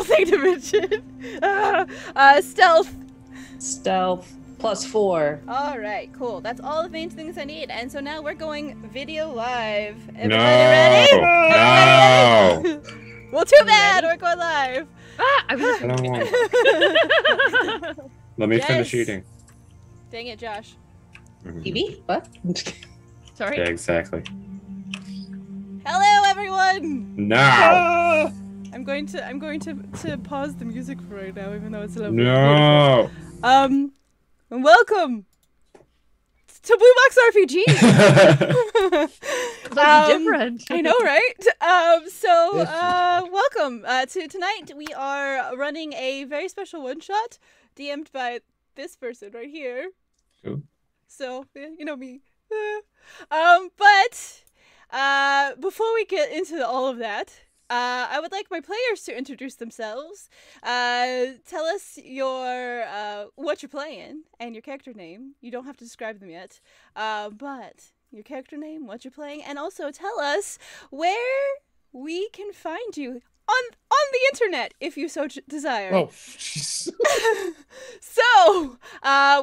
thing to mention. Stealth. Stealth +4. All right, cool. That's all the main things I need. And so now we're going video live. Everybody No. ready? No. Everybody ready? Well, too bad. We're going live. I don't want. Let me finish eating. Dang it, Josh. Evie? What? Sorry. Yeah, exactly. Hello, everyone. No. I'm going to pause the music for right now, even though it's a little No. beautiful. Welcome to BlueBoxRPG. Different. I know, right? Welcome to tonight. We are running a very special one-shot, DM'd by this person right here. Cool. So, you know me. But before we get into all of that, I would like my players to introduce themselves. Tell us your what you're playing and your character name. You don't have to describe them yet, but your character name, what you're playing, and also tell us where we can find you on the internet if you so desire. Oh, jeez. So,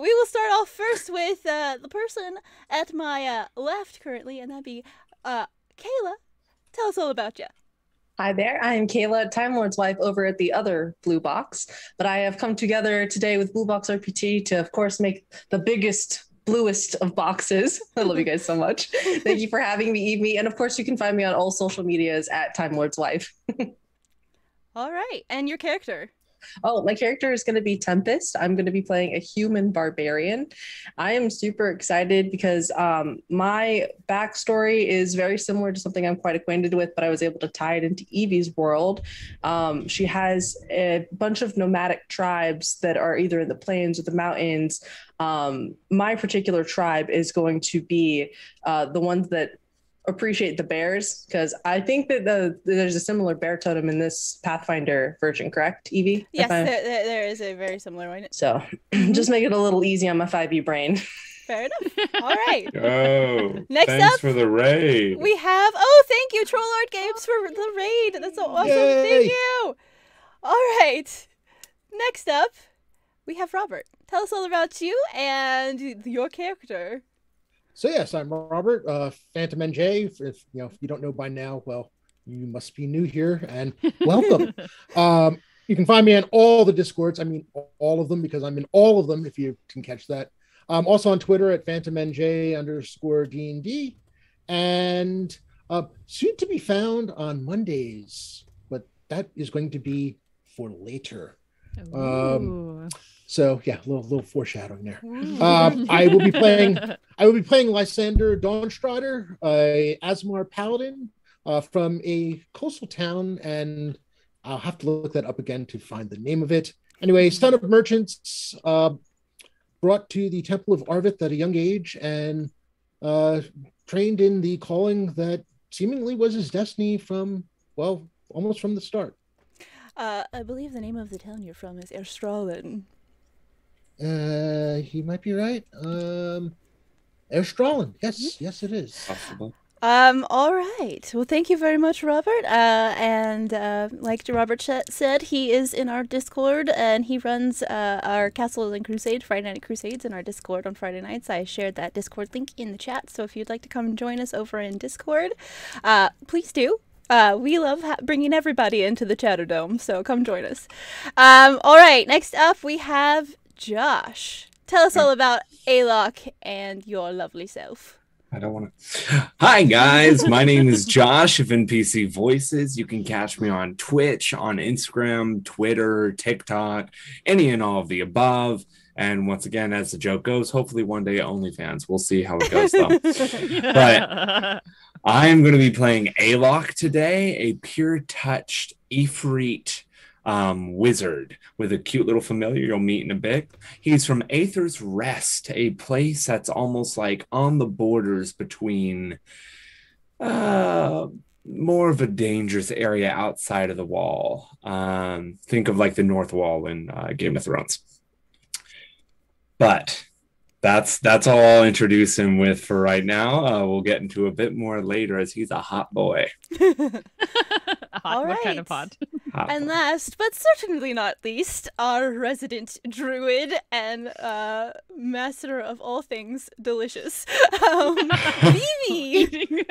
we will start off first with the person at my left currently, and that'd be Kayla. Tell us all about you. Hi there, I am Kayla, Time Lord's wife over at the other Blue Box, but I have come together today with BlueBoxRPG to, of course, make the biggest, bluest of boxes. I love you guys so much. Thank you for having me, Evie, and of course you can find me on all social medias at Time Lord's wife. All right, and your character? Oh, my character is going to be Tempest. I'm going to be playing a human barbarian. I am super excited because my backstory is very similar to something I'm quite acquainted with, but I was able to tie it into Evie's world. She has a bunch of nomadic tribes that are either in the plains or the mountains. My particular tribe is going to be the ones that appreciate the bears, because I think that there's a similar bear totem in this Pathfinder version, correct, Evie? Yes, there is a very similar one. So just make it a little easy on my 5e brain. Fair enough. All right. Oh, Next thanks up, for the raid. we have, thank you, Trollord Games, for the raid. That's so awesome. Yay. Thank you. All right. Next up, we have Robert. Tell us all about you and your character. So yes, I'm Robert, Phantom NJ. If you don't know by now, well, you must be new here, and welcome. You can find me on all the Discords. I mean, all of them, because I'm in all of them, if you can catch that. Also on Twitter at PhantomNJ_DND, and soon to be found on Mondays, but that is going to be for later. So yeah, a little foreshadowing there. I will be playing Lysander Dawnstrider, a Asmar paladin from a coastal town, and I'll have to look that up again to find the name of it. Anyway, son of merchants, brought to the Temple of Arvith at a young age, and trained in the calling that seemingly was his destiny from, well, almost from the start. I believe the name of the town you're from is Erstralen. You might be right. Erstralen. Yes, yes, it is. Possible. All right. Well, thank you very much, Robert. And like Robert said, he is in our Discord, and he runs our Castles and Crusade, Friday Night Crusades, in our Discord on Friday nights. I shared that Discord link in the chat, so if you'd like to come and join us over in Discord, please do. We love bringing everybody into the Chatterdome, so come join us. All right. Next up, we have Josh. Tell us all about Alok and your lovely self. I don't want to. Hi, guys. My name is Josh of NPC Voices. You can catch me on Twitch, on Instagram, Twitter, TikTok, any and all of the above. And once again, as the joke goes, hopefully one day OnlyFans. We'll see how it goes, though. But I'm going to be playing Alok today, a pure-touched Ifrit wizard with a cute little familiar you'll meet in a bit. He's from Aether's Rest, a place that's almost like on the borders between more of a dangerous area outside of the wall. Think of like the North Wall in Game of Thrones. But that's all I'll introduce him with for right now. We'll get into a bit more later as he's a hot boy. Hot, what kind of hot? And last, but certainly not least, our resident druid and master of all things delicious, Vivi.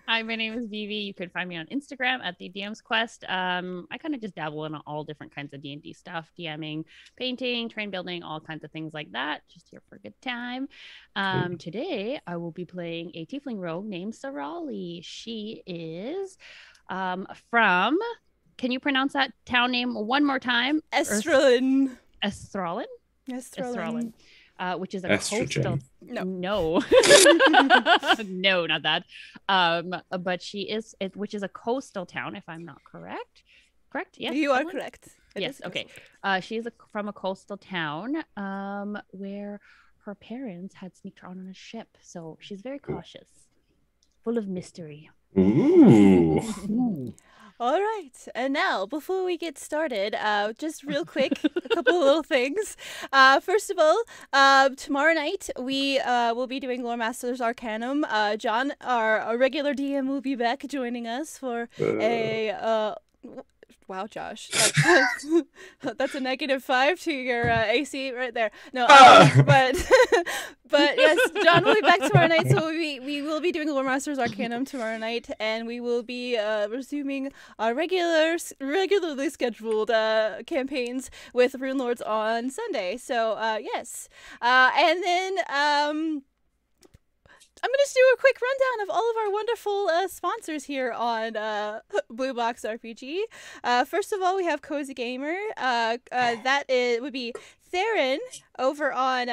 Hi, my name is Vivi. You can find me on Instagram at the DM's Quest. I kind of just dabble in all different kinds of D&D stuff, DMing, painting, train building, all kinds of things like that. Just here for a good time. Today, I will be playing a tiefling rogue named Sarali. She is from... Can you pronounce that town name one more time? Estrelin. Estrelin? Estrelin. Which is a Estrogen. coastal... No. No, not that. But she is... which is a coastal town, if I'm not correct. Correct? Yes? You are correct. Yes, okay. She is from a coastal town where her parents had sneaked her on a ship. So she's very cautious. Full of mystery. Ooh. All right, and now before we get started, just real quick, a couple of little things. First of all, tomorrow night we will be doing Lore Masters Arcanum. John, our regular DM, will be back joining us for a. Wow, Josh, that's a -5 to your AC right there. No, but yes, John will be back tomorrow night. So we will be doing Lore Masters Arcanum tomorrow night, and we will be resuming our regularly scheduled campaigns with Rune Lords on Sunday. So yes, and then I'm going to do a quick rundown of all of our wonderful sponsors here on BlueBoxRPG. First of all, we have Cozy Gamer. Would be Theron over on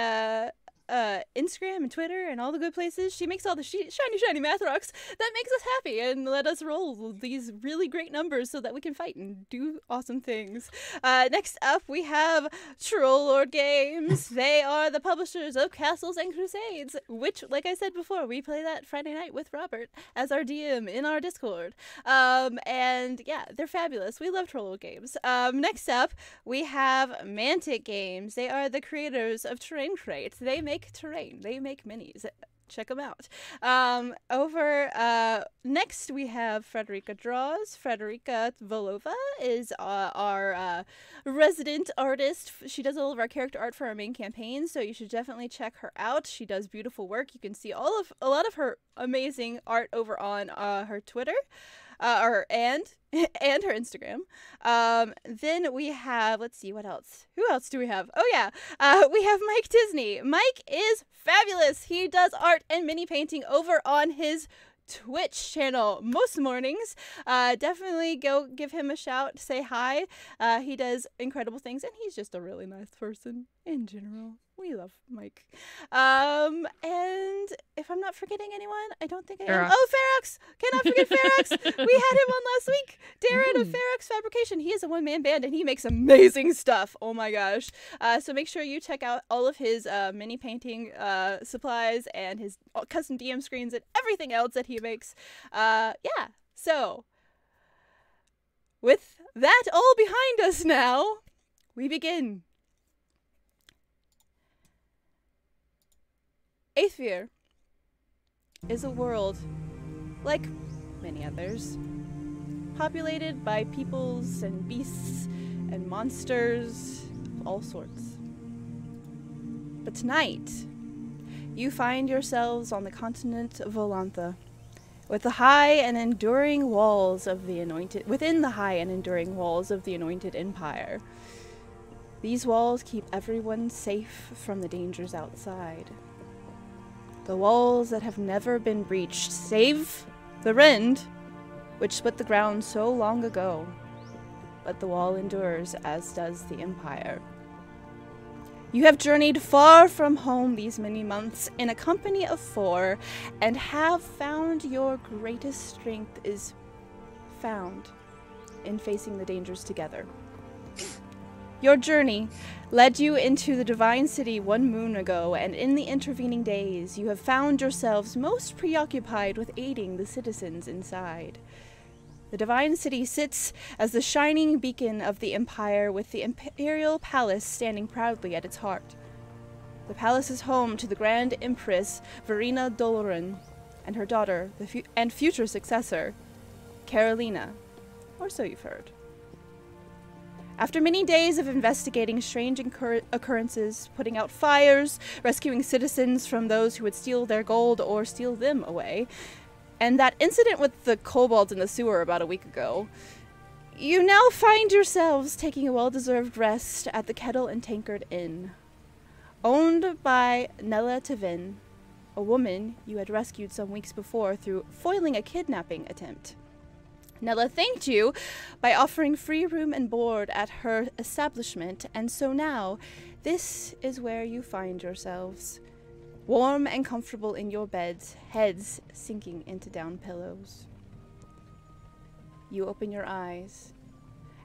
Instagram and Twitter and all the good places. She makes all the shiny math rocks that makes us happy and let us roll these really great numbers so that we can fight and do awesome things. Next up, we have Troll Lord Games. They are the publishers of Castles and Crusades, which, like I said before, we play that Friday night with Robert as our DM in our Discord. And yeah, they're fabulous. We love Troll Lord Games. Next up, we have Mantic Games. They are the creators of Terrain Crate. They make terrain. They make minis. Check them out. Next, we have Frederica Draws. Frederica Volova is our resident artist. She does all of our character art for our main campaign, so you should definitely check her out. She does beautiful work. You can see a lot of her amazing art over on her Twitter. And her Instagram. Then we have, let's see, what else? Who else do we have? Oh yeah, we have Mike Disney. Mike is fabulous. He does art and mini painting over on his Twitch channel most mornings. Definitely go give him a shout, say hi. He does incredible things, and he's just a really nice person in general. We love Mike. And if I'm not forgetting anyone, I don't think I am. Oh, Ferox! Cannot forget Ferox! We had him on last week. Darren of Ferox Fabrication. He is a one-man band, and he makes amazing stuff. Oh my gosh. So make sure you check out all of his mini painting supplies and his custom DM screens and everything else that he makes. Yeah. So with that all behind us now, we begin. Aether is a world, like many others, populated by peoples and beasts and monsters of all sorts. But tonight, you find yourselves on the continent of Volantha, with the high and enduring walls of the anointed, within the high and enduring walls of the anointed empire. These walls keep everyone safe from the dangers outside. The walls that have never been breached, save the rend, which split the ground so long ago. But the wall endures, as does the Empire. You have journeyed far from home these many months in a company of 4, and have found your greatest strength is found in facing the dangers together. Your journey led you into the Divine City 1 moon ago, and in the intervening days, you have found yourselves most preoccupied with aiding the citizens inside. The Divine City sits as the shining beacon of the Empire, with the Imperial Palace standing proudly at its heart. The palace is home to the Grand Empress Verena Doloran and her daughter and future successor, Carolina, or so you've heard. After many days of investigating strange occurrences, putting out fires, rescuing citizens from those who would steal their gold or steal them away, and that incident with the kobolds in the sewer about a week ago, you now find yourselves taking a well-deserved rest at the Kettle and Tankard Inn, owned by Nella Tevin, a woman you had rescued some weeks before through foiling a kidnapping attempt. Nella thanked you by offering free room and board at her establishment, and so now, this is where you find yourselves. Warm and comfortable in your beds, heads sinking into down pillows. You open your eyes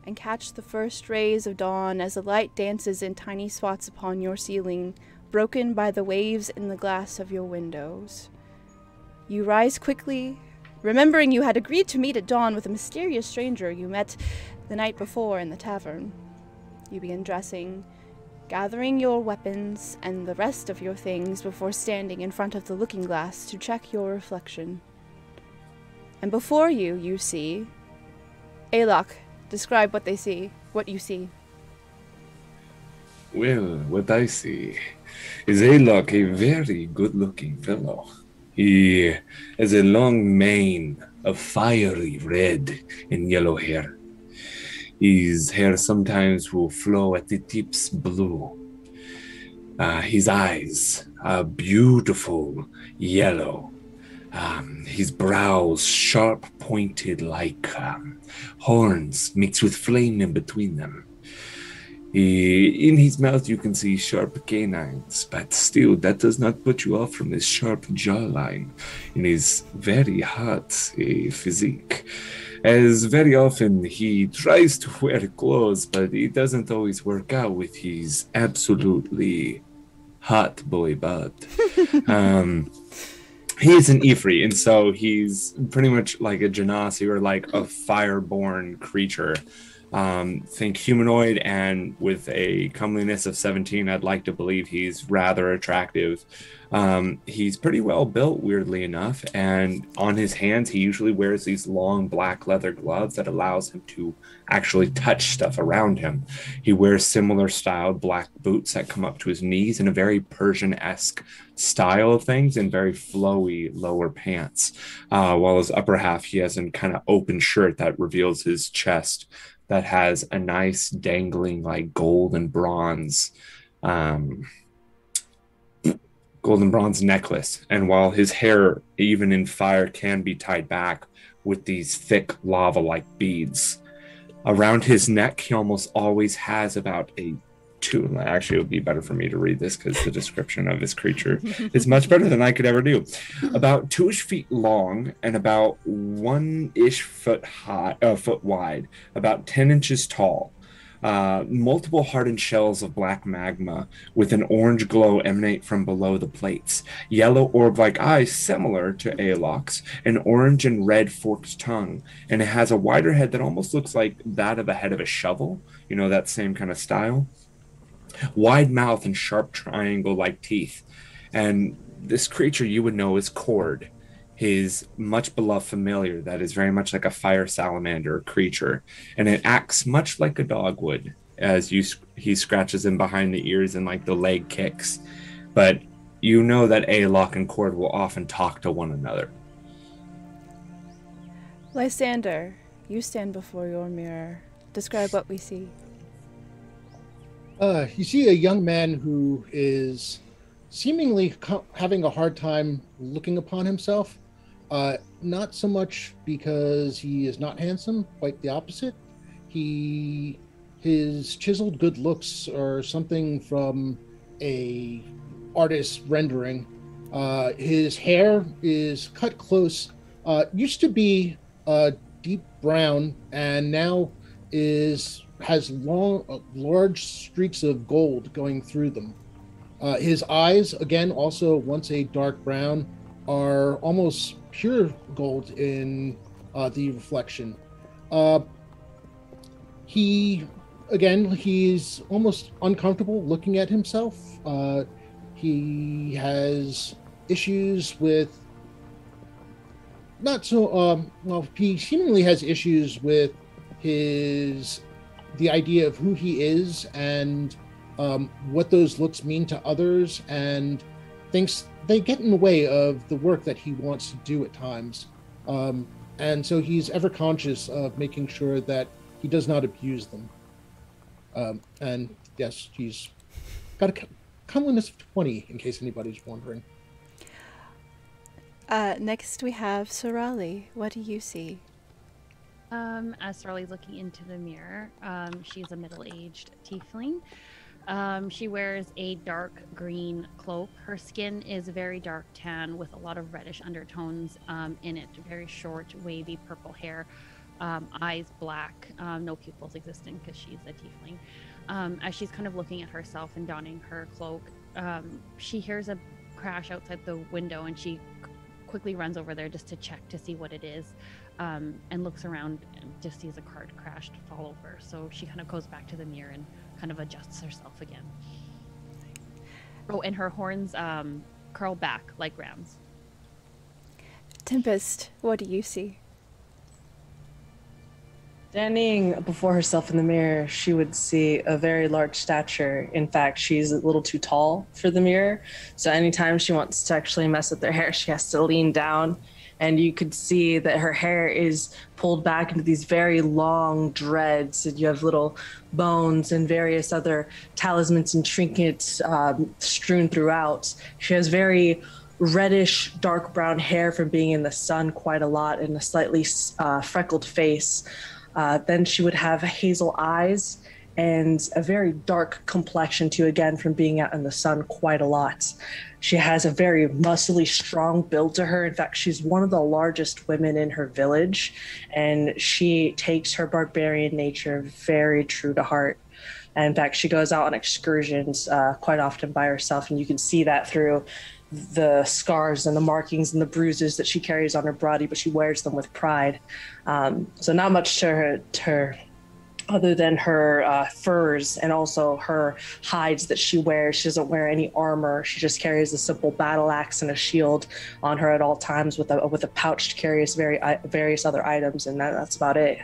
and catch the first rays of dawn as the light dances in tiny spots upon your ceiling, broken by the waves in the glass of your windows. You rise quickly, remembering you had agreed to meet at dawn with a mysterious stranger you met the night before in the tavern. You begin dressing, gathering your weapons and the rest of your things before standing in front of the looking glass to check your reflection. And before you, you see... Alok, describe what you see. Well, what I see is Alok, a very good-looking fellow. He has a long mane of fiery red and yellow hair. His hair sometimes will flow at the tips blue. His eyes are beautiful yellow. His brows sharp pointed like horns mixed with flame in between them. In his mouth you can see sharp canines, but still that does not put you off from his sharp jawline in his very hot physique. As very often he tries to wear clothes, but it doesn't always work out with his absolutely hot boy butt. He is an Ifrit, and so he's pretty much like a Genasi or like a fireborn creature. Think humanoid, and with a comeliness of 17, I'd like to believe he's rather attractive. He's pretty well built, weirdly enough, and on his hands he usually wears these long black leather gloves that allows him to actually touch stuff around him. He wears similar styled black boots that come up to his knees in a very Persian-esque style of things, and very flowy lower pants, while his upper half he has a kind of open shirt that reveals his chest that has a nice dangling like gold and bronze necklace. And while his hair, even in fire, can be tied back with these thick lava-like beads, around his neck he almost always has about a two. Actually, it would be better for me to read this because the description of this creature is much better than I could ever do. About 2-ish feet long and about 1-ish foot wide, about 10 inches tall. Multiple hardened shells of black magma with an orange glow emanate from below the plates. Yellow orb-like eyes similar to Aelok's, an orange and red forked tongue, and it has a wider head that almost looks like that of a head of a shovel, you know, that same kind of style. Wide mouth and sharp triangle-like teeth. And this creature you would know is Cord, his much beloved familiar that is very much like a fire salamander creature, and it acts much like a dog would as he scratches him behind the ears and like the leg kicks. But you know that Aelok and Cord will often talk to one another. Lysander, you stand before your mirror. Describe what we see. You see a young man who is seemingly having a hard time looking upon himself. Not so much because he is not handsome, quite the opposite. His chiseled good looks are something from a artist's rendering. His hair is cut close. Used to be deep brown, and now has large streaks of gold going through them. His eyes, again, also once a dark brown, are almost pure gold in the reflection. He's almost uncomfortable looking at himself. He has issues with he seemingly has issues with his the idea of who he is and what those looks mean to others, and thinks they get in the way of the work that he wants to do at times. And so he's ever conscious of making sure that he does not abuse them. And yes, he's got a comeliness of 20, in case anybody's wondering. Next we have Sorali. What do you see? As Sorali's looking into the mirror, she's a middle-aged tiefling. She wears a dark green cloak. Her skin is very dark tan with a lot of reddish undertones in it. Very short, wavy purple hair. Eyes black. No pupils existing because she's a tiefling. As she's kind of looking at herself and donning her cloak, she hears a crash outside the window, and she quickly runs over there just to check to see what it is, and looks around and just sees a cart crashed fall over. So she kind of goes back to the mirror and kind of adjusts herself again. Oh, and her horns curl back like rams. Tempest, what do you see? Standing before herself in the mirror, she would see a very large stature. In fact, she's a little too tall for the mirror. So anytime she wants to actually mess with her hair, she has to lean down. And you could see that her hair is pulled back into these very long dreads. And you have little bones and various other talismans and trinkets strewn throughout. She has very reddish, dark brown hair from being in the sun quite a lot, and a slightly freckled face. Then she would have hazel eyes and a very dark complexion too, again, from being out in the sun quite a lot. She has a very muscly, strong build to her. In fact, she's one of the largest women in her village, and she takes her barbarian nature very true to heart. And in fact, she goes out on excursions quite often by herself, and you can see that through the scars and the markings and the bruises that she carries on her body, but she wears them with pride. So not much to her other than her furs and also her hides that she wears. She doesn't wear any armor. She just carries a simple battle axe and a shield on her at all times with a pouch to carry various other items, and that's about it.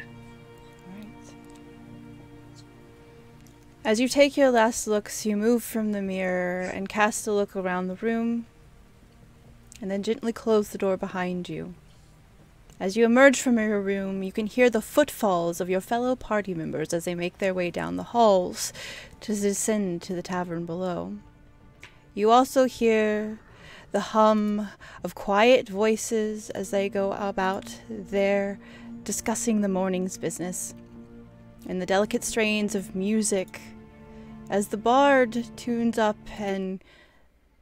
As you take your last looks, you move from the mirror and cast a look around the room, and then gently close the door behind you. As you emerge from your room, you can hear the footfalls of your fellow party members as they make their way down the halls to descend to the tavern below. You also hear the hum of quiet voices as they go about there discussing the morning's business, and the delicate strains of music as the bard tunes up and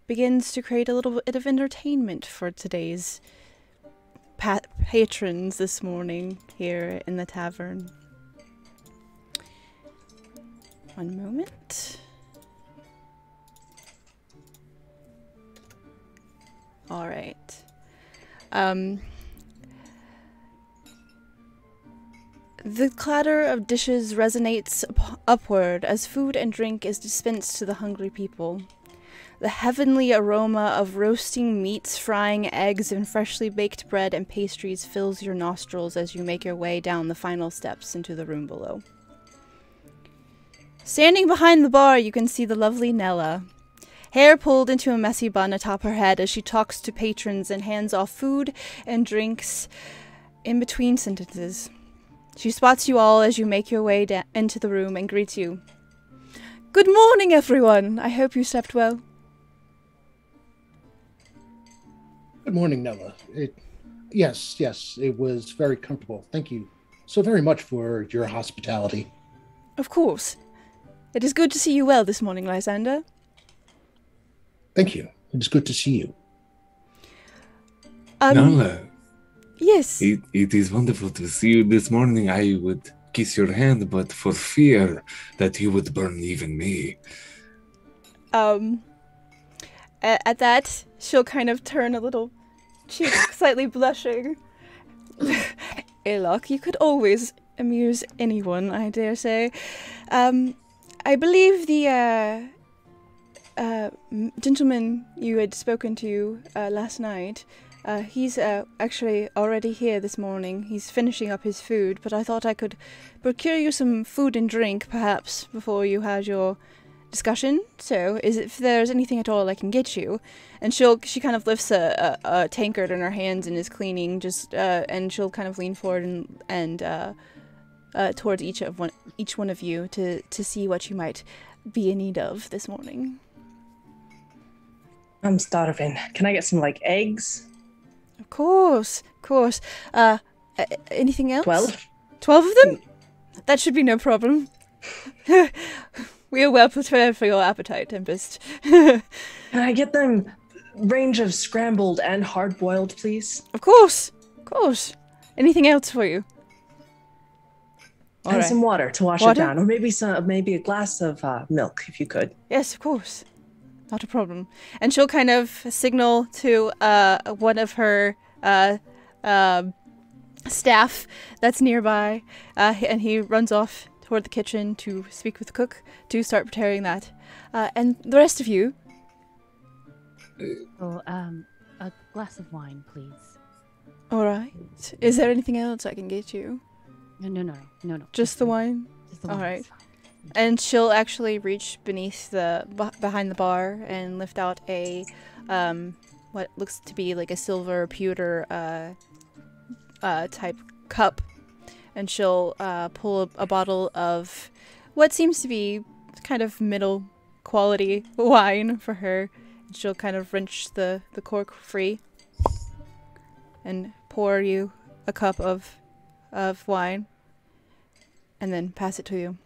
begins to create a little bit of entertainment for today's patrons this morning here in the tavern. One moment. All right. The clatter of dishes resonates upward as food and drink is dispensed to the hungry people. The heavenly aroma of roasting meats, frying eggs, and freshly baked bread and pastries fills your nostrils as you make your way down the final steps into the room below. Standing behind the bar, you can see the lovely Nella. Hair pulled into a messy bun atop her head as she talks to patrons and hands off food and drinks in between sentences. She spots you all as you make your way into the room and greets you. "Good morning, everyone. I hope you slept well." Good morning, Nella. Yes, it was very comfortable. Thank you so very much for your hospitality. Of course. It is good to see you well this morning, Lysander. Thank you. It is good to see you. Nala, Yes. it is wonderful to see you this morning. I would kiss your hand, but for fear that you would burn even me. At that, she'll kind of turn a little cheek, slightly blushing. Aylock, you could always amuse anyone, I dare say. I believe the gentleman you had spoken to last night He's actually already here this morning. He's finishing up his food, but I thought I could procure you some food and drink, perhaps, before you had your discussion. So, if there's anything at all I can get you, and she kind of lifts a tankard in her hands and is cleaning, and she'll kind of lean forward and towards each one of you to see what you might be in need of this morning. I'm starving. Can I get some eggs? Of course. Anything else? 12? 12 of them? That should be no problem. We are well prepared for your appetite, Tempest. Can I get them range of scrambled and hard-boiled, please? Of course. Anything else for you? And some water to wash it down, or maybe a glass of milk, if you could. Yes, of course. Not a problem. And she'll kind of signal to one of her staff that's nearby, and he runs off toward the kitchen to speak with the cook to start preparing that. And the rest of you? A glass of wine, please. All right. Is there anything else I can get you? No. Just the wine? Just the wine. All right. And she'll actually reach behind the bar and lift out a what looks to be like a silver pewter type cup, and she'll pull a bottle of what seems to be kind of middle quality wine for her. And she'll kind of wrench the cork free and pour you a cup of wine, and then pass it to you.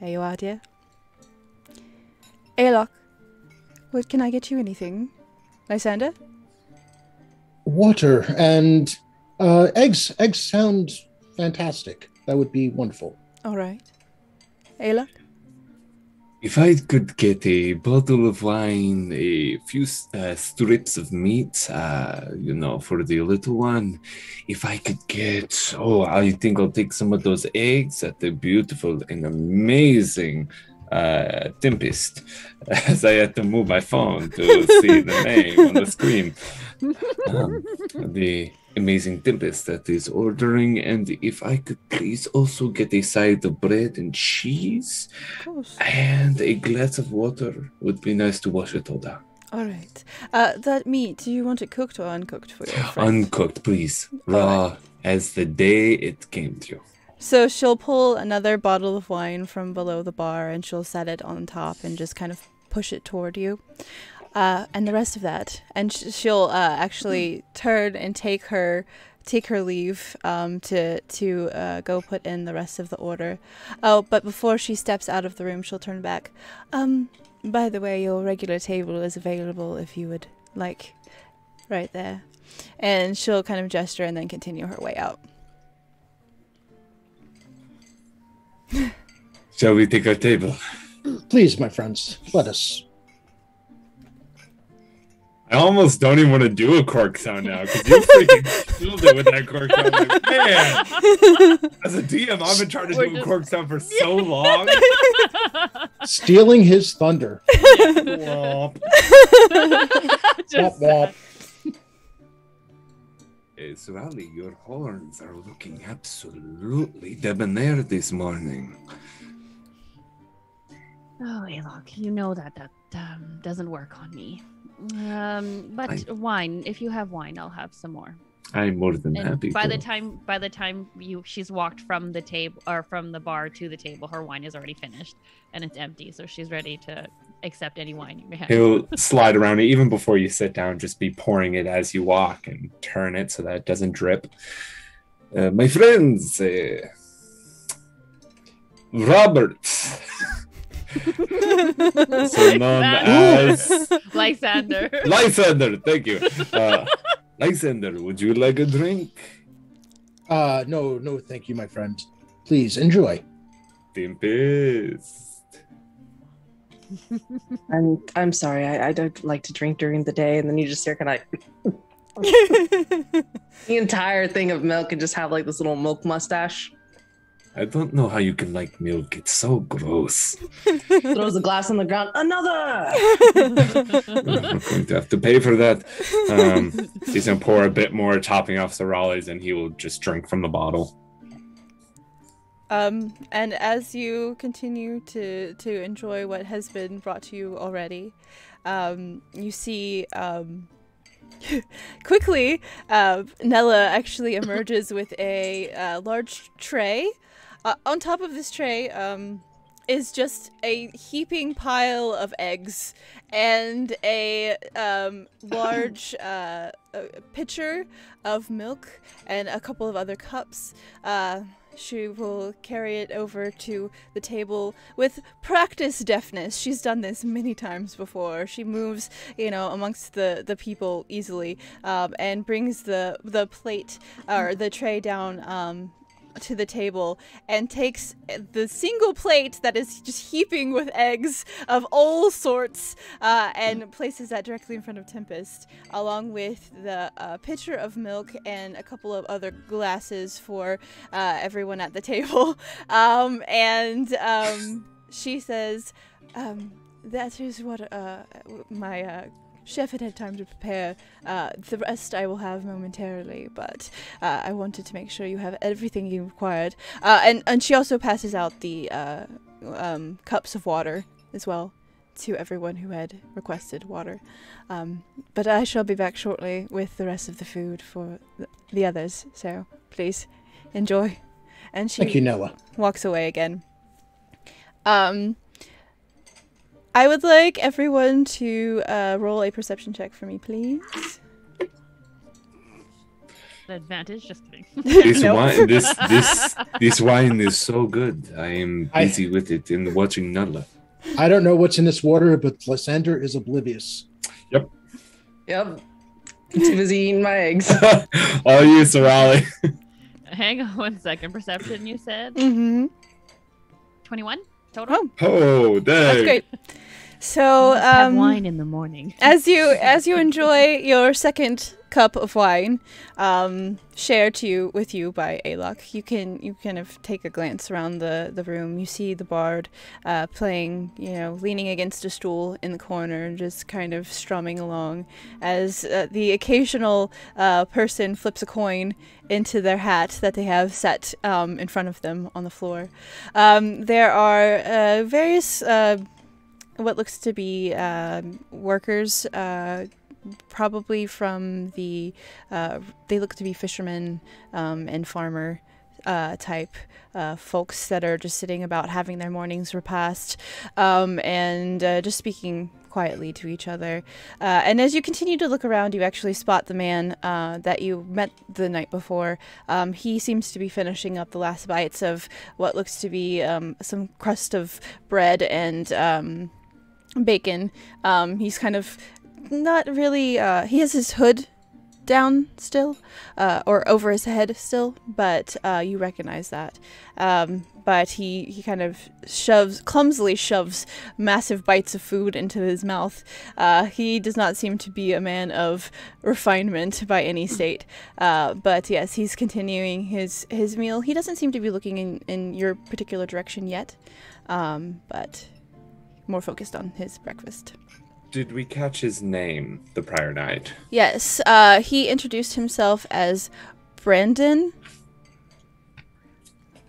There you are, dear. Aylock, what can I get you? Anything? Lysander? Water and eggs. Eggs sound fantastic. That would be wonderful. All right. Aylock? If I could get a bottle of wine, a few strips of meat, for the little one. If I could get, I think I'll take some of those eggs at the beautiful and amazing Tempest, as I had to move my phone to see the name on the screen. The amazing Tempest that is ordering, and if I could please also get a side of bread and cheese, Of course. and a glass of water would be nice to wash it all down. All right. That meat, do you want it cooked or uncooked for your friend? Uncooked, please. Raw as the day it came to you. So she'll pull another bottle of wine from below the bar, and she'll set it on top and just kind of push it toward you. And the rest of that. And she'll actually turn and take her leave to go put in the rest of the order. Oh, but before she steps out of the room, she'll turn back. By the way, your regular table is available if you would like, right there. And she'll kind of gesture and then continue her way out. Shall we take our table? Please, my friends, let us. I almost don't even want to do a cork sound now because you freaking killed it with that cork sound. I'm like, man, as a DM, I've been trying to do a cork sound for so long. Stealing his thunder. Womp. Womp womp. Raleigh, your horns are looking absolutely debonair this morning. Oh, Aylock, you know that doesn't work on me. But wine, if you have wine, I'll have some more. I'm more than And happy. by the time she's walked from the table or from the bar to the table, her wine is already finished and it's empty, so she's ready to accept any wine you may have. He'll slide around it even before you sit down, just be pouring it as you walk and turn it so that it doesn't drip. My friends, Robert, so known as Lysander. Lysander, thank you. Lysander, would you like a drink? No, thank you, my friend. Please enjoy. Tempest. I'm sorry. I don't like to drink during the day, and then you just hear kind of the entire thing of milk and just have like this little milk mustache. I don't know how you can like milk. It's so gross. Throws the glass on the ground. Another. I'm going to have to pay for that. He's going to pour a bit more, topping off the Raleigh's, and he will just drink from the bottle. And as you continue to enjoy what has been brought to you already, you see quickly Nella actually emerges with a large tray. On top of this tray is just a heaping pile of eggs and a large pitcher of milk and a couple of other cups. She will carry it over to the table with practiced deftness. She's done this many times before. She moves, amongst the people easily, and brings the plate or the tray down to the table and takes the single plate that is just heaping with eggs of all sorts and places that directly in front of Tempest, along with the pitcher of milk and a couple of other glasses for everyone at the table. She says, that is what my chef had time to prepare. The rest I will have momentarily, but I wanted to make sure you have everything you required. And she also passes out the cups of water as well to everyone who had requested water. But I shall be back shortly with the rest of the food for the others, so please enjoy. And she Thank you, Nella. walks away again. I would like everyone to roll a perception check for me, please. Advantage, just kidding. This Nope. wine, this wine is so good. I am busy with it and watching Nella. I don't know what's in this water, but Lysander is oblivious. Yep. Too busy eating my eggs. All you, Sir Raleigh. Hang on 1 second. Perception, you said? Mm-hmm. 21 total? Oh, dang. That's great. So, Have wine in the morning. as you enjoy your second cup of wine, shared with you by Alok, you kind of take a glance around the room. You see the bard playing, leaning against a stool in the corner, just kind of strumming along, as the occasional person flips a coin into their hat that they have set in front of them on the floor. There are various what looks to be workers, probably from they look to be fishermen and farmer type folks that are just sitting about having their morning's repast and just speaking quietly to each other. And as you continue to look around, you actually spot the man that you met the night before. He seems to be finishing up the last bites of what looks to be some crust of bread and bacon. He's kind of not really, he has his hood down still, or over his head still, but you recognize that. But he kind of clumsily shoves massive bites of food into his mouth. He does not seem to be a man of refinement by any state. But yes, he's continuing his meal. He doesn't seem to be looking in your particular direction yet, but more focused on his breakfast. Did we catch his name the prior night? Yes, he introduced himself as Brandon.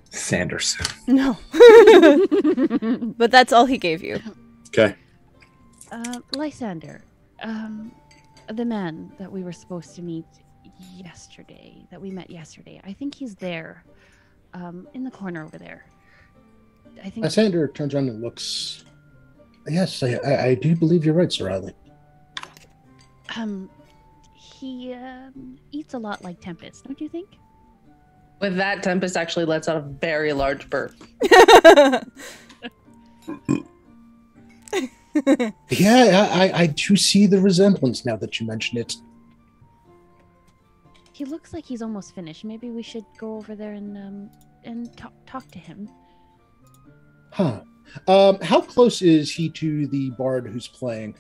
Sanderson. No. But that's all he gave you. Okay. Lysander, the man that we were supposed to meet yesterday, I think he's there, in the corner over there. I think Lysander turns around and looks. Yes, I do believe you're right, Sir Riley. He eats a lot like Tempest, don't you think? With that, Tempest actually lets out a very large burp. Yeah, I do see the resemblance now that you mention it. He looks like he's almost finished. Maybe we should go over there and talk to him. Huh. How close is he to the bard who's playing?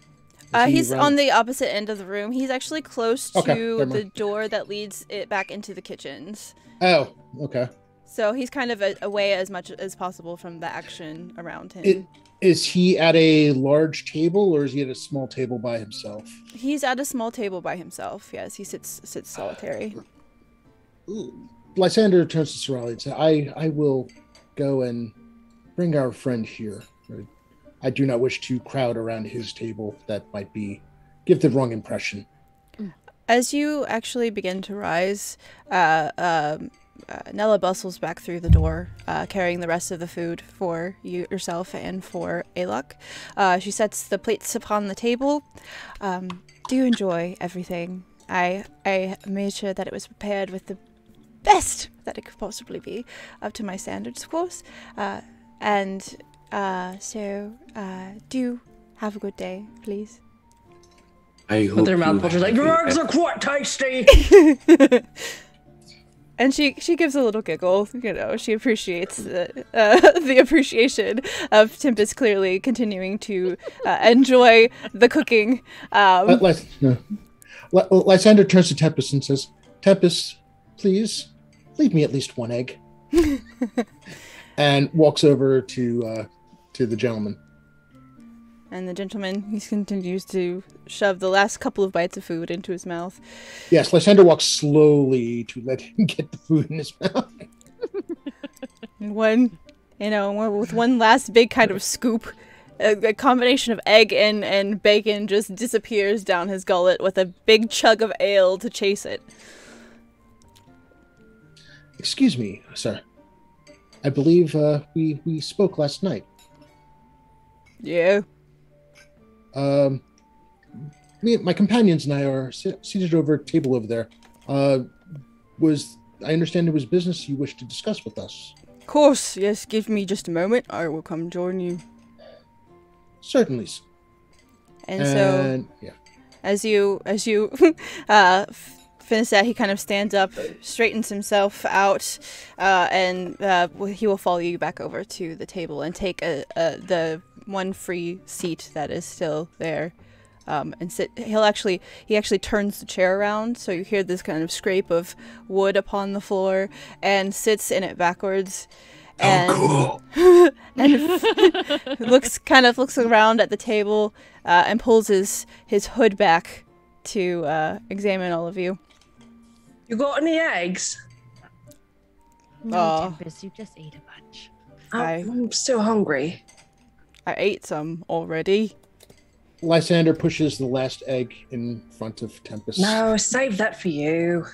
He's on the opposite end of the room. He's actually close Okay, to never the mind. door that leads it back into the kitchens. Oh, okay. So he's kind of away as much as possible from the action around him. Is he at a large table or is he at a small table by himself? He's at a small table by himself. Yes, he sits solitary. Lysander turns to Sorali and says, I will go and bring our friend here. I do not wish to crowd around his table. That might give the wrong impression. As you actually begin to rise, Nella bustles back through the door, carrying the rest of the food for yourself and for Alok. She sets the plates upon the table. Do enjoy everything. I made sure that it was prepared with the best that it could possibly be, up to my standards, of course. So do have a good day, please. I hope With their mouth vultures like, your eggs are quite tasty. And she gives a little giggle. You know, she appreciates the appreciation of Tempest clearly continuing to enjoy the cooking. Lysander turns to Tempest and says, Tempest, please leave me at least one egg. And walks over to the gentleman. And the gentleman, he continues to shove the last couple of bites of food into his mouth. Yes, Lysander walks slowly to let him get the food in his mouth. With one last big kind of scoop, a combination of egg and bacon just disappears down his gullet with a big chug of ale to chase it. Excuse me, sir. I believe we spoke last night. Yeah. My companions and I are seated over a table over there. I understand it was business you wished to discuss with us. Of course, yes. Give me just a moment. I will come join you. Certainly. So, yeah. As you finish that, he kind of stands up, straightens himself out, and he will follow you back over to the table and take the one free seat that is still there, and sit. He actually turns the chair around, so you hear this kind of scrape of wood upon the floor, and sits in it backwards. And, cool! And looks around at the table, and pulls his hood back to examine all of you. You got any eggs? No, Tempest, you just ate a bunch. I'm still hungry. I ate some already. Lysander pushes the last egg in front of Tempest. No, save that for you.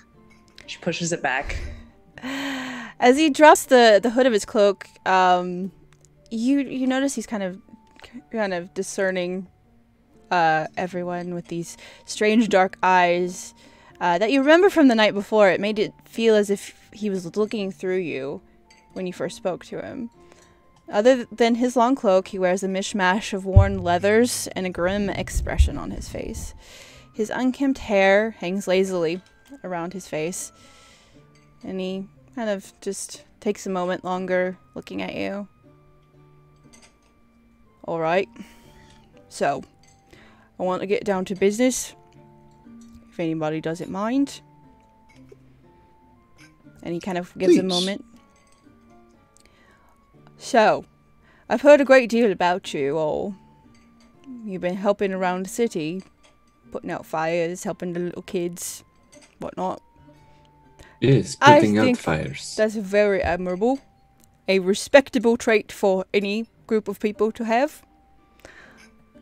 She pushes it back. As he drops the hood of his cloak, you notice he's kind of discerning everyone with these strange dark eyes that you remember from the night before. It made it feel as if he was looking through you when you first spoke to him. Other than his long cloak, he wears a mishmash of worn leathers and a grim expression on his face. His unkempt hair hangs lazily around his face, and he kind of just takes a moment longer looking at you. Alright, so I want to get down to business, if anybody doesn't mind. And he kind of gives a moment. So, I've heard a great deal about you all. You've been helping around the city, putting out fires, helping the little kids, whatnot. Yes, putting out fires. That's very admirable. A respectable trait for any group of people to have.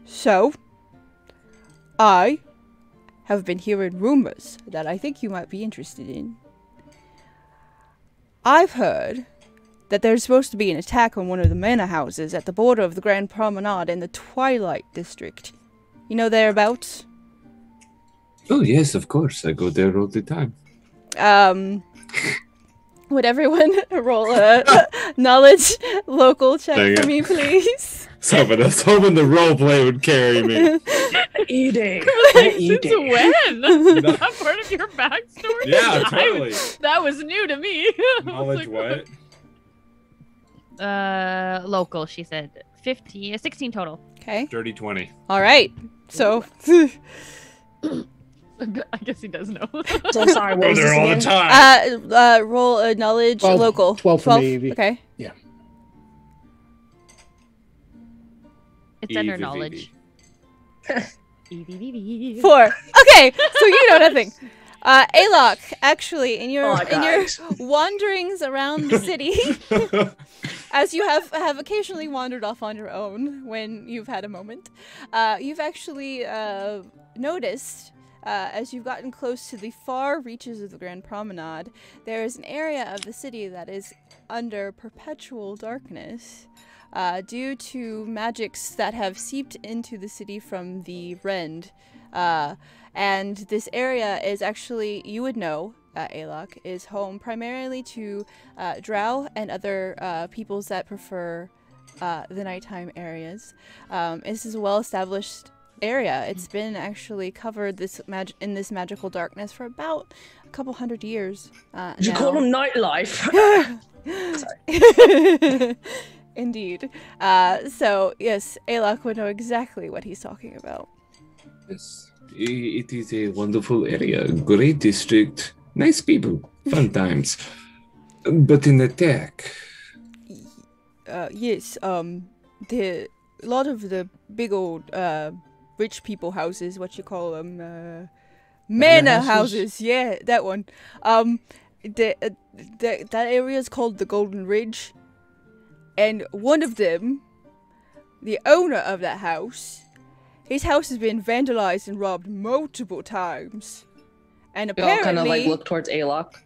So, I have been hearing rumors that I think you might be interested in. I've heard that there's supposed to be an attack on one of the manor houses at the border of the Grand Promenade in the Twilight District. You know thereabouts? Oh, yes, of course. I go there all the time. Would everyone roll a knowledge local check for me, please? I was hoping the roleplay would carry me. Eating. Since when? Not part of your backstory? Yeah, totally. That was new to me. Knowledge what? Local, she said. 16 total. Okay. Dirty 20. All right. So, I guess he does know. So sorry, what Go was this there all the again? time. Roll a knowledge 12 local. 12 for me, Evie. Okay. Yeah. It's under Evie. knowledge. EVVV. 4. Okay, so you know nothing. Alok, actually, in your Oh, guys. wanderings around the city, as you have occasionally wandered off on your own when you've had a moment, you've actually noticed, as you've gotten close to the far reaches of the Grand Promenade, there is an area of the city that is under perpetual darkness. Due to magics that have seeped into the city from the Rend. And this area is actually, you would know, Alok, is home primarily to drow and other peoples that prefer the nighttime areas. This is a well-established area. It's been actually covered in this magical darkness for about a couple hundred years Did you call them nightlife? Indeed. So, yes, Alok would know exactly what he's talking about. Yes, it is a wonderful area, great district, nice people, fun times. But an attack. Yes, a lot of the big old rich people houses, what you call them, manor houses, yeah, that one. That area is called the Golden Ridge. And one of them, the owner of that house, his house has been vandalized and robbed multiple times. And We all kind of apparently, look towards Alok.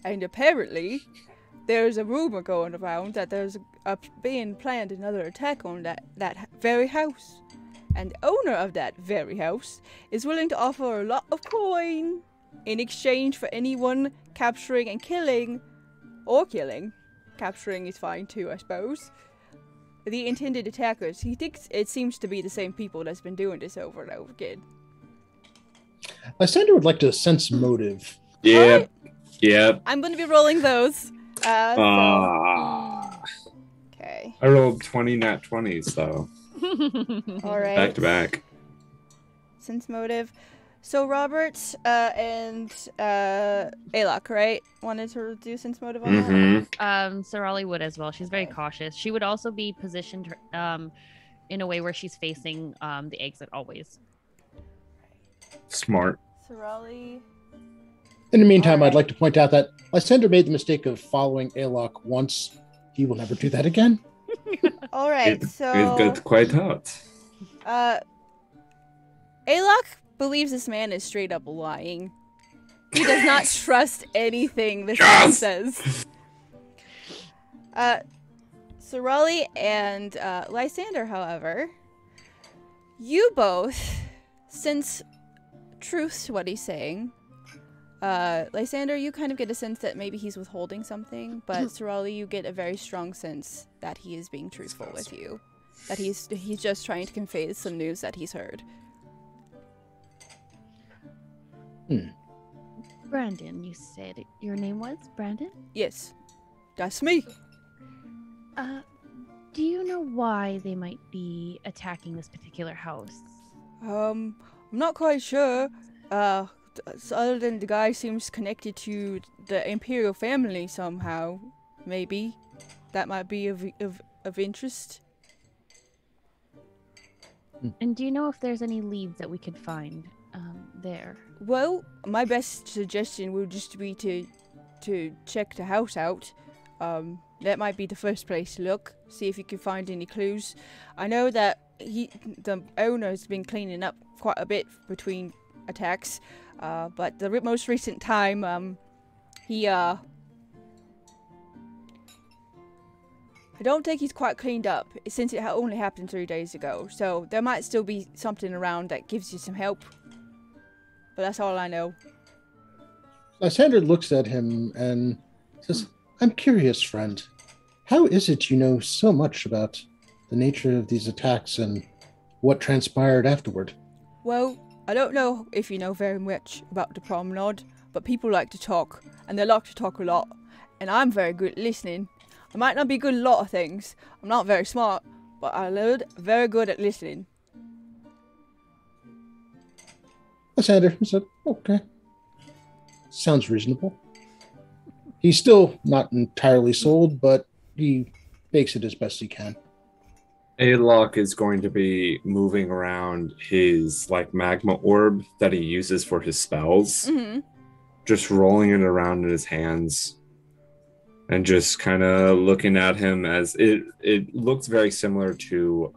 and apparently, there's a rumor going around that there's being planned another attack on that very house. And the owner of that very house is willing to offer a lot of coin in exchange for anyone capturing and killing, or killing. Capturing is fine too, I suppose. The intended attackers. He thinks it seems to be the same people that's been doing this over and over again. Lysander would like to sense motive. Yep. Yep. I'm going to be rolling those. Ah. Okay. I rolled 20 nat 20s though. All right. Back to back. Sense motive. So Robert and Alok, right? Wanted to do sense motive on that? Mm-hmm. Sorali would as well. She's very cautious. She would also be positioned in a way where she's facing the exit always. Smart. Sorali. In the meantime, Alright. I'd like to point out that Lysander made the mistake of following Alok once. He will never do that again. All right. It So got quite hot. Alok believes this man is straight up lying. He does not trust anything this man says. Sorali and Lysander, however, you both sense truth to what he's saying. Lysander, you kind of get a sense that maybe he's withholding something, but Sorali, you get a very strong sense that he is being truthful with you. That he's just trying to convey some news that he's heard. Brandon, you said your name was Brandon? Yes, that's me. Do you know why they might be attacking this particular house? I'm not quite sure. Other than the guy seems connected to the Imperial family somehow, maybe. That might be of interest. And do you know if there's any leads that we could find there? Well, my best suggestion would just be to check the house out. That might be the first place to look. See if you can find any clues. I know that the owner's been cleaning up quite a bit between attacks. But the most recent time, I don't think he's quite cleaned up since it only happened 3 days ago. So there might still be something around that gives you some help. But that's all I know. Lysander looks at him and says, I'm curious, friend. How is it you know so much about the nature of these attacks and what transpired afterward? Well, I don't know if you know very much about the Promenade, but people like to talk, and they like to talk a lot. And I'm very good at listening. I might not be good at a lot of things. I'm not very smart, but I learned very good at listening. Lysander said, okay. Sounds reasonable. He's still not entirely sold, but he makes it as best he can. Alok is going to be moving around his like magma orb that he uses for his spells, Mm-hmm. just rolling it around in his hands and just kind of looking at him as it looks very similar to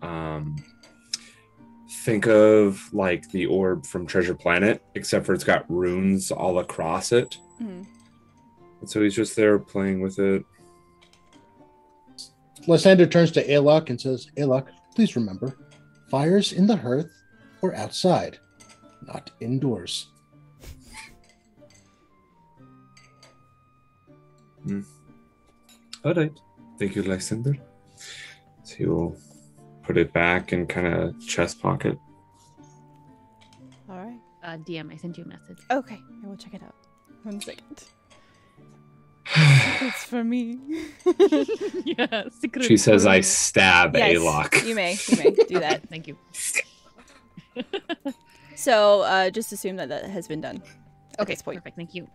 think of like the orb from Treasure Planet, except for it's got runes all across it. Mm-hmm. And so he's just there playing with it. Lysander turns to Alok and says, Alok, please remember, fires in the hearth or outside, not indoors. All right. Thank you, Lysander. So he will put it back in kind of chest pocket. All right. DM, I sent you a message. Okay, I will check it out. 1 second. It's for me. Yeah, secret. She says, I stab Yes, Alok. you may do that. Thank you. So just assume that has been done. At Okay, this point. perfect. Thank you.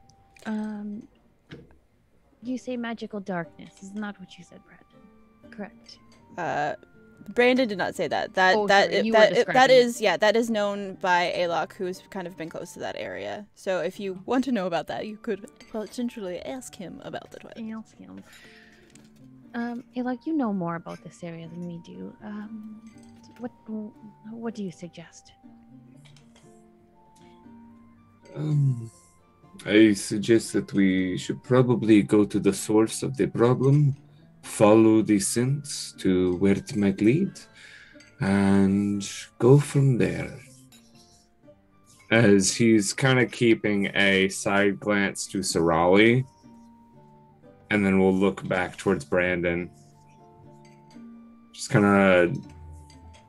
You say magical darkness. Is not what you said, Brandon. Correct. Brandon did not say that. Oh, sorry, you were That describing is that is known by Alok, who's kind of been close to that area. So if you want to know about that, you could potentially ask him about the twilight. Ask him. Alok, you know more about this area than we do. What do you suggest? I suggest that we should probably go to the source of the problem, follow the scents to where it might lead, and go from there. As he's kind of keeping a side glance to Sarali, and then we'll look back towards Brandon. Just kind of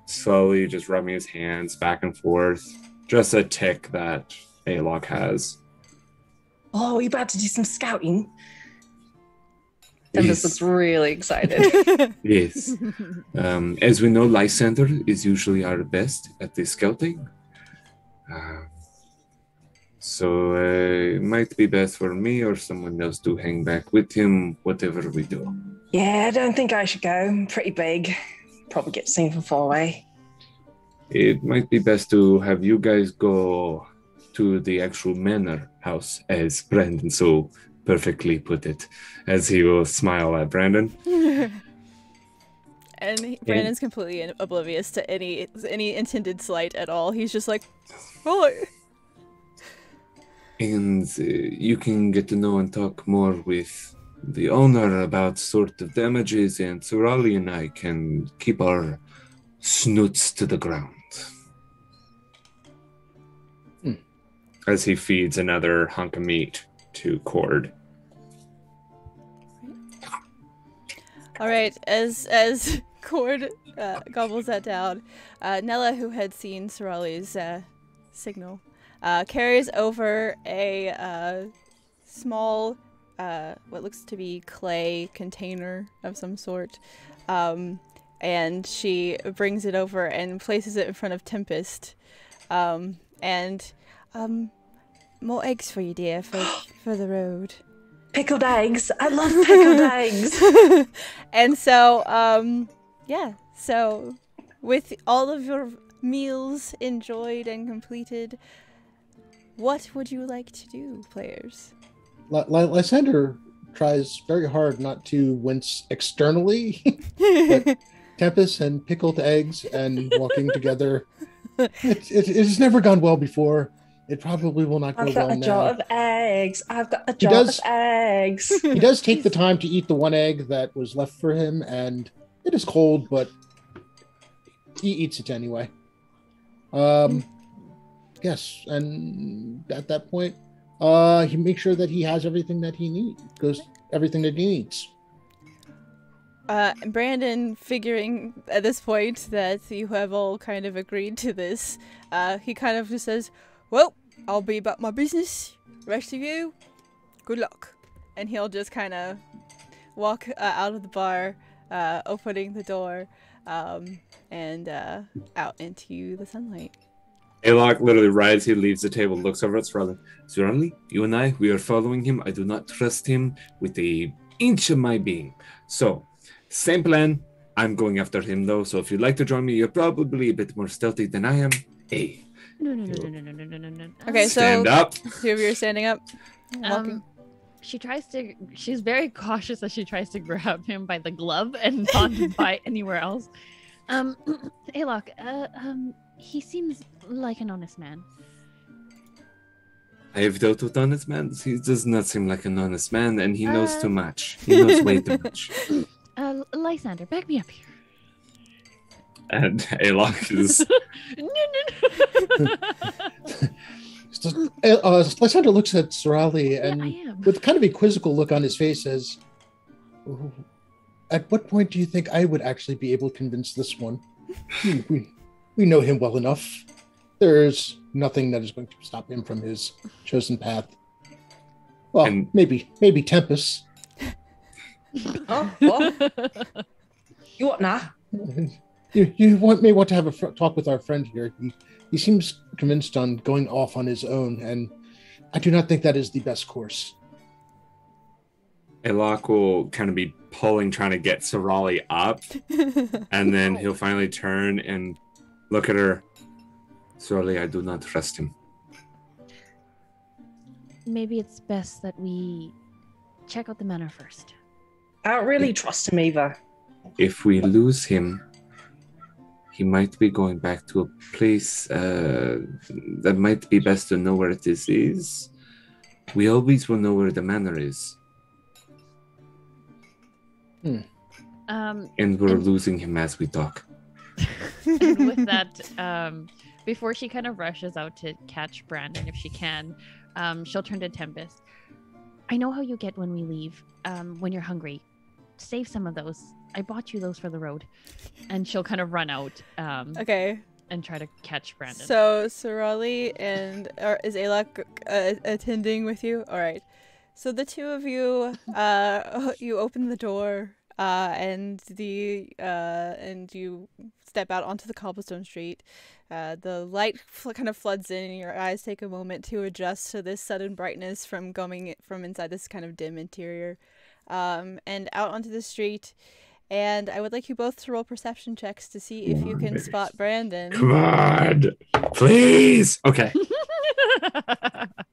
slowly just rubbing his hands back and forth. Just a tick that Alok has. Oh, we about to do some scouting. Tempest looks really excited. Yes. As we know, Lysander is usually our best at the scouting. So it might be best for me or someone else to hang back with him, whatever we do. Yeah, I don't think I should go. I'm pretty big. Probably get seen from far away. It might be best to have you guys go to the actual manor house, as Brandon so perfectly put it, as he will smile at Brandon. And Brandon's completely oblivious to any intended slight at all. He's just like, oh. And you can get to know and talk more with the owner about sort of damages, and Surali and I can keep our snoots to the ground. As he feeds another hunk of meat to Cord. All right, as Cord gobbles that down, Nella, who had seen Sarali's signal, carries over a small, what looks to be clay container of some sort, and she brings it over and places it in front of Tempest, and more eggs for you, dear, for the road. Pickled eggs. I love pickled eggs. And so, so with all of your meals enjoyed and completed, what would you like to do, players? Lysander tries very hard not to wince externally, but Tempest and pickled eggs and walking together, it has never gone well before. It probably will not go well now. I've got a jar of eggs. I've got a jar of eggs. He does take the time to eat the one egg that was left for him, and it is cold, but he eats it anyway. Yes, and at that point, he makes sure that he has everything that he needs, Brandon, figuring at this point that you have all kind of agreed to this, he kind of just says, well, I'll be about my business. Rest of you, good luck. And he'll just kind of walk out of the bar, opening the door, and out into the sunlight. Alok literally right as he leaves the table looks over at Srelly. Srelly, you and I, we are following him. I do not trust him with an inch of my being. So, same plan. I'm going after him though. So if you'd like to join me, you're probably a bit more stealthy than I am. Hey. No. Okay, Stand so up. two of you are standing up. Walking. She's very cautious as she tries to grab him by the glove and not by anywhere else. Alok, he seems like an honest man. I have dealt with honest men. He does not seem like an honest man, and he knows too much. He knows way too much. Lysander, back me up here. And Alok is... Lysander looks at Srelly and with kind of a quizzical look on his face says, "Oh, at what point do you think I would actually be able to convince this one? We know him well enough. There's nothing that is going to stop him from his chosen path. Well, And- maybe Tempest. Oh, what? You what now? You may want to have a talk with our friend here. He seems convinced on going off on his own, and I do not think that is the best course." Alok will kind of be pulling, trying to get Srelly up, and then he'll finally turn and look at her. Srelly, I do not trust him. Maybe it's best that we check out the manor first. I don't really trust him either. If we lose him, he might be going back to a place that might be best to know where it is. We always will know where the manor is. And we're losing him as we talk. And with that, before she kind of rushes out to catch Brandon, if she can, she'll turn to Tempest. I know how you get when we leave, when you're hungry. Save some of those. I bought you those for the road. And she'll kind of run out Okay. and try to catch Brandon. So Srelly and is Alok attending with you? All right. So the two of you, you open the door, and you step out onto the cobblestone street. The light kind of floods in, and your eyes take a moment to adjust to this sudden brightness from coming from inside this kind of dim interior, and out onto the street. And I would like you both to roll perception checks to see if you can spot Brandon. Come on, please. Okay.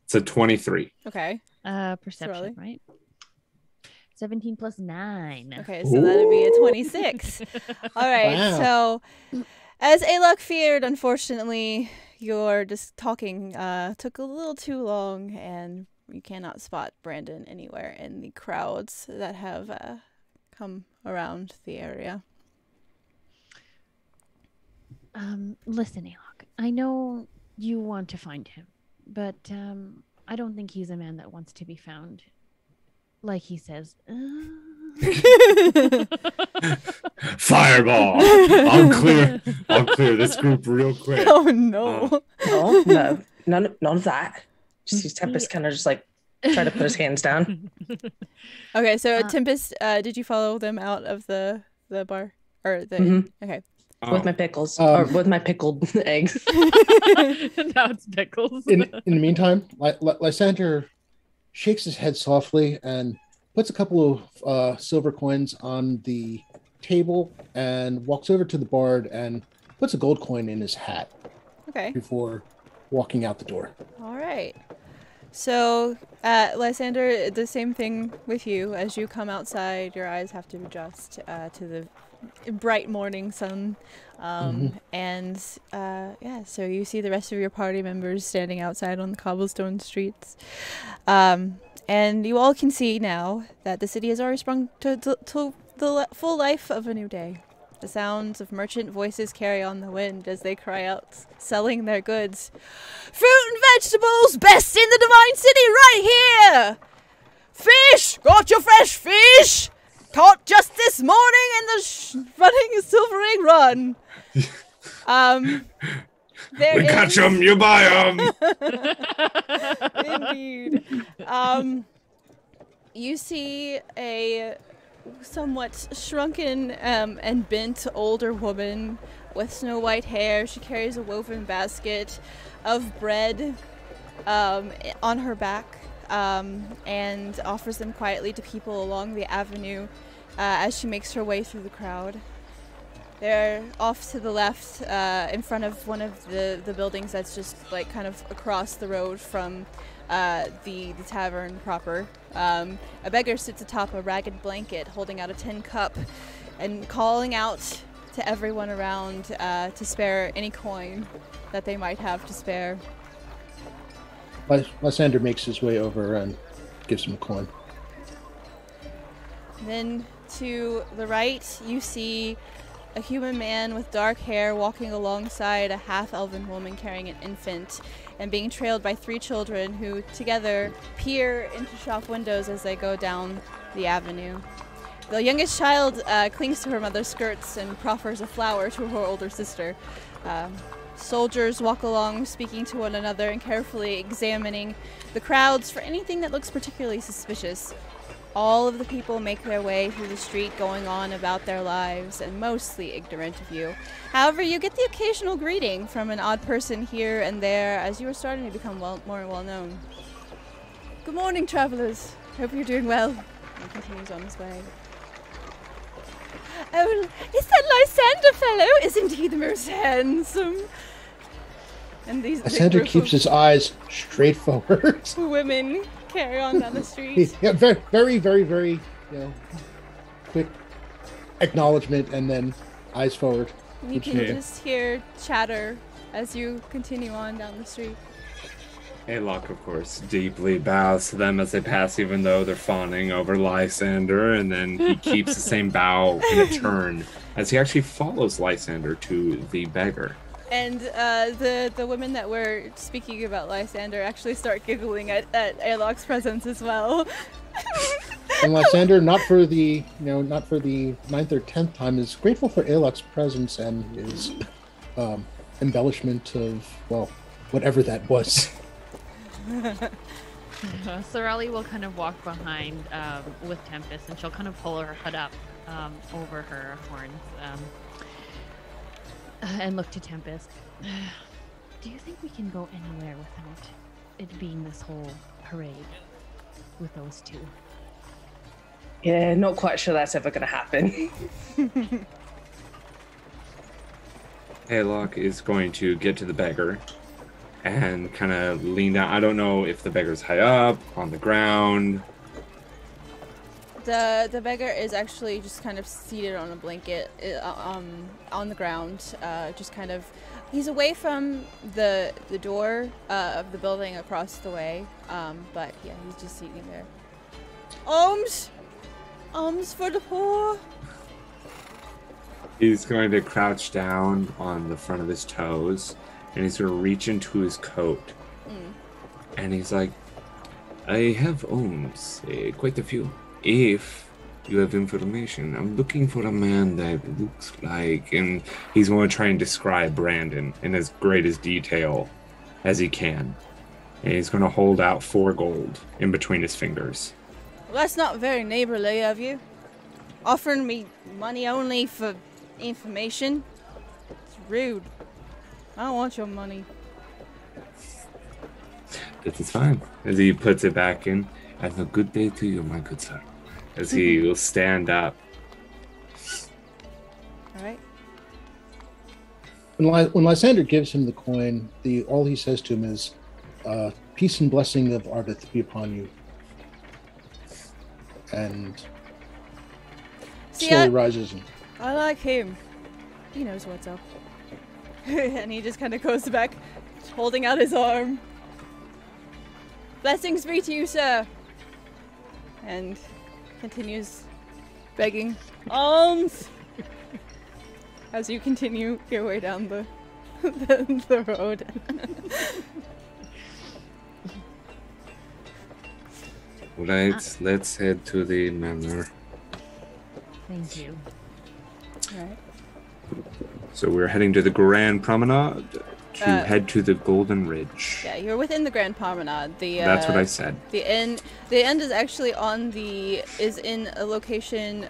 It's a 23. Okay. Perception, right? 17 plus 9. Okay, so that'd be a 26. All right, Wow. so as Alok feared, unfortunately, your just talking took a little too long, and you cannot spot Brandon anywhere in the crowds that have come around the area. Listen, Alok, I know you want to find him, but I don't think he's a man that wants to be found. Like he says. Fireball! I'll clear this group real quick. Oh no! No, none of that. Just use Tempest kind of just like try to put his hands down. Okay, so Tempest, did you follow them out of the bar or the? Okay. With my pickles, or with my pickled eggs. Now it's pickles. In the meantime, Lysander shakes his head softly and puts a couple of silver coins on the table and walks over to the bard and puts a gold coin in his hat Okay. before walking out the door. All right. So, Lysander, the same thing with you. As you come outside, your eyes have to adjust to the bright morning sun. And, so you see the rest of your party members standing outside on the cobblestone streets. And you all can see now that the city has already sprung to the full life of a new day. The sounds of merchant voices carry on the wind as they cry out, selling their goods. Fruit and vegetables, best in the divine city, right here! Fish! Got your fresh fish! Caught just this morning in the running a silvering run. We catch them, you buy them. Indeed. You see a somewhat shrunken and bent older woman with snow white hair. She carries a woven basket of bread on her back and offers them quietly to people along the avenue as she makes her way through the crowd. They're off to the left in front of one of the buildings that's just like kind of across the road from the tavern proper. A beggar sits atop a ragged blanket holding out a tin cup and calling out to everyone around to spare any coin that they might have to spare. Lysander makes his way over and gives him a coin. Then to the right, you see a human man with dark hair walking alongside a half-elven woman carrying an infant and being trailed by 3 children who together peer into shop windows as they go down the avenue. The youngest child clings to her mother's skirts and proffers a flower to her older sister. Soldiers walk along, speaking to one another and carefully examining the crowds for anything that looks particularly suspicious. All of the people make their way through the street, going on about their lives and mostly ignorant of you. However, you get the occasional greeting from an odd person here and there as you are starting to become more well known. Good morning, travelers. Hope you're doing well. He continues on his way. Oh, is that Lysander fellow? Isn't he the most handsome? And these Lysander keeps his eyes straight forward. Women carry on down the street. Yeah, very, very, quick acknowledgement and then eyes forward. You can just hear chatter as you continue on down the street. Aylock, of course, deeply bows to them as they pass, even though they're fawning over Lysander, and then he keeps the same bow in a turn as he actually follows Lysander to the beggar. And the women that were speaking about Lysander actually start giggling at Aylock's presence as well. And Lysander, not for the 9th or 10th time, is grateful for Aylock's presence and his embellishment of, well, whatever that was. Sorelli will kind of walk behind with Tempest, and she'll kind of pull her hood up over her horns and look to Tempest. Do you think we can go anywhere without it being this whole parade with those 2? Yeah, not quite sure that's ever going to happen. Aylock is going to get to the beggar and kind of lean down. I don't know if the beggar's high up, on the ground. The beggar is actually just kind of seated on a blanket on the ground, just kind of. He's away from the door of the building across the way, but yeah, he's just sitting there. Alms for the poor. He's going to crouch down on the front of his toes, and he's going to reach into his coat. And he's like, I have alms, quite a few. If you have information, I'm looking for a man that looks like, and he's going to try and describe Brandon in as great as detail as he can. And he's going to hold out 4 gold in between his fingers. Well, that's not very neighborly of you. Offering me money only for information. It's rude. I don't want your money. This is fine. As he puts it back in, have a good day to you, my good sir. As he will stand up. All right. When Lysander gives him the coin, all he says to him is, "Peace and blessing of Ardith be upon you." And slowly rises. I like him. He knows what's up. And he just kind of goes back, holding out his arm. Blessings be to you, sir. And continues begging alms as you continue your way down the road. Right, let's head to the manor. Thank you. All right. So we're heading to the Grand Promenade. To head to the Golden Ridge. Yeah, you're within the Grand Promenade. That's what I said. The end is actually is in a location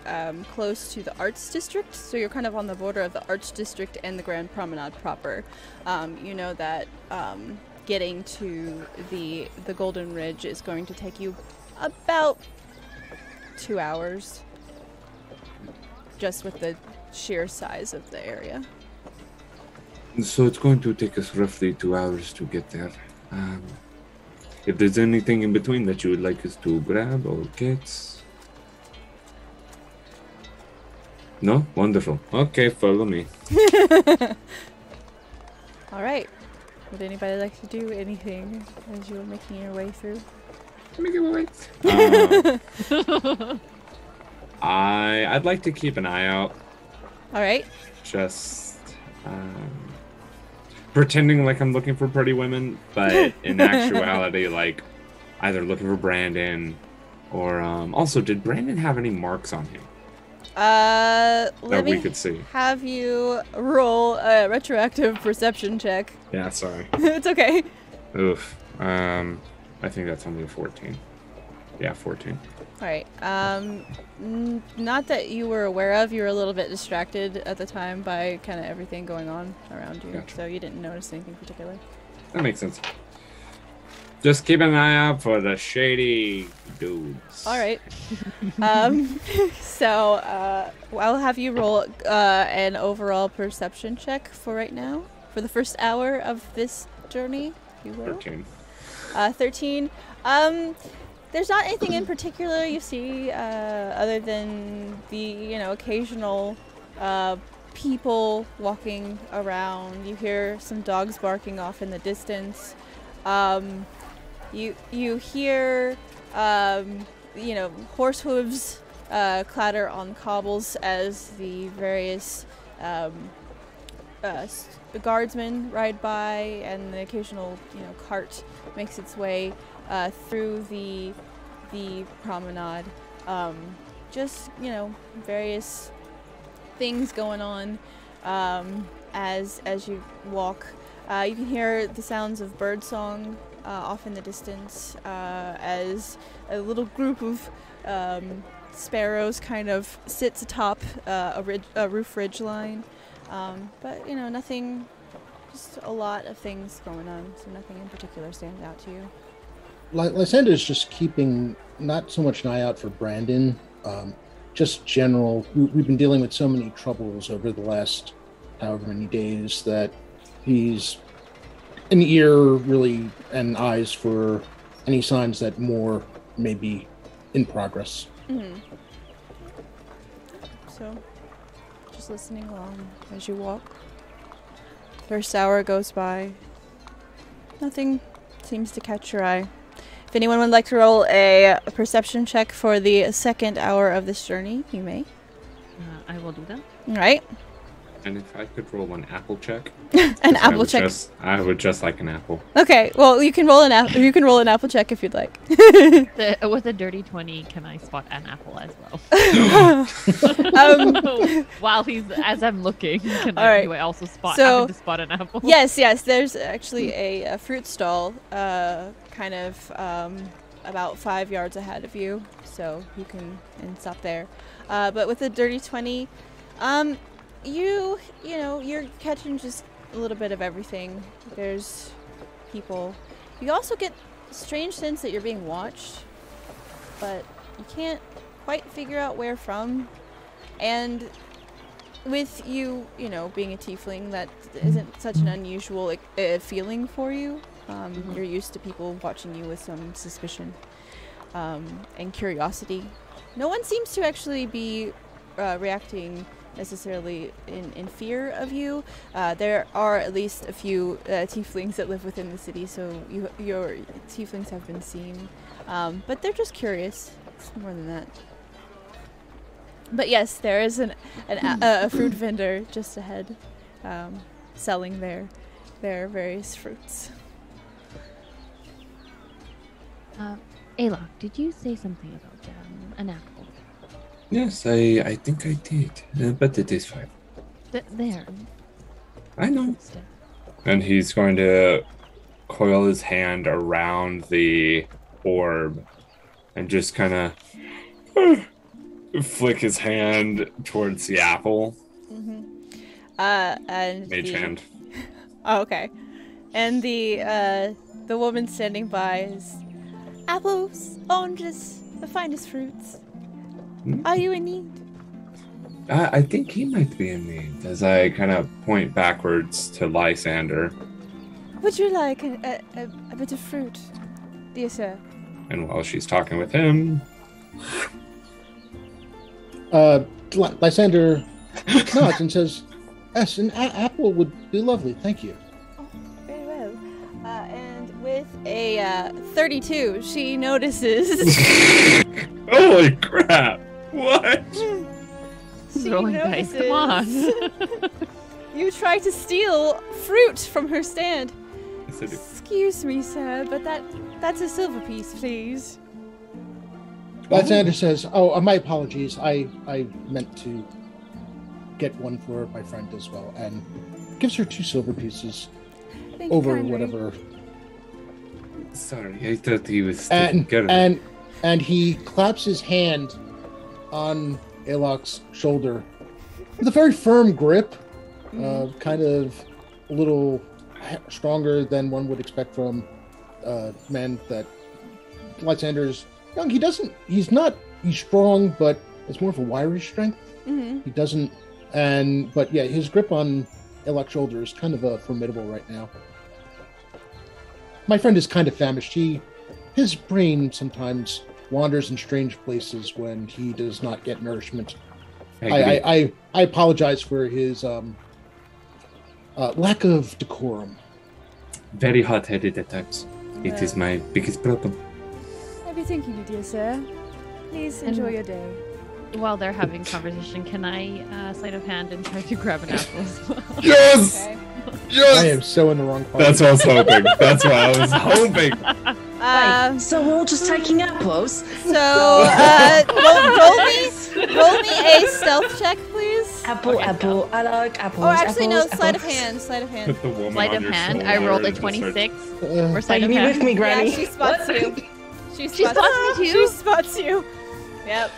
close to the Arts District. So you're kind of on the border of the Arts District and the Grand Promenade proper. You know that getting to the Golden Ridge is going to take you about 2 hours, just with the sheer size of the area. So it's going to take us roughly 2 hours to get there. If there's anything in between that you would like us to grab or get. No? Wonderful. Okay, follow me. All right. Would anybody like to do anything as you're making your way through? Make it away. I'd like to keep an eye out. All right. Just pretending like I'm looking for pretty women, but in actuality, like either looking for Brandon or also, did Brandon have any marks on him Let that me we could see? have you roll a retroactive perception check. Yeah, sorry. It's okay. Oof. I think that's only a 14. Yeah, 14. All right. Not that you were aware of. You were a little bit distracted at the time by kind of everything going on around you, Gotcha. so you didn't notice anything particular. That makes sense. Just keep an eye out for the shady dudes. All right. So I'll have you roll an overall perception check for right now for the first hour of this journey. If you will. 13. 13. There's not anything in particular you see other than the occasional people walking around. You hear some dogs barking off in the distance. You hear horse hooves clatter on cobbles as the various guardsmen ride by, and the occasional cart makes its way through the promenade. Just various things going on as you walk. You can hear the sounds of birdsong off in the distance as a little group of sparrows kind of sits atop a roof ridge line. But nothing, just a lot of things going on, so nothing in particular stands out to you. Lysander is just keeping not so much an eye out for Brandon, just general. We've been dealing with so many troubles over the last however many days that he's an ear really and eyes for any signs that more may be in progress. Mm-hmm. So, just listening along as you walk. First hour goes by. Nothing seems to catch your eye. If anyone would like to roll a perception check for the second hour of this journey, you may. I will do that. All right. And if I could roll an apple check. An apple check. I would just like an apple. Okay. Well, you can roll an apple. You can roll an apple check if you'd like. With a dirty 20, can I spot an apple as well? While as I'm looking, do I also happen to spot an apple? Yes. There's actually a fruit stall, kind of about 5 yards ahead of you, so you can stop there. But with a dirty 20, you're catching just a little bit of everything. There's people. You also get a strange sense that you're being watched, but you can't quite figure out where from. And with you being a tiefling, that isn't such an unusual feeling for you. You're used to people watching you with some suspicion and curiosity. No one seems to actually be reacting necessarily in fear of you. There are at least a few tieflings that live within the city, so your tieflings have been seen. But they're just curious. It's more than that. But yes, there is a fruit vendor just ahead, selling their various fruits. Ayla, did you say something about an apple? Yes, I think I did, but it is fine. There. I know. And he's going to coil his hand around the orb and just kind of flick his hand towards the apple. And Mage hand. Oh, okay. And the woman standing by is apples, oranges, the finest fruits. Are you in need? I think he might be in need, as I kind of point backwards to Lysander. Would you like a bit of fruit, dear sir? And while she's talking with him... Lysander nods and says, yes, an apple would be lovely, thank you. Oh, very well. And with a 32, she notices... Holy crap! What? She Rolling dice, come on. You try to steal fruit from her stand. Yes, I do. Excuse me, sir, but that's a silver piece, please. Lysander says, oh, my apologies. I meant to get one for my friend as well, and gives her 2 silver pieces Thank you over kindly. whatever. Sorry, I thought he was And good at it. and he claps his hand on Alok's shoulder with a very firm grip, kind of a little stronger than one would expect from a man that Lysander's young. He's strong, but it's more of a wiry strength. He doesn't, but yeah, his grip on Alok's shoulder is kind of formidable right now. My friend is kind of famished. His brain sometimes wanders in strange places when he does not get nourishment. I apologize for his lack of decorum. Very hot-headed at times. It is my biggest problem. I'll be thanking you, dear sir. Please enjoy your day. While they're having conversation, can I sleight of hand and try to grab an apple as well? Yes! Okay. I am so in the wrong part. That's what I was hoping. That's what I was hoping. So we're all just taking apples? So, roll me a stealth check, please. Apple. I like apples. Oh, actually, no, apples, sleight of apples. hand, sleight of hand. Put the woman Sleight on of your hand. shoulder I rolled a and just start- 26 for Are sleight you of hand. with me, Granny? Yeah, she spots you. She spots me too? She spots you. Yep.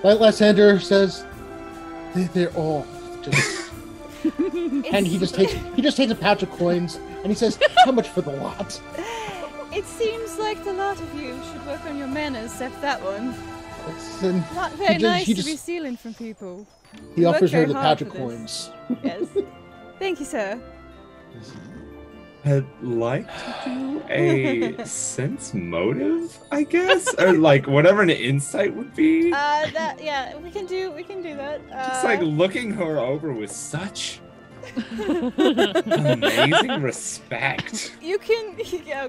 Lysander says, they're all just... and he just takes a pouch of coins and he says, how much for the lot? It seems like the lot of you should work on your manners, except that one. And Not very just- nice he to just- be stealing from people. he You work offers her very the hard pouch of for this. coins. Yes. Thank you, sir. I'd like to do a sense motive, I guess, or like whatever an insight would be. We can do that. Just like looking her over with such amazing respect. You can,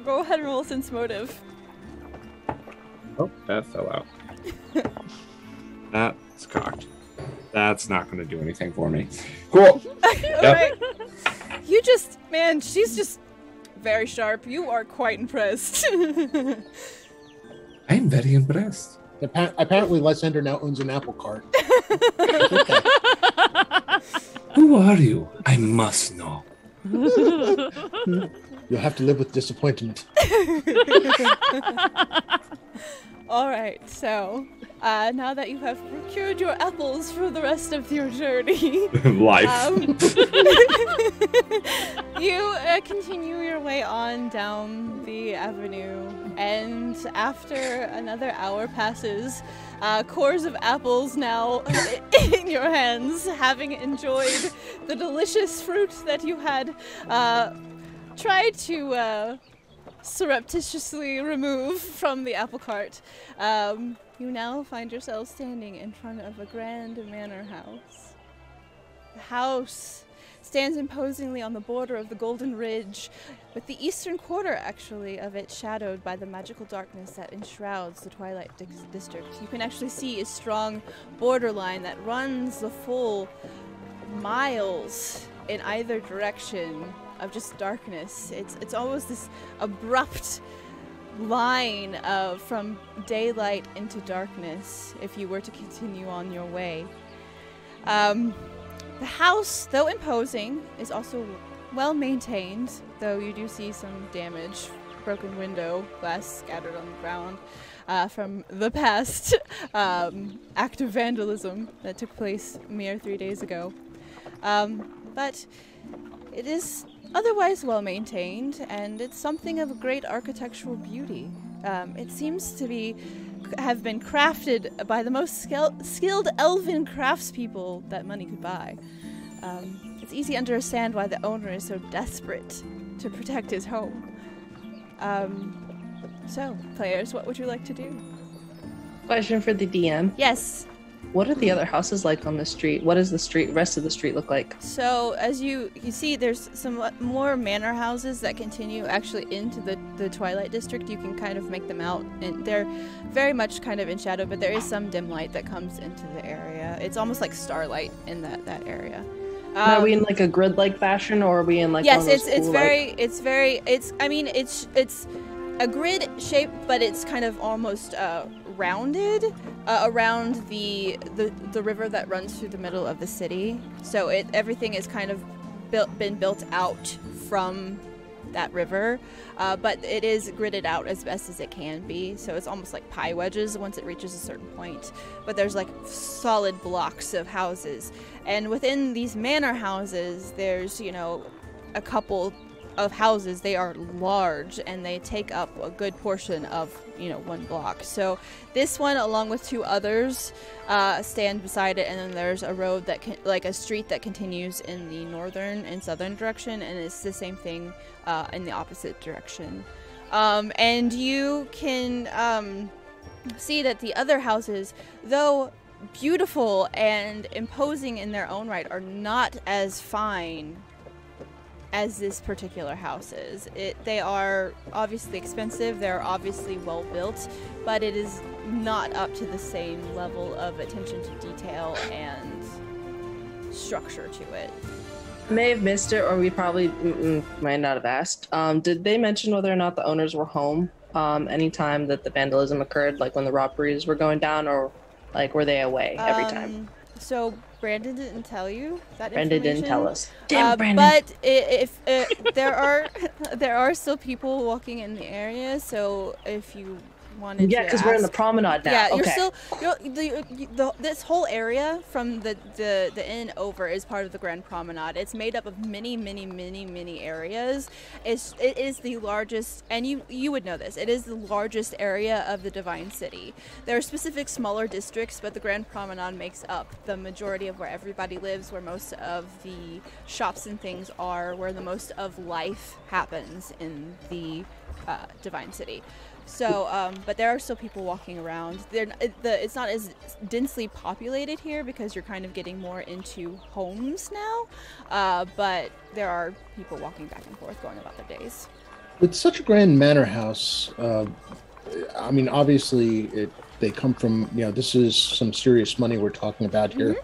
go ahead and roll sense motive. Oh, that fell out. That's cocked. That's not going to do anything for me. Cool. Alright. You just, man, she's just very sharp. You are quite impressed. I'm very impressed. Apparently, Lysander now owns an apple cart. Who are you? I must know. You'll have to live with disappointment. Alright, so now that you have procured your apples for the rest of your journey, Life. you continue your way on down the avenue, and after another hour passes, cores of apples now in your hands, having enjoyed the delicious fruit that you had tried to surreptitiously remove from the apple cart. You now find yourself standing in front of a grand manor house. The house stands imposingly on the border of the Golden Ridge, with the eastern quarter, actually, of it shadowed by the magical darkness that enshrouds the Twilight District. You can actually see a strong borderline that runs the full miles in either direction of just darkness. It's almost this abrupt line from daylight into darkness if you were to continue on your way. The house, though imposing, is also well maintained, though you do see some damage, broken window, glass scattered on the ground from the past act of vandalism that took place mere 3 days ago. But it is otherwise well maintained, and it's something of great architectural beauty. It seems to have been crafted by the most skilled elven craftspeople that money could buy. It's easy to understand why the owner is so desperate to protect his home. So, players, what would you like to do? Question for the DM. Yes. What are the other houses like on the street? What does the rest of the street look like? So, as you see, there's some more manor houses that continue actually into the Twilight District. You can kind of make them out, and they're very much kind of in shadow, but there is some dim light that comes into the area. It's almost like starlight in that area. Are we in like a grid-like fashion, or are we in like? Yes, one of those it's a grid shape, but it's kind of almost rounded around the river that runs through the middle of the city. So everything is kind of been built out from that river, but it is gridded out as best as it can be. So it's almost like pie wedges once it reaches a certain point. But there's like solid blocks of houses, and within these manor houses, there's a couple of houses. They are large and they take up a good portion of one block. So this one, along with two others, stand beside it, and then there's a road like a street that continues in the northern and southern direction, and it's the same thing in the opposite direction. And you can see that the other houses, though beautiful and imposing in their own right, are not as fine as this particular house is. They are obviously expensive, they're obviously well built, but it is not up to the same level of attention to detail and structure to it. I may have missed it, or we probably might not have asked. Did they mention whether or not the owners were home anytime that the vandalism occurred, like when the robberies were going down, or like were they away every time? So Brandon didn't tell you that Brandon information. didn't tell us. Damn, Brandon. But if there are still people walking in the area, so if you wanted to because we're in the promenade now. Yeah, okay. This whole area from the inn over is part of the Grand Promenade. It's made up of many areas. It is the largest, and you would know this. It is the largest area of the Divine City. There are specific smaller districts, but the Grand Promenade makes up the majority of where everybody lives, where most of the shops and things are, where the most of life happens in the Divine City. So, but there are still people walking around. It's not as densely populated here because you're kind of getting more into homes now, but there are people walking back and forth going about their days. With such a grand manor house, I mean, obviously they come from, this is some serious money we're talking about here.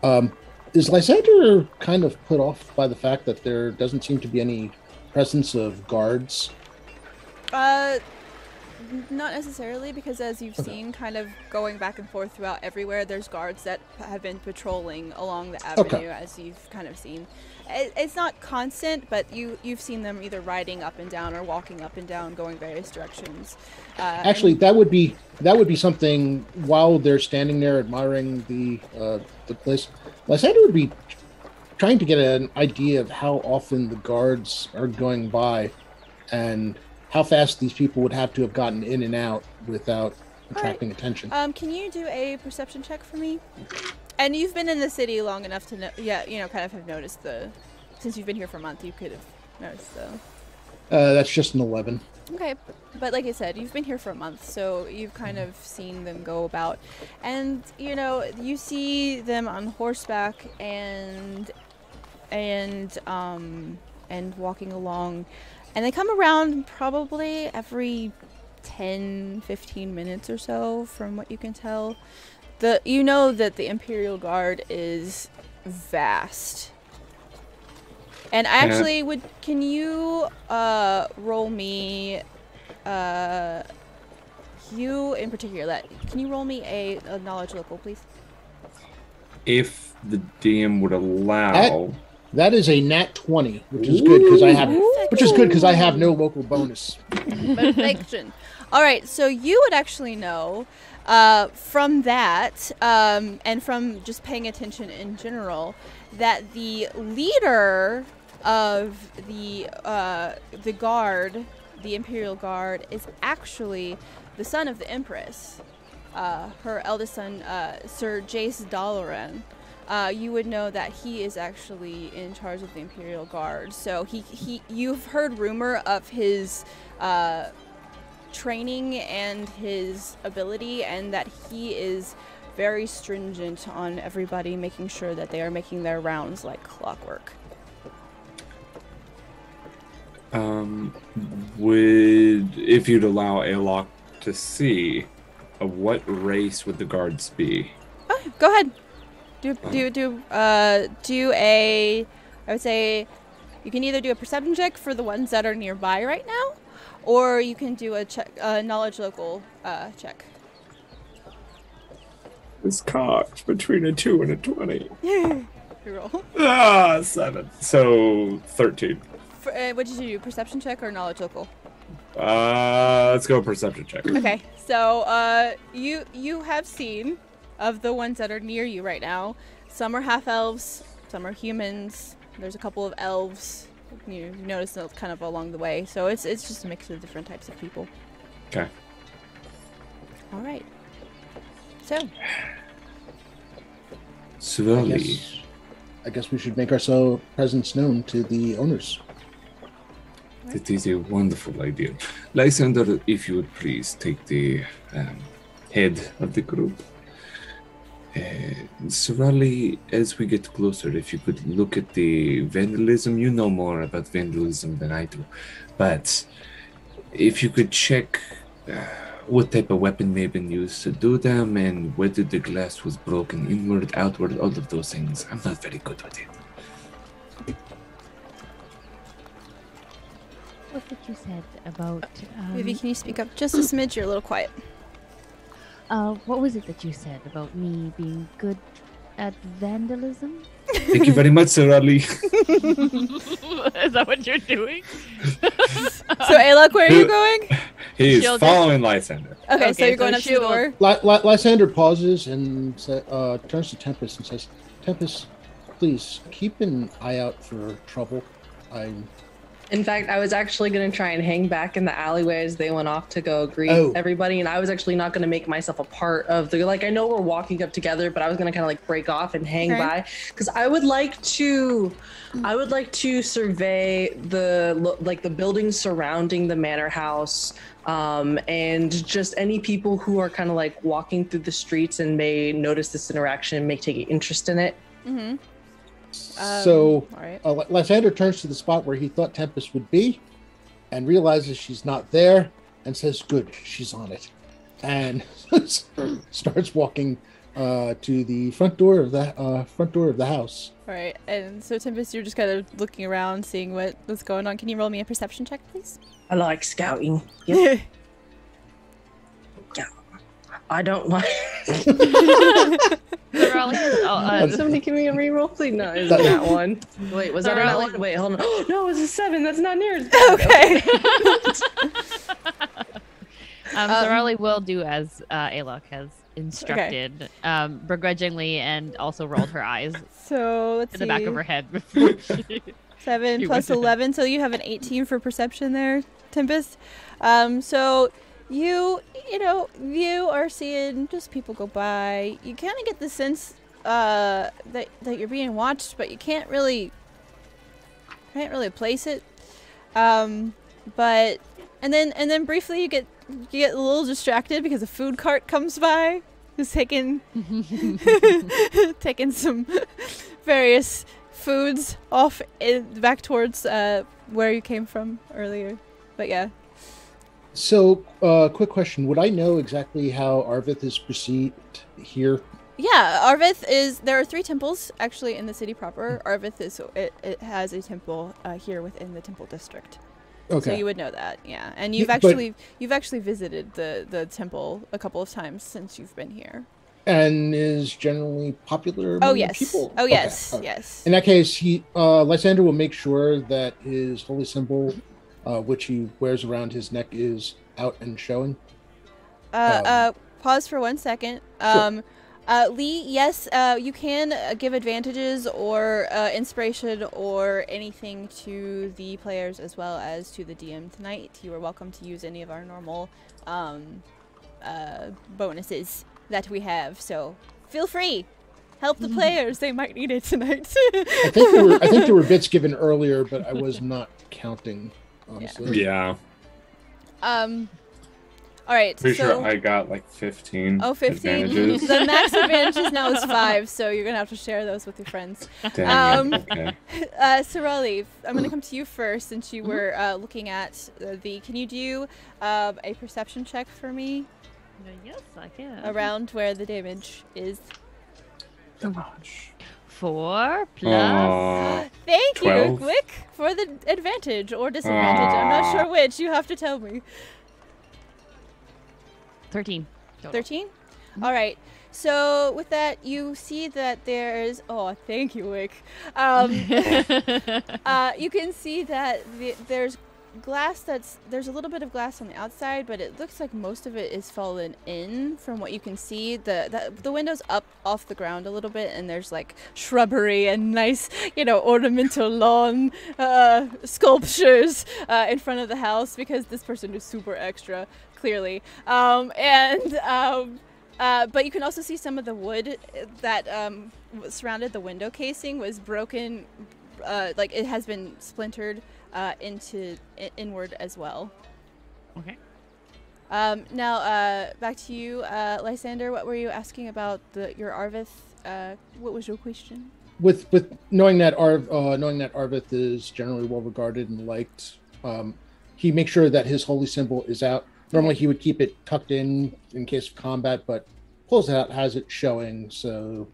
Mm-hmm. Is Lysander kind of put off by the fact that there doesn't seem to be any presence of guards? Not necessarily, because as you've seen, kind of going back and forth throughout everywhere, there's guards that have been patrolling along the avenue, as you've kind of seen. It's not constant, but you've seen them either riding up and down or walking up and down, going various directions. Actually, that would be something while they're standing there admiring the place. Lysander would be trying to get an idea of how often the guards are going by, and how fast these people would have to have gotten in and out without attracting attention. Can you do a perception check for me? And you've been in the city long enough to know, kind of have noticed since you've been here for a month, you could have noticed that's just an 11. Okay, but like I said, you've been here for a month, so you've kind of seen them go about. And, you see them on horseback and walking along. And they come around probably every 10-15 minutes or so, from what you can tell. That the Imperial Guard is vast. And actually, can you roll me, you in particular, can you roll me a knowledge local, please? if the DM would allow. That is a nat 20, which is good because I have no local bonus. Perfection. All right, so you would actually know from that and from just paying attention in general that the leader of the guard, the Imperial Guard, is actually the son of the Empress. Her eldest son, Sir Jace Dalaran. You would know that he is actually in charge of the Imperial Guard. So you've heard rumor of his training and his ability, and that he is very stringent on everybody, making sure that they are making their rounds like clockwork. If you'd allow Alok to see, what race would the guards be? Oh, go ahead. Do a, I would say, you can either do a perception check for the ones that are nearby right now, or you can do a knowledge local check. It's cocked between a 2 and a 20. Roll. 7. So 13. What did you do? Perception check or knowledge local? Let's go perception check. Okay, so you have seen, of the ones that are near you right now, some are half elves, some are humans. There's a couple of elves. You notice those kind of along the way. So it's just a mix of different types of people. Okay. All right. So. Slowly. I guess we should make our presence known to the owners. That is a wonderful idea. Lysander, if you would please take the head of the group. Sorali, as we get closer, if you could look at the vandalism, you know more about vandalism than I do. But if you could check what type of weapon may have been used to do them and whether the glass was broken inward, outward, all of those things. I'm not very good with it. What's what you said about... Maybe can you speak up just a smidge? You're a little quiet. What was it that you said about me being good at vandalism? Thank you very much, Sir Ali. Is that what you're doing? So, Alok, where are you going? He is She'll following Lysander. Okay, so you're going up to the door? Lysander pauses and turns to Tempest and says, Tempest, please keep an eye out for trouble. In fact, I was actually going to try and hang back in the alleyway as they went off to go greet everybody, and I was actually not going to make myself a part of the, like, I know we're walking up together, but I was going to kind of like break off and hang by, because I would like to survey the buildings surrounding the manor house, and just any people who are kind of like walking through the streets and may notice this interaction, may take an interest in it. Mm-hmm. Lysander turns to the spot where he thought Tempest would be and realizes she's not there and says, good, she's on it. And starts walking to the front door of the house. All right. And so, Tempest, you're just kind of looking around, seeing what's going on. Can you roll me a perception check, please? I like scouting. Yep. Yeah. I don't like... somebody give me a reroll, please. No, it's that one. Wait, was that that one? Wait, hold on. Oh, no, it was a 7. That's not near as bad. Okay. Sorali will do as Alok has instructed, begrudgingly, and also rolled her eyes so let's in see. the back of her head. Before 7 plus 11, so you have an 18 for perception there, Tempest. So you are seeing just people go by. You kind of get the sense that you're being watched, but you can't really place it. But and then briefly you get a little distracted because a food cart comes by, who's taking some various foods off back towards where you came from earlier. But yeah. So, quick question. Would I know exactly how Arvith is perceived here? Yeah, Arvith is... There are 3 temples, actually, in the city proper. Arvith is... It has a temple here within the temple district. Okay. So you would know that, yeah. And you've actually visited the temple a couple of times since you've been here. And is generally popular Oh among the yes. people. Oh yes. Okay. Yes. In that case, Lysander will make sure that his holy symbol, which he wears around his neck, is out and showing. Pause for 1 second. Sure. Lee, yes, you can give advantages or inspiration or anything to the players as well as to the DM tonight. You are welcome to use any of our normal bonuses that we have, so feel free. Help the players; they might need it tonight. I think there were bits given earlier, but I was not counting, honestly. Yeah. All right. Pretty so, sure I got like 15. Oh, 15. advantages. The max advantages now is 5, so you're gonna have to share those with your friends. Dang it, okay. Sarali, I'm gonna come to you first since you were looking at the. Can you do a perception check for me Yes, I can. around where the damage is? Gosh. 4 plus. Aw. Thank 12. you, Quick, for the advantage or disadvantage. I'm not sure which. You have to tell me. 13. Total. 13? All right. So with that, you see that there's. Oh, thank you, Wick. You can see that there's glass there's a little bit of glass on the outside, but it looks like most of it is fallen in from what you can see. The window's up off the ground a little bit, and there's like shrubbery and nice, ornamental lawn sculptures in front of the house because this person is super extra, clearly. But you can also see some of the wood that surrounded the window casing was broken, like it has been splintered inward as well. Okay. Now, back to you, Lysander. What were you asking about your Arvith? What was your question? With knowing that Arvith is generally well regarded and liked, he makes sure that his holy symbol is out. Normally he would keep it tucked in case of combat, but pulls it out, has it showing, so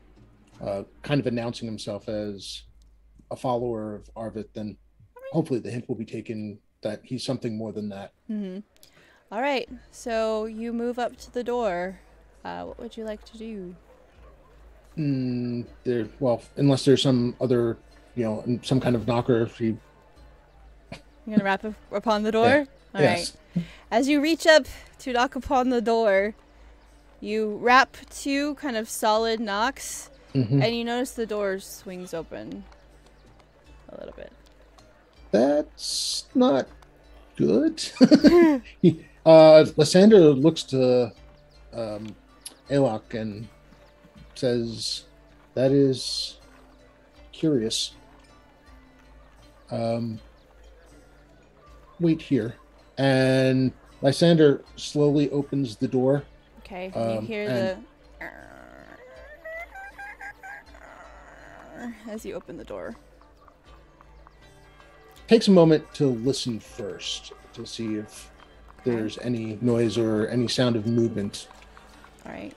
kind of announcing himself as a follower of Arvith, then hopefully the hint will be taken that he's something more than that. Mm-hmm. All right, so you move up to the door. What would you like to do? Unless there's some other, some kind of knocker. You're gonna rap upon the door? Yeah. All Yes. right. As you reach up to knock upon the door, you rap 2 kind of solid knocks, Mm-hmm. and you notice the door swings open a little bit. That's not good. Lysander looks to Alok and says, "That is curious. Wait here." And Lysander slowly opens the door. Okay, you hear the as you open the door. Takes a moment to listen first to see if there's any noise or any sound of movement. All right,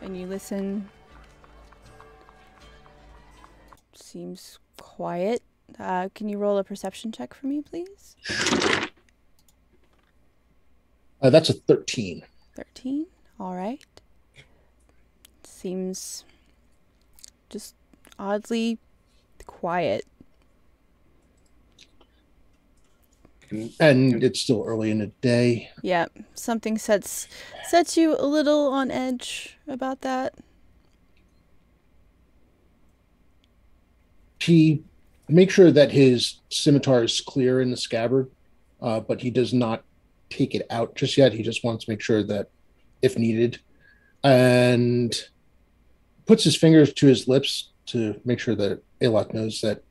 and you listen. Seems quiet. Can you roll a perception check for me, please? That's a 13. 13. All right. Seems just oddly quiet. And it's still early in the day. Yeah, something sets you a little on edge about that. He makes sure that his scimitar is clear in the scabbard, but he does not take it out just yet. He just wants to make sure that if needed, and puts his fingers to his lips to make sure that Alok knows that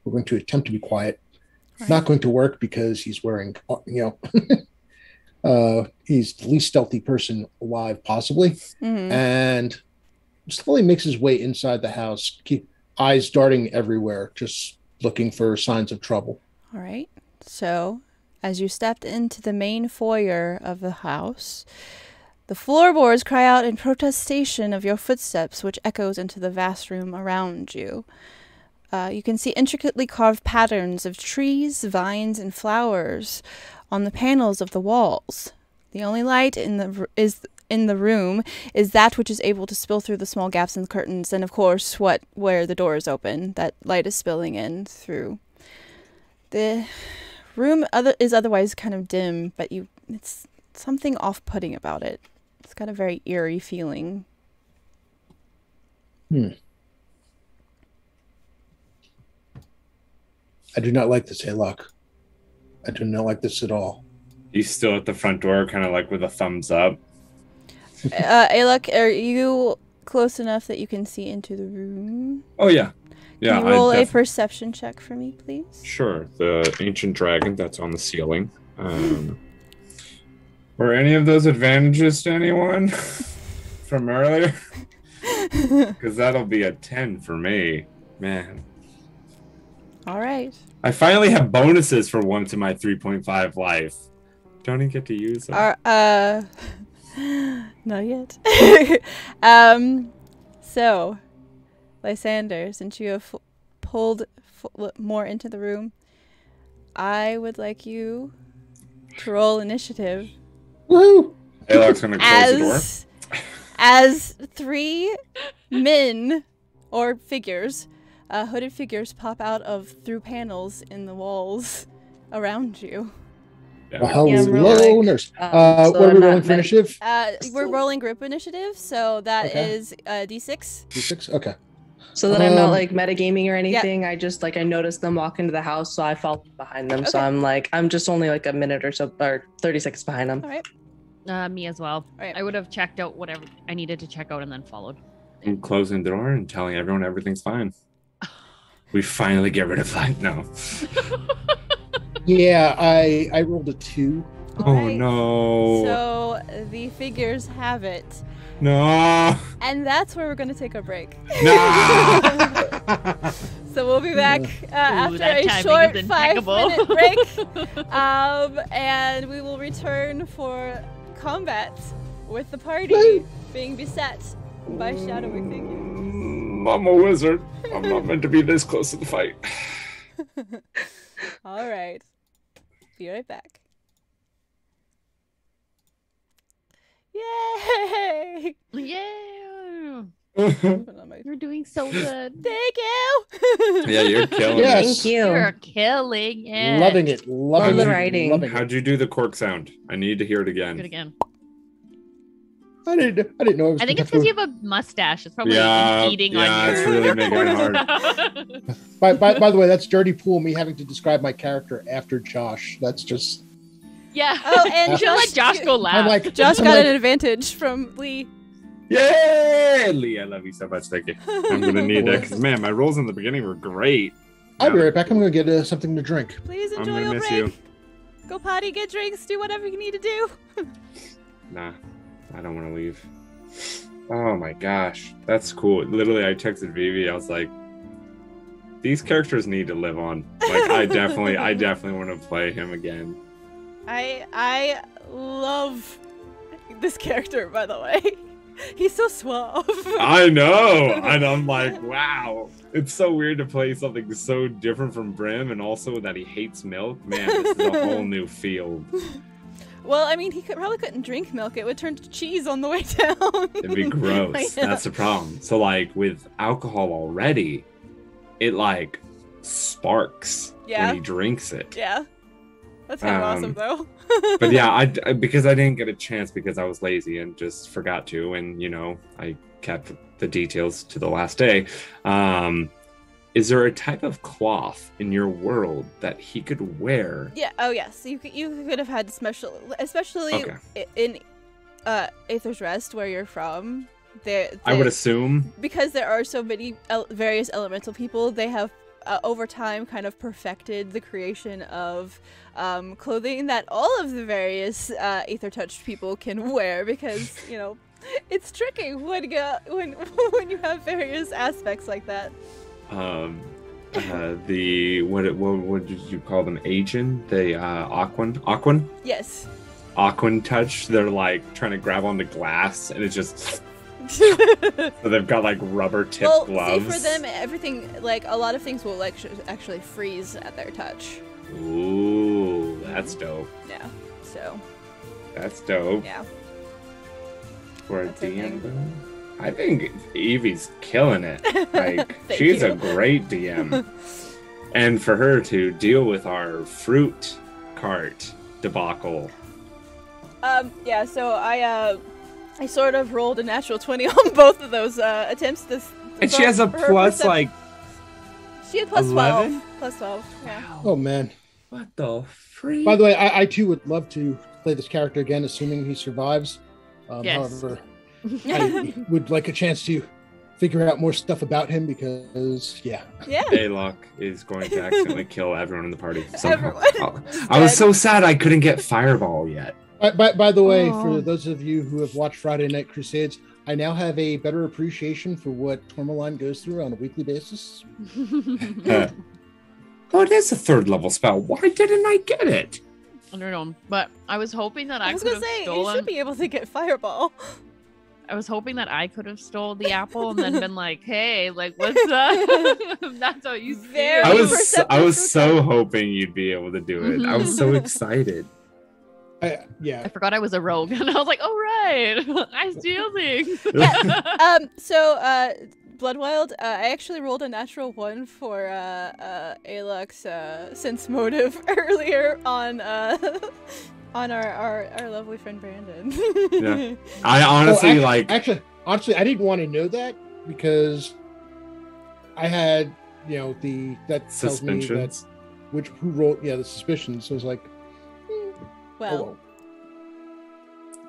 we're going to attempt to be quiet. Right. Not going to work because he's wearing, he's the least stealthy person alive, possibly. Mm-hmm. And slowly makes his way inside the house, eyes darting everywhere, just looking for signs of trouble. All right. So, as you stepped into the main foyer of the house, the floorboards cry out in protestation of your footsteps, which echoes into the vast room around you. You can see intricately carved patterns of trees, vines, and flowers on the panels of the walls. The only light is in the room is that which is able to spill through the small gaps in the curtains, and of course where the door is open, that light is spilling in through. The room is otherwise kind of dim, but it's something off-putting about it. It's got a very eerie feeling. I do not like this, Aylock. I do not like this at all. He's still at the front door, kind of like with a thumbs up. Aylock, are you close enough that you can see into the room? Oh, yeah. Yeah, Can you roll a perception check for me, please? Sure. The ancient dragon that's on the ceiling. Were any of those advantages to anyone from earlier? Because that'll be a 10 for me. Man. All right. I finally have bonuses for once in my 3.5 life. Don't even get to use them. Not yet. So, Lysander, since you have pulled more into the room, I would like you to roll initiative. Woo! Aylock's gonna close the door. As 3 men or figures, hooded figures, pop out through panels in the walls around you. Hello, nurse. What are we rolling for initiative? We're rolling group initiative, so that is D6. D6? Okay. So that I'm not like metagaming or anything. I just I noticed them walk into the house, so I followed behind them. Okay. So I'm just only like a minute or so, or 30 seconds behind them. All right. Me as well. All right. I would have checked out whatever I needed to check out and then followed. I'm closing the door and telling everyone everything's fine. We finally get rid of light. No. Yeah, I rolled a 2. Right. No. So the figures have it. No. And that's where we're going to take a break. No. So we'll be back after a short 5-minute break. And we will return for combat with the party being beset by shadowy figures. I'm a wizard. I'm not meant to be this close to the fight. All right. Be right back. Yay! Yeah! You're You're doing so good. Thank you! Yeah, you're killing it. Thank you. You're killing it. Loving it. Loving the it. writing. Loving it. How'd you do the cork sound? I need to hear it Do again. it again. I didn't know. It was I think it's because you have a mustache. It's probably impeding on your... it's really making it hard. By the way, that's Dirty Pool, me having to describe my character after Josh. That's just... Yeah. Oh, and you should let Josh go laugh. I'm like, Josh I'm got like, an advantage from Lee. Yay! Lee, I love you so much. Thank you. I'm going to need that because, man, my rolls in the beginning were great. I'll be right back. I'm going to get something to drink. Please I'm enjoy going to your miss break. you. Go potty, get drinks, do whatever you need to do. Nah, I don't want to leave. Oh my gosh, that's cool. Literally, I texted Vivi. I was like, these characters need to live on. Like, I definitely want to play him again. I love this character, by the way. He's so suave. I know, and I'm like, wow. It's so weird to play something so different from Brim, and also that he hates milk. Man, this is a whole new field. Well, I mean, he probably couldn't drink milk. It would turn to cheese on the way down. It'd be gross. That's the problem. So, like, with alcohol already, it, like, sparks when he drinks it. Yeah. That's kind of awesome, though. But yeah, I because I didn't get a chance because I was lazy and just forgot to, and, you know, I kept the details to the last day. Is there a type of cloth in your world that he could wear? Yeah. Oh, yes. You could have had special, especially in Aether's Rest, where you're from. I would assume because there are so many various elemental people. They have over time kind of perfected the creation of clothing that all of the various Aether touched people can wear, because you know it's tricky when you have various aspects like that. The what did you call them? Agent? The Aquan? Yes. Aquan touch. They're like trying to grab on the glass, and it's just. So they've got like rubber tipped gloves. See, for them, everything, like a lot of things will like actually freeze at their touch. Ooh, that's dope. Yeah. So. That's dope. Yeah. For a That's her DM, thing. I think Evie's killing it. Like Thank she's you. a great DM. And for her to deal with our fruit cart debacle. Yeah, so I sort of rolled a natural 20 on both of those attempts. And she has a plus like She had plus 11? 12. Plus 12, yeah. Oh man. what the freak? By the way, I too would love to play this character again, assuming he survives. Yes. However, I would like a chance to figure out more stuff about him because, yeah. Yeah. Aylock is going to accidentally kill everyone in the party. Somehow. Everyone. I was so sad I couldn't get Fireball yet. By the way, Oh. for those of you who have watched Friday Night Crusades, I now have a better appreciation for what Tourmaline goes through on a weekly basis. Oh, it is a 3rd level spell. Why didn't I get it? I don't know, but I was hoping that I I was could gonna have say, you stolen. should be able to get Fireball. I was hoping that I could have stole the apple and then been like, "Hey, like, what's that?" That's how you Very I feel. was perceptive so fruit hoping you'd be able to do it. I was so excited. Yeah. I forgot I was a rogue, and I was like, "Oh right, I steal things." So, Bloodwild, I actually rolled a natural 1 for Alox sense motive earlier on our lovely friend Brandon. Yeah. I honestly like. Actually, I didn't want to know that because I had, that tells me that Suspicions. who wrote, the suspicions. So I was like, Well,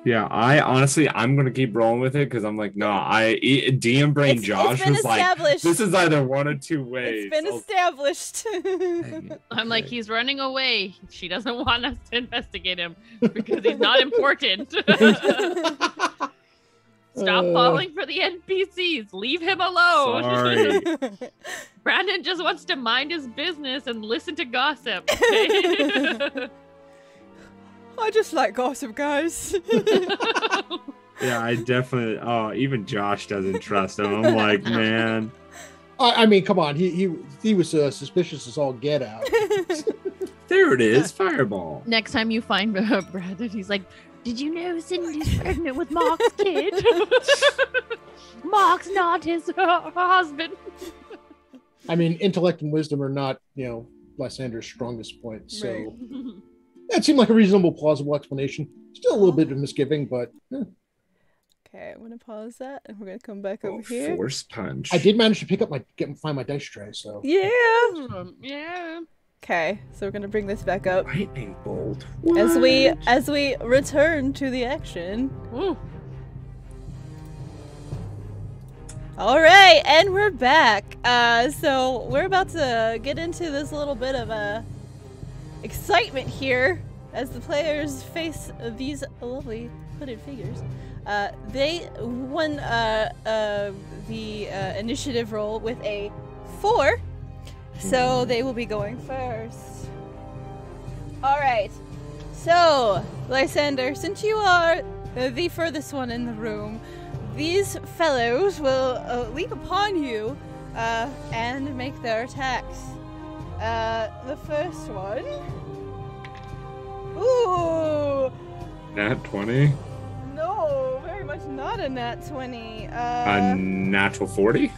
Yeah, I'm gonna keep rolling with it because I'm like, no, DM Brain Josh it's been was like, established. this is either one or two ways. It's been established. I'm like, he's running away. She doesn't want us to investigate him because he's not important. Stop falling for the NPCs. Leave him alone. Sorry. Brandon just wants to mind his business and listen to gossip. Okay? I just like gossip, guys. Yeah, I definitely. Oh, even Josh doesn't trust him. I'm like, man. I mean, come on, he was suspicious as all get out. There it is, Fireball. Next time you find Brandon, he's like, "Did you know Cindy's pregnant with Mark's kid? Mark's not his husband." I mean, intellect and wisdom are not, Lysander's strongest point. So Right. that seemed like a reasonable, plausible explanation. Still a little bit of misgiving, but Okay, I'm gonna pause that, and we're gonna come back over Oh, here. force punch. I did manage to pick up find my dice tray. So Yeah. Yeah. Okay, so we're gonna bring this back up Lightning bolt. as we What? return to the action. Ooh. All right, and we're back. So we're about to get into this little bit of excitement here as the players face these lovely hooded figures. They won the initiative roll with a 4, so they will be going first. All right. So, Lysander, since you are the furthest one in the room, these fellows will leap upon you and make their attacks. The first one. Ooh! Nat 20? No, very much not a nat 20. A natural 40?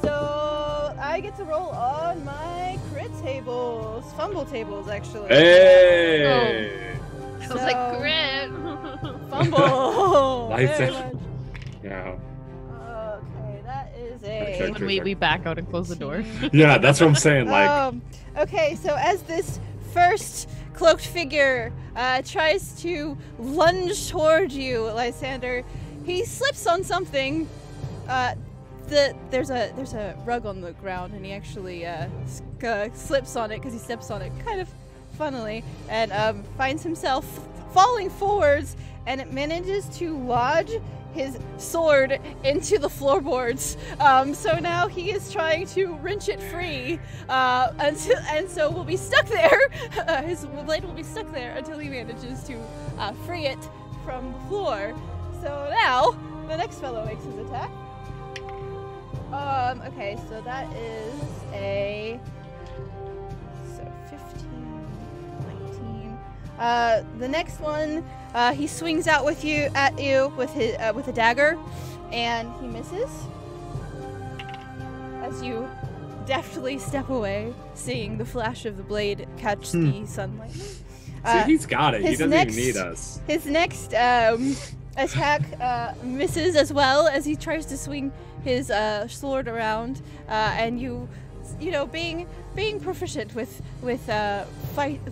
So I get to roll on my crit tables, fumble tables, actually. Hey! I was like, "Grit." Fumble. Lights Very out. much. Yeah. Okay, that is Okay. a. When we back out and close the door. Yeah, that's what I'm saying. Like, Okay, so as this first cloaked figure tries to lunge toward you, Lysander, he slips on something. There's a rug on the ground, and he actually slips on it because he steps on it kind of funnily, and finds himself falling forwards, and it manages to lodge his sword into the floorboards. So now he is trying to wrench it free, and so will be stuck there. His blade will be stuck there until he manages to free it from the floor. So now the next fellow makes his attack. Okay, so that is a 15, 19. The next one, he swings out with you at you with his with a dagger, and he misses. As you deftly step away, seeing the flash of the blade catch the sunlight. See, he's got it. He doesn't even need us. His next attack misses as well as he tries to swing his sword around, and you know, being proficient with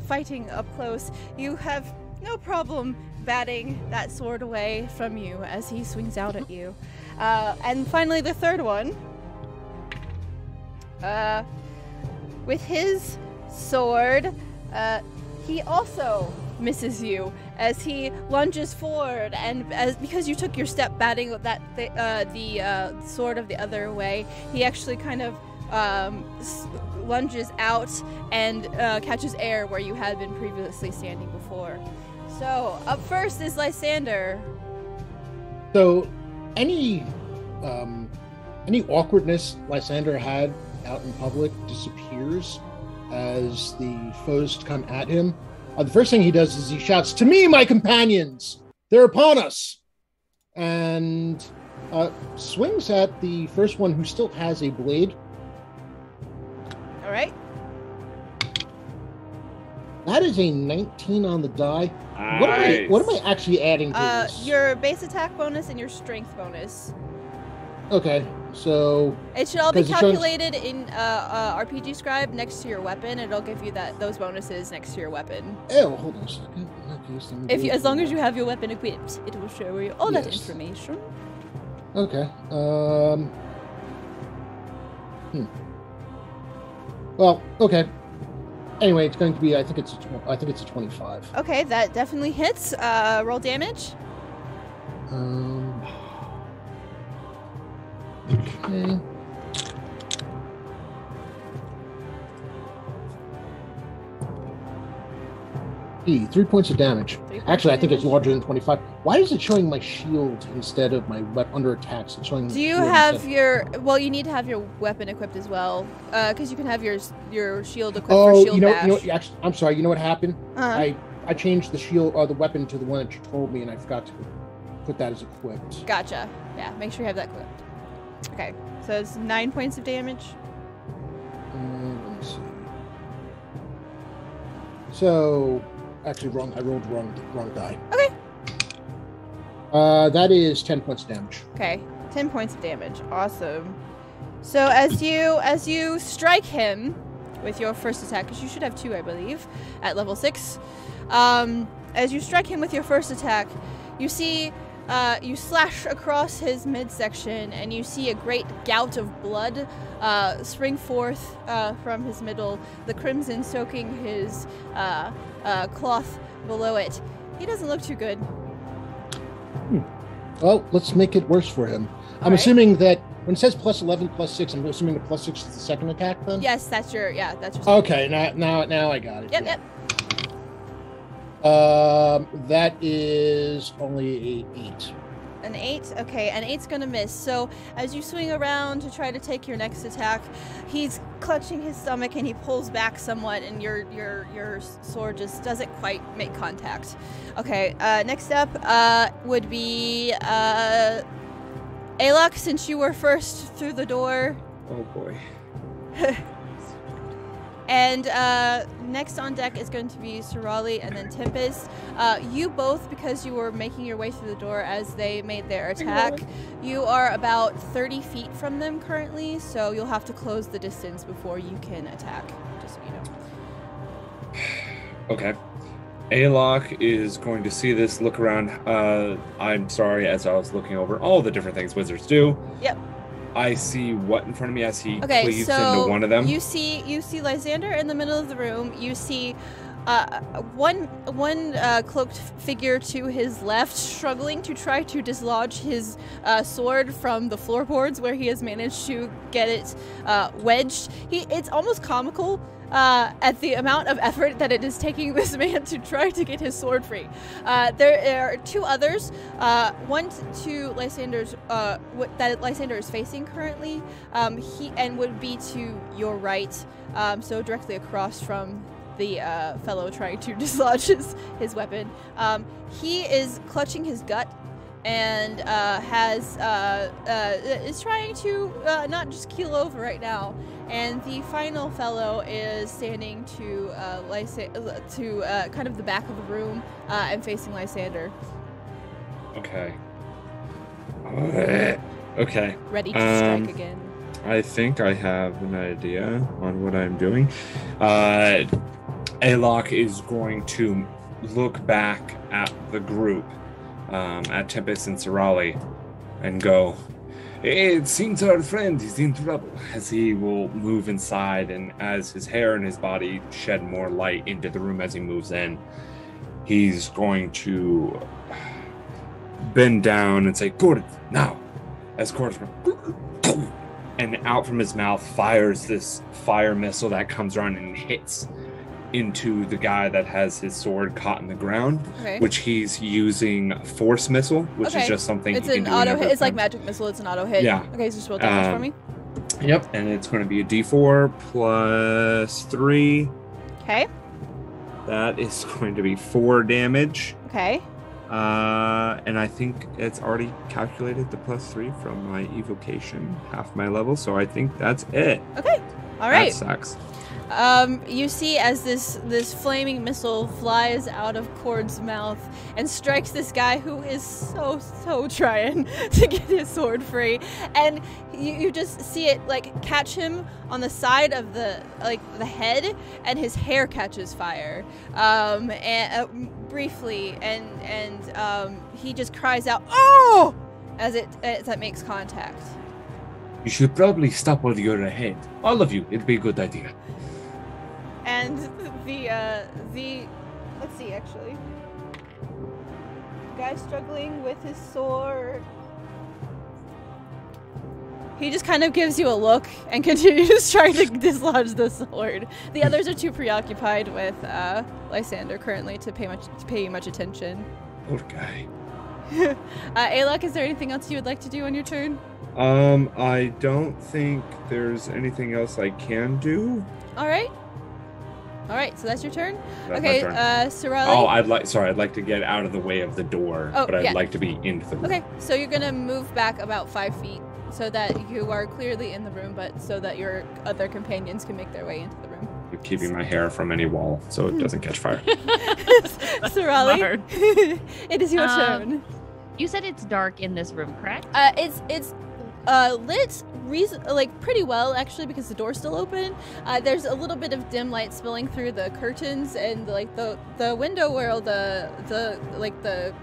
fighting up close, you have no problem batting that sword away from you as he swings out at you. And finally, the third one, with his sword, he also misses you as he lunges forward, and because you took your step batting that the sword of the other way, he actually kind of lunges out and catches air where you had been previously standing before. So up first is Lysander. So any awkwardness Lysander had out in public disappears as the foes come at him. The first thing he does is he shouts, "To me, my companions! They're upon us!" And swings at the first one who still has a blade. All right. That is a 19 on the die. Nice. What am I actually adding to this? Your base attack bonus and your strength bonus. Okay, so It should all be 'cause it shows- calculated in RPG Scribe next to your weapon. It'll give you those bonuses next to your weapon. oh, hold on a second. Okay, so let me As long as you have your weapon equipped, it will show you all that Yes. information. Okay. Well, okay. Anyway, it's going to be. I think it's a 25. Okay, that definitely hits. Roll damage. Okay. E, 3 points of damage. 3 points Actually, I of think it's damage. larger than 25. Why is it showing my shield instead of my under attacks? It's showing. Do you shield have instead. your? Well, you need to have your weapon equipped as well, because you can have your shield equipped for shield bash. Actually, I'm sorry. You know what happened? Uh-huh. I changed the shield or the weapon to the one that you told me, and I forgot to put that as equipped. Gotcha. Yeah, make sure you have that equipped. Okay, so it's 9 points of damage. Let me see. So, actually, wrong. I rolled wrong die. Okay. That is 10 points of damage. Okay, 10 points of damage. Awesome. So as you strike him with your first attack, because you should have 2, I believe, at level 6. As you strike him with your first attack, you see you slash across his midsection, and you see a great gout of blood spring forth from his middle, the crimson soaking his cloth below it. He doesn't look too good. Well, let's make it worse for him. I'm right. assuming that when it says plus 11, plus 6, I'm assuming the plus 6 is the second attack then? Yes, that's your Okay, now I got it. Yep, Yeah. yep. That is only a 8. An 8? Okay, an 8's gonna miss. So as you swing around to try to take your next attack, he's clutching his stomach and he pulls back somewhat, and your sword just doesn't quite make contact. Okay, next up would be Alok, since you were first through the door. Oh boy. And next on deck is going to be Surali and then Tempest. You both, because you were making your way through the door as they made their attack, you are about 30 feet from them currently, so you'll have to close the distance before you can attack, just so you know. Okay. Alok is going to see this, look around. I'm sorry, as I was looking over all the different things wizards do. Yep. I see what in front of me as he Okay, cleaves so into one of them. you see Lysander in the middle of the room. You see one cloaked figure to his left, struggling to try to dislodge his sword from the floorboards, where he has managed to get it wedged. It's almost comical at the amount of effort that it is taking this man to try to get his sword free. There are 2 others, one to Lysander's, that Lysander is facing currently, he would be to your right, so directly across from the fellow trying to dislodge his weapon. He is clutching his gut and is trying to not just keel over right now. And the final fellow is standing to kind of the back of the room and facing Lysander. Okay. Okay. Ready to strike again. I think I have an idea on what I'm doing. Alok is going to look back at the group, at Tempest and Sirali, and go, "It seems our friend is in trouble," as he will move inside, and as his hair and his body shed more light into the room as he moves in, he's going to bend down and say, "Gordon, now!" As Gordon, and out from his mouth fires this fire missile that comes around and hits into the guy that has his sword caught in the ground, which he's using force missile, which is just something it's he can an do auto hit. It's like time. magic missile. It's an auto hit. Yeah. Okay, so just roll damage for me. Yep, and it's going to be a D4 plus 3. Okay. That is going to be 4 damage. Okay. And I think it's already calculated the plus 3 from my evocation, half my level, so I think that's it. Okay. All right. That sucks. You see as this flaming missile flies out of Cord's mouth and strikes this guy who is so trying to get his sword free, and you just see it like catch him on the side of the head, and his hair catches fire, briefly, and he just cries out, "Oh!" as that makes contact. You should probably stop while you're ahead. All of you, it'd be a good idea. And the let's see, actually, guy struggling with his sword, he just kind of gives you a look and continues trying to dislodge the sword. The others are too preoccupied with Lysander currently to pay much attention. Poor guy. Alok, is there anything else you would like to do on your turn? I don't think there's anything else I can do. All right, so that's your turn? That's okay, my turn. Sirali? Oh, I'd like to get out of the way of the door, but I'd like to be into the room. Okay, so you're gonna move back about 5 feet so that you are clearly in the room, but so that your other companions can make their way into the room. You're keeping my hair from any wall so it doesn't catch fire. Sirali, it is your turn. You said it's dark in this room, correct? It's lit pretty well, actually, because the door's still open. There's a little bit of dim light spilling through the curtains, and the window where the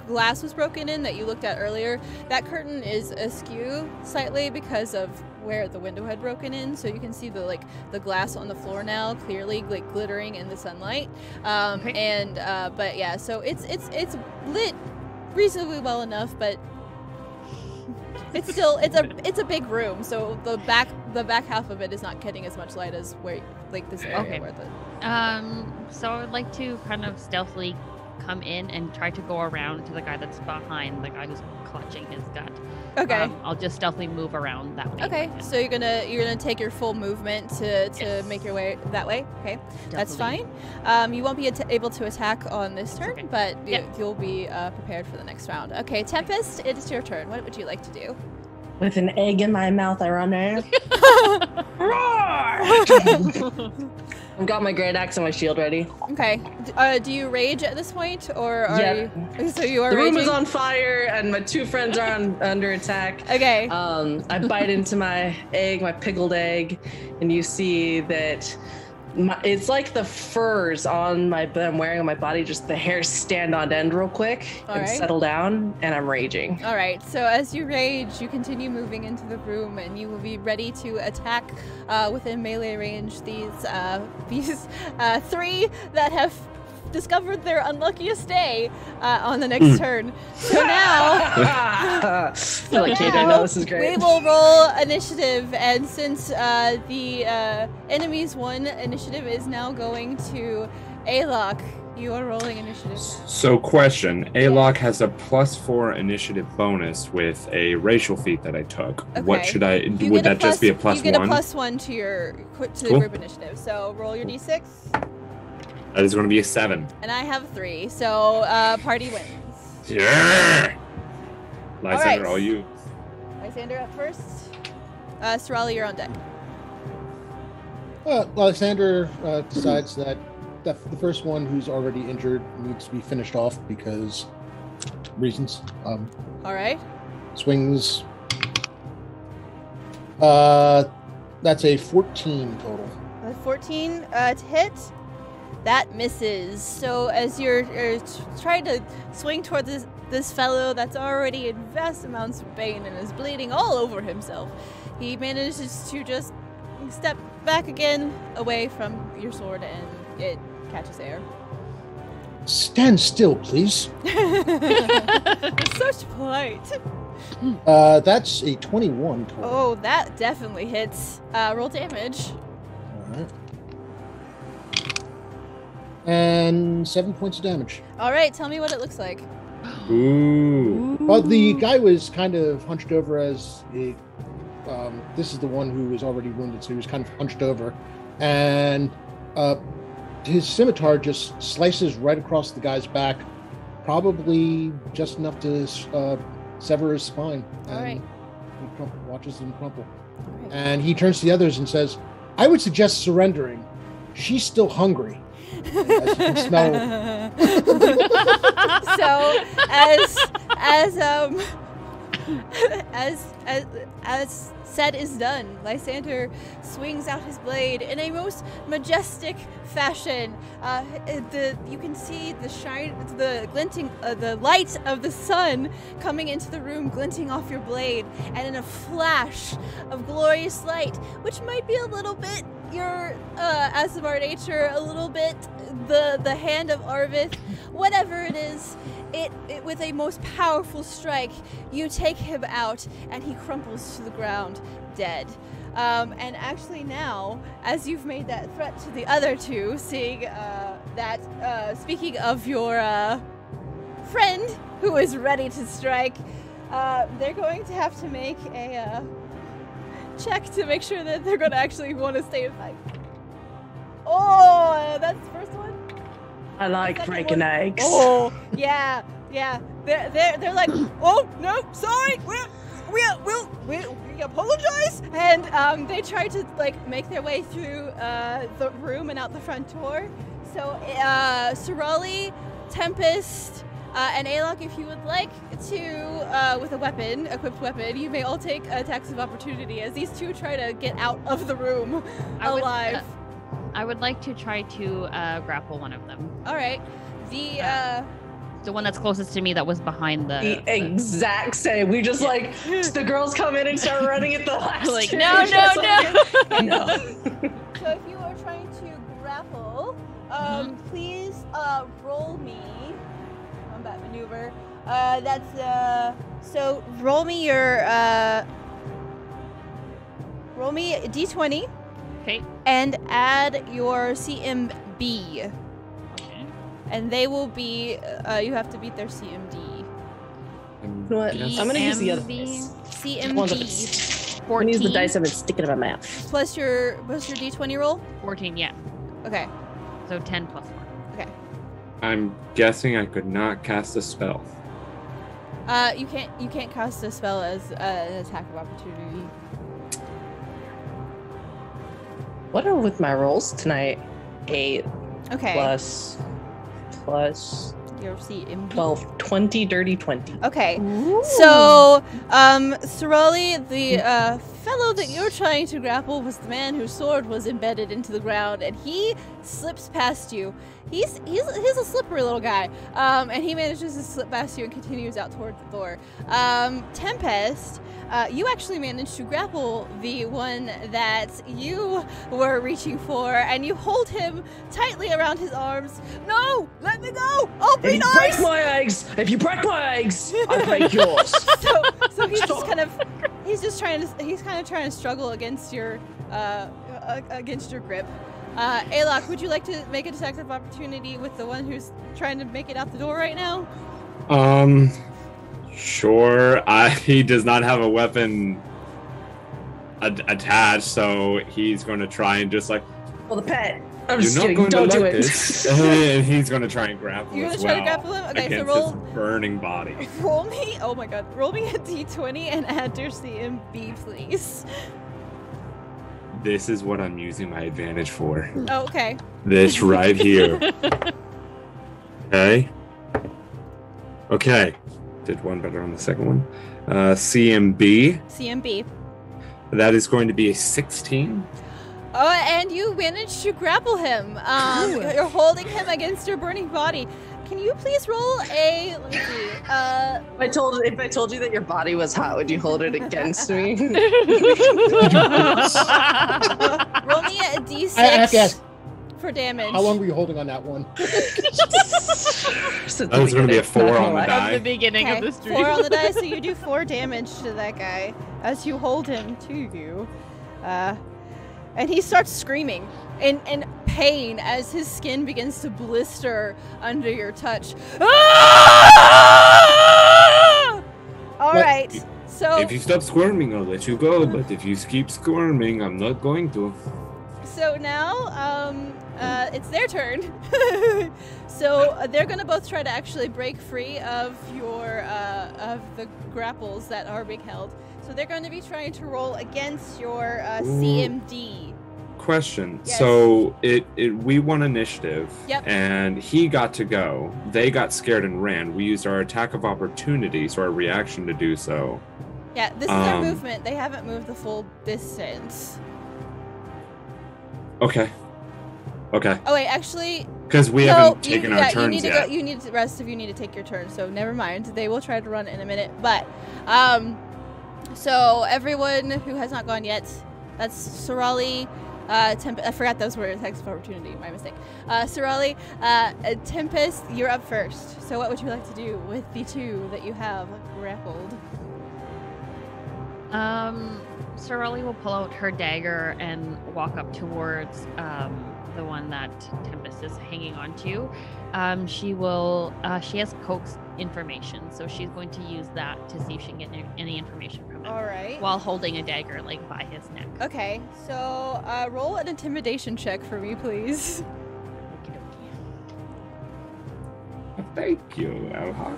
glass was broken in that you looked at earlier, that curtain is askew slightly because of where the window had broken in, so you can see the glass on the floor now clearly glittering in the sunlight. But yeah, so it's lit reasonably well enough, but it's still it's a big room, so the back half of it is not getting as much light as where this area where the so I would like to kind of stealthily come in and try to go around to the guy that's behind the guy who's clutching his gut. Okay. I'll just stealthily move around that way. Okay, so you're gonna take your full movement to make your way that way. Okay, that's fine. You won't be able to attack on this turn, but you'll be prepared for the next round. Okay, Tempest, it is your turn. What would you like to do? With an egg in my mouth, I run there. Roar! I've got my great axe and my shield ready. Okay. Do you rage at this point, or are you? So you are. The room raging? is on fire, and my 2 friends are under attack. Okay. I bite into my egg, my pickled egg, and you see that it's like the furs that I'm wearing on my body, just the hairs stand on end real quick and settle down, and I'm raging. All right, so as you rage, you continue moving into the room, and you will be ready to attack within melee range these 3 that have discovered their unluckiest day on the next turn. So now, this is great. We will roll initiative, and since the enemy's 1 initiative is now going to Alok, you are rolling initiative. So question, Alok has a +4 initiative bonus with a racial feat that I took. Okay. What should would that just be a +1? You get a +1 to the group initiative. So roll your d6. That is going to be a 7. And I have 3, so party wins. Yeah. Lysander, right. all you. Lysander up first. Sorali, you're on deck. Lysander decides that the first one who's already injured needs to be finished off because reasons. All right. Swings. That's a 14 total. 14 to hit. That misses. So as you're trying to swing toward this fellow that's already in vast amounts of pain and is bleeding all over himself, he manages to just step back again away from your sword and it catches air. Stand still, please. Such polite. That's a 21 total. Oh, that definitely hits. Roll damage. All right. And 7 points of damage. All right, tell me what it looks like. Ooh. Well, the guy was kind of hunched over as a. This is the one who was already wounded, so he was kind of hunched over, and his scimitar just slices right across the guy's back, probably just enough to sever his spine. All right. He watches him crumple, All right. and he turns to the others and says, "I would suggest surrendering. She's still hungry." As you can smell. So as said is done, Lysander swings out his blade in a most majestic fashion. You can see the shine, the glinting, the light of the sun coming into the room, glinting off your blade, and in a flash of glorious light, which might be a little bit your Aasimar nature, a little bit the hand of Arvith, whatever it is, it with a most powerful strike, you take him out and he crumples to the ground dead. And actually now, as you've made that threat to the other two, seeing that, speaking of your friend who is ready to strike, they're going to have to make a check to make sure that they're going to actually want to stay and fight. Oh, that's the first one. I like breaking eggs. Oh, yeah. They're like, oh no, sorry, we apologize, and they try to like make their way through the room and out the front door. So, Sorali, Tempest, and Alok, if you would like to, with a equipped weapon, you may all take attacks of opportunity as these two try to get out of the room alive. I would like to try to grapple one of them. All right. The one that's closest to me that was behind the exact same. We just like the girls come in and start running at the last. Like, two. no. No. So if you are trying to grapple, please roll me combat maneuver. So roll me a d20. Okay. And add your CMB. Okay. And they will be, you have to beat their CMD. You know what? I'm going to use the other dice. CMD. I'm going to use the dice I've been sticking in my mouth. Plus your D20 roll? 14, yeah. Okay. So 10 plus 4. Okay. I'm guessing I could not cast a spell. You can't cast a spell as an attack of opportunity. What are with my rolls tonight? 8 Okay. plus Your CMB. 12, 20, dirty 20. Okay. So, Sorali, the fellow that you're trying to grapple was the man whose sword was embedded into the ground, and he slips past you. He's a slippery little guy, and he manages to slip past you and continues out towards the door. Tempest, you actually managed to grapple the one that you were reaching for, and you hold him tightly around his arms. No, let me go. I'll be nice. If you break my eggs, I break yours. So he's just kind of trying to struggle against your grip. Alok, would you like to make an attack of opportunity with the one who's trying to make it out the door right now? Sure. He does not have a weapon attached, so he's going to try and just like... Well, the pet. I'm You're just not kidding. going Don't to do like it. this. And he's going to try and grapple You're as gonna try to well grapple him? Okay, so against roll- his burning body. Roll me. Oh my god. Roll me a d20 and add your CMB, please. This is what I'm using my advantage for. Oh, okay. This right here. Okay. Okay. Did one better on the second one. CMB. CMB. That is going to be a 16. Oh, and you managed to grapple him. You're holding him against your burning body. Can you please roll a? Let me see. If I told you that your body was hot, would you hold it against me? Roll me a d6 I have to ask, for damage. how long were you holding on that one? So That was going to be a 4 on the From the die. beginning of Okay, the stream. 4 on the die, so you do 4 damage to that guy as you hold him to you. And he starts screaming in pain as his skin begins to blister under your touch. Ah! All What? right, so If you stop squirming, I'll let you go. But if you keep squirming, I'm not going to. now it's their turn. So they're gonna both try to actually break free of your of the grapples that are being held. So they're going to be trying to roll against your CMD. Question. Yes. So we won initiative. Yep. And he got to go. They got scared and ran. We used our attack of opportunity, so our reaction to do so. Yeah, this is their movement. They haven't moved the full distance. Okay. Okay. Oh wait, actually, Because we no. haven't taken our You turns need to yet. go. You need to, the rest of you need to take your turn. So never mind. They will try to run in a minute. But so everyone who has not gone yet, that's Sorali. I forgot those were attacks of opportunity. My mistake. Sorali, Tempest, you're up first. So what would you like to do with the 2 that you have grappled? Sorali will pull out her dagger and walk up towards the one that Tempest is hanging on to. She has Coke's information, so she's going to use that to see if she can get any information from him. All right. While holding a dagger, like, by his neck. Okay. So roll an intimidation check for me, please. Thank you, Elhawk.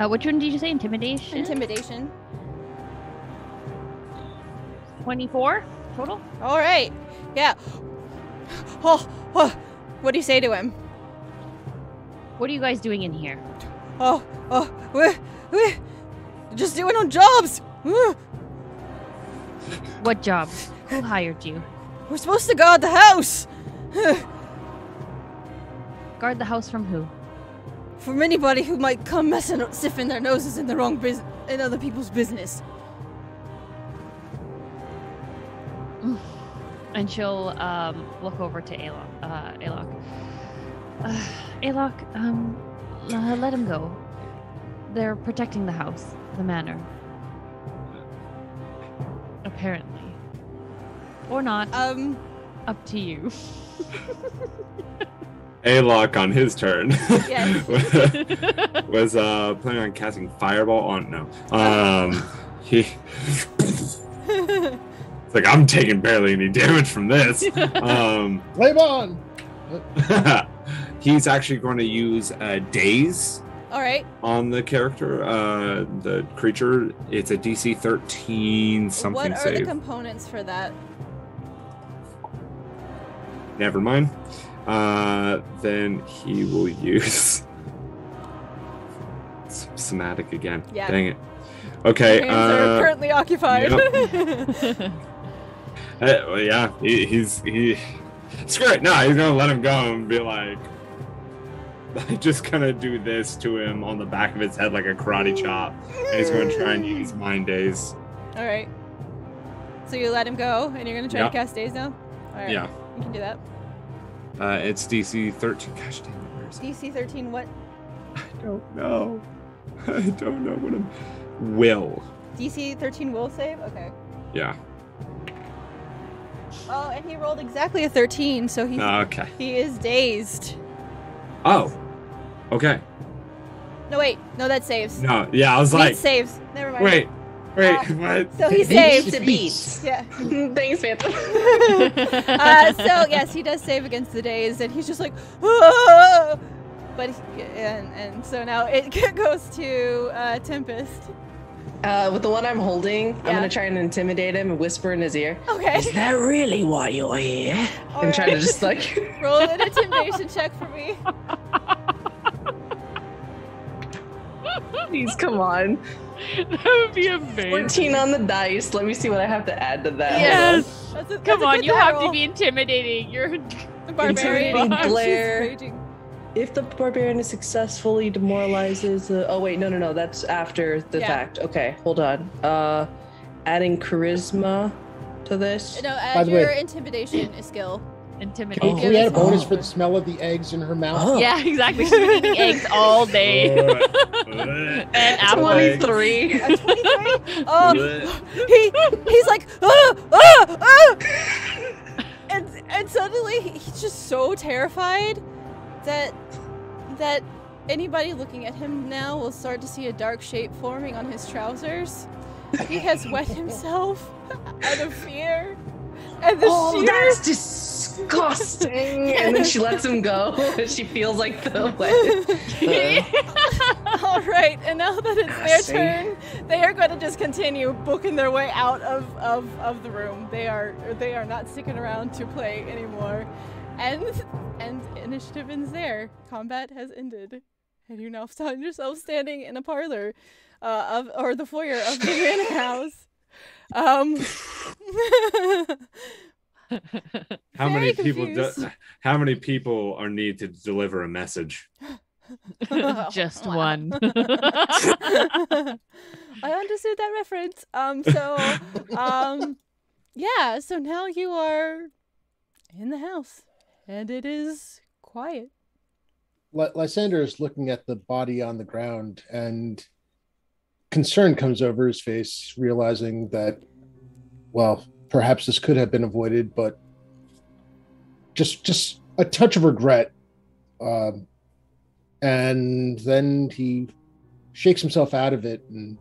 Which one did you say? Intimidation? Intimidation. 24 total? All right. Yeah. Oh, what do you say to him? What are you guys doing in here? We're just doing our jobs. What job? Who hired you? We're supposed to guard the house. Guard the house from who? From anybody who might come sniffing their noses in the wrong in other people's business. And she'll look over to Alok. Alok, let him go. They're protecting the house, the manor. Apparently. Or not. Up to you. Alok on his turn Yes. was planning on casting Fireball on he it's like, I'm taking barely any damage from this. Flame on! He's actually going to use Daze All right. on the character, the creature. It's a DC 13 something What are save. the components for that? Never mind. Then he will use somatic again. Yeah. Dang it. Okay. Your hands are currently occupied. Well, yeah, he's screw it. No, he's gonna let him go and be like, just gonna do this to him on the back of his head like a karate chop, and he's gonna try and use Mind Daze. All right. So you let him go, and you're gonna try Yep. to cast Daze now. All right. Yeah. You can do that. It's DC 13. Gosh dang it, where is it? DC 13. What? I don't know. I don't know what I'm. Will. DC 13 will save. Okay. Yeah. Oh, and he rolled exactly a 13, so Okay. he is dazed. Oh. Okay. No, wait. No, that saves. No. Yeah, I was Meat like, saves. Never mind. wait. Wait, what? So he Beats saved. to beats. Yeah. Thanks, Phantom. So yes, he does save against the daze, and he's just like, "Ah!" But and so now it goes to Tempest. With the one I'm holding, I'm Yeah. gonna try and intimidate him and whisper in his ear. Okay. Is that really why you're here? All And try to right. just like Roll an intimidation check for me. please come on. That would be amazing. 14 on the dice. Let me see what I have to add to that. Yes. That's Come a on, good you die have roll. to be intimidating. You're The barbarian. Intimidating She's glare. raging. If the barbarian is successfully demoralizes the oh wait, no, that's after the Yeah. fact. Okay, hold on. Adding charisma to this. No, By add the your way- intimidation skill. intimidating. Can we add a Oh. bonus for the smell of the eggs in her mouth? Oh. Yeah, exactly. She's been eating eggs all day. And apples. 23. A 23? Oh, he's like, ah, ah, ah! And suddenly he's just so terrified that anybody looking at him now will start to see a dark shape forming on his trousers. He has wet himself out of fear. And the Oh, sheer that's disgusting. And then she lets him go. She feels like the wet. All right, and now that it's their See? turn, they are going to just continue booking their way out of the room. They are not sticking around to play anymore, and initiative ends there. Combat has ended, and you now find yourself standing in a parlor, or the foyer of the manor house. How Very many people? confused. How many people are need to deliver a message? Just Wow. one. I understood that reference. Yeah, so now you are in the house, and it is quiet. Lysander is looking at the body on the ground, and concern comes over his face, realizing that, well, perhaps this could have been avoided, but just a touch of regret. And then he shakes himself out of it and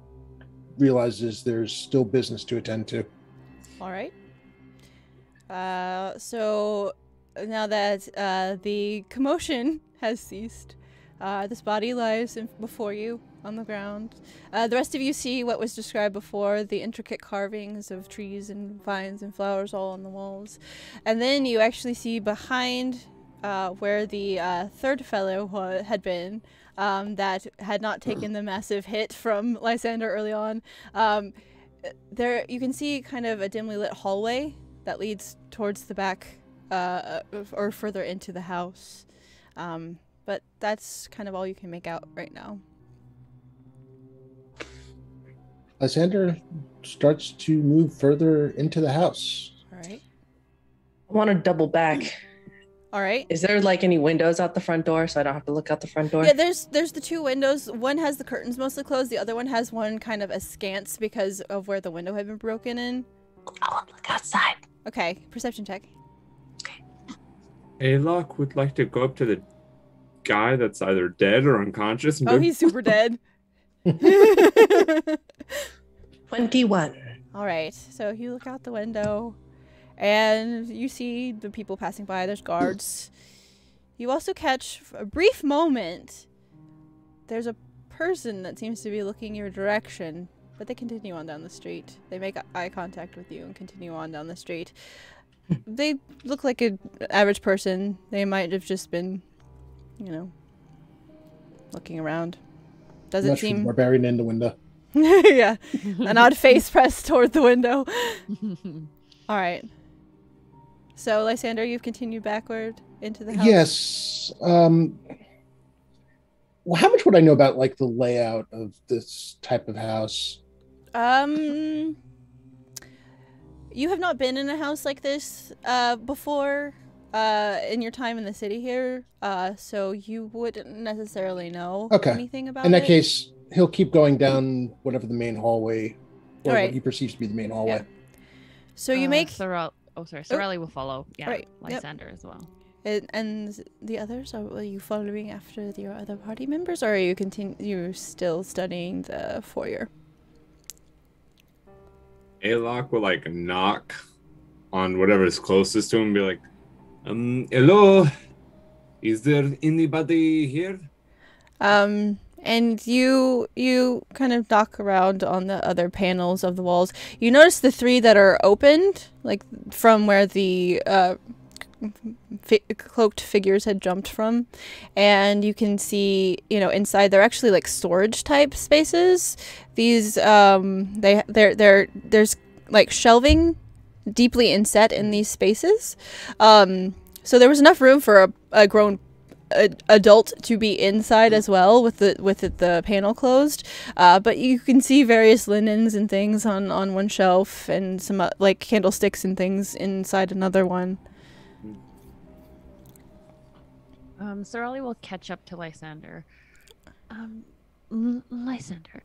realizes there's still business to attend to. All right. So now that the commotion has ceased, this body lies before you on the ground. The rest of you see what was described before, the intricate carvings of trees and vines and flowers all on the walls. And then you actually see behind where the third fellow had been, that had not taken the massive hit from Lysander early on. There you can see kind of a dimly lit hallway that leads towards the back or further into the house. But that's kind of all you can make out right now. Lysander starts to move further into the house. All right. I want to double back. All right. Is there like any windows out the front door so I don't have to look out the front door? Yeah, there's the two windows. One has the curtains mostly closed. The other one has one kind of askance because of where the window had been broken in. I want to look outside. Okay, perception check. Alok would like to go up to the guy that's either dead or unconscious. And Oh, go, he's super dead. 21. All right, so you look out the window, and you see the people passing by. There's guards. You also catch, for a brief moment, there's a person that seems to be looking your direction, but they continue on down the street. They make eye contact with you and continue on down the street. They look like an average person. They might have just been, looking around. Doesn't Much for the seem... barbarian in the window. Yeah, an odd face pressed toward the window. All right. So, Lysander, you've continued backward into the house? Yes. Well, how much would I know about like the layout of this type of house? You have not been in a house like this before in your time in the city here, so you wouldn't necessarily know anything about it. In that case, he'll keep going down whatever the main hallway, or Right. what he perceives to be the main hallway. Yeah. So you make... Sorelli will follow. Yeah, Right, yep. Lysander as well. And the others, are you following after your other party members, or are you still studying the foyer? Alok will like knock on whatever's closest to him and be like, hello, is there anybody here? And you kind of knock around on the other panels of the walls. You notice the 3 that are opened, like from where the cloaked figures had jumped from, and you can see, inside they're actually like storage type spaces. These there's like shelving deeply inset in these spaces. So there was enough room for a grown adult to be inside as well, with the panel closed, but you can see various linens and things on one shelf, and some like candlesticks and things inside another one. Sorali will catch up to Lysander. Lysander,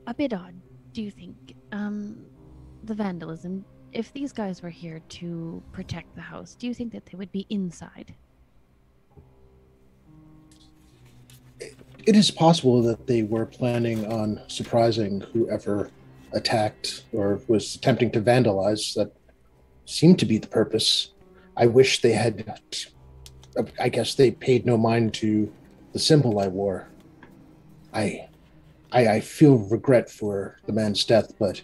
a bit odd, do you think? The vandalism, if these guys were here to protect the house, do you think that they would be inside? It is possible that they were planning on surprising whoever attacked or was attempting to vandalize. That seemed to be the purpose. I wish they had... I guess they paid no mind to the symbol I wore. I feel regret for the man's death, but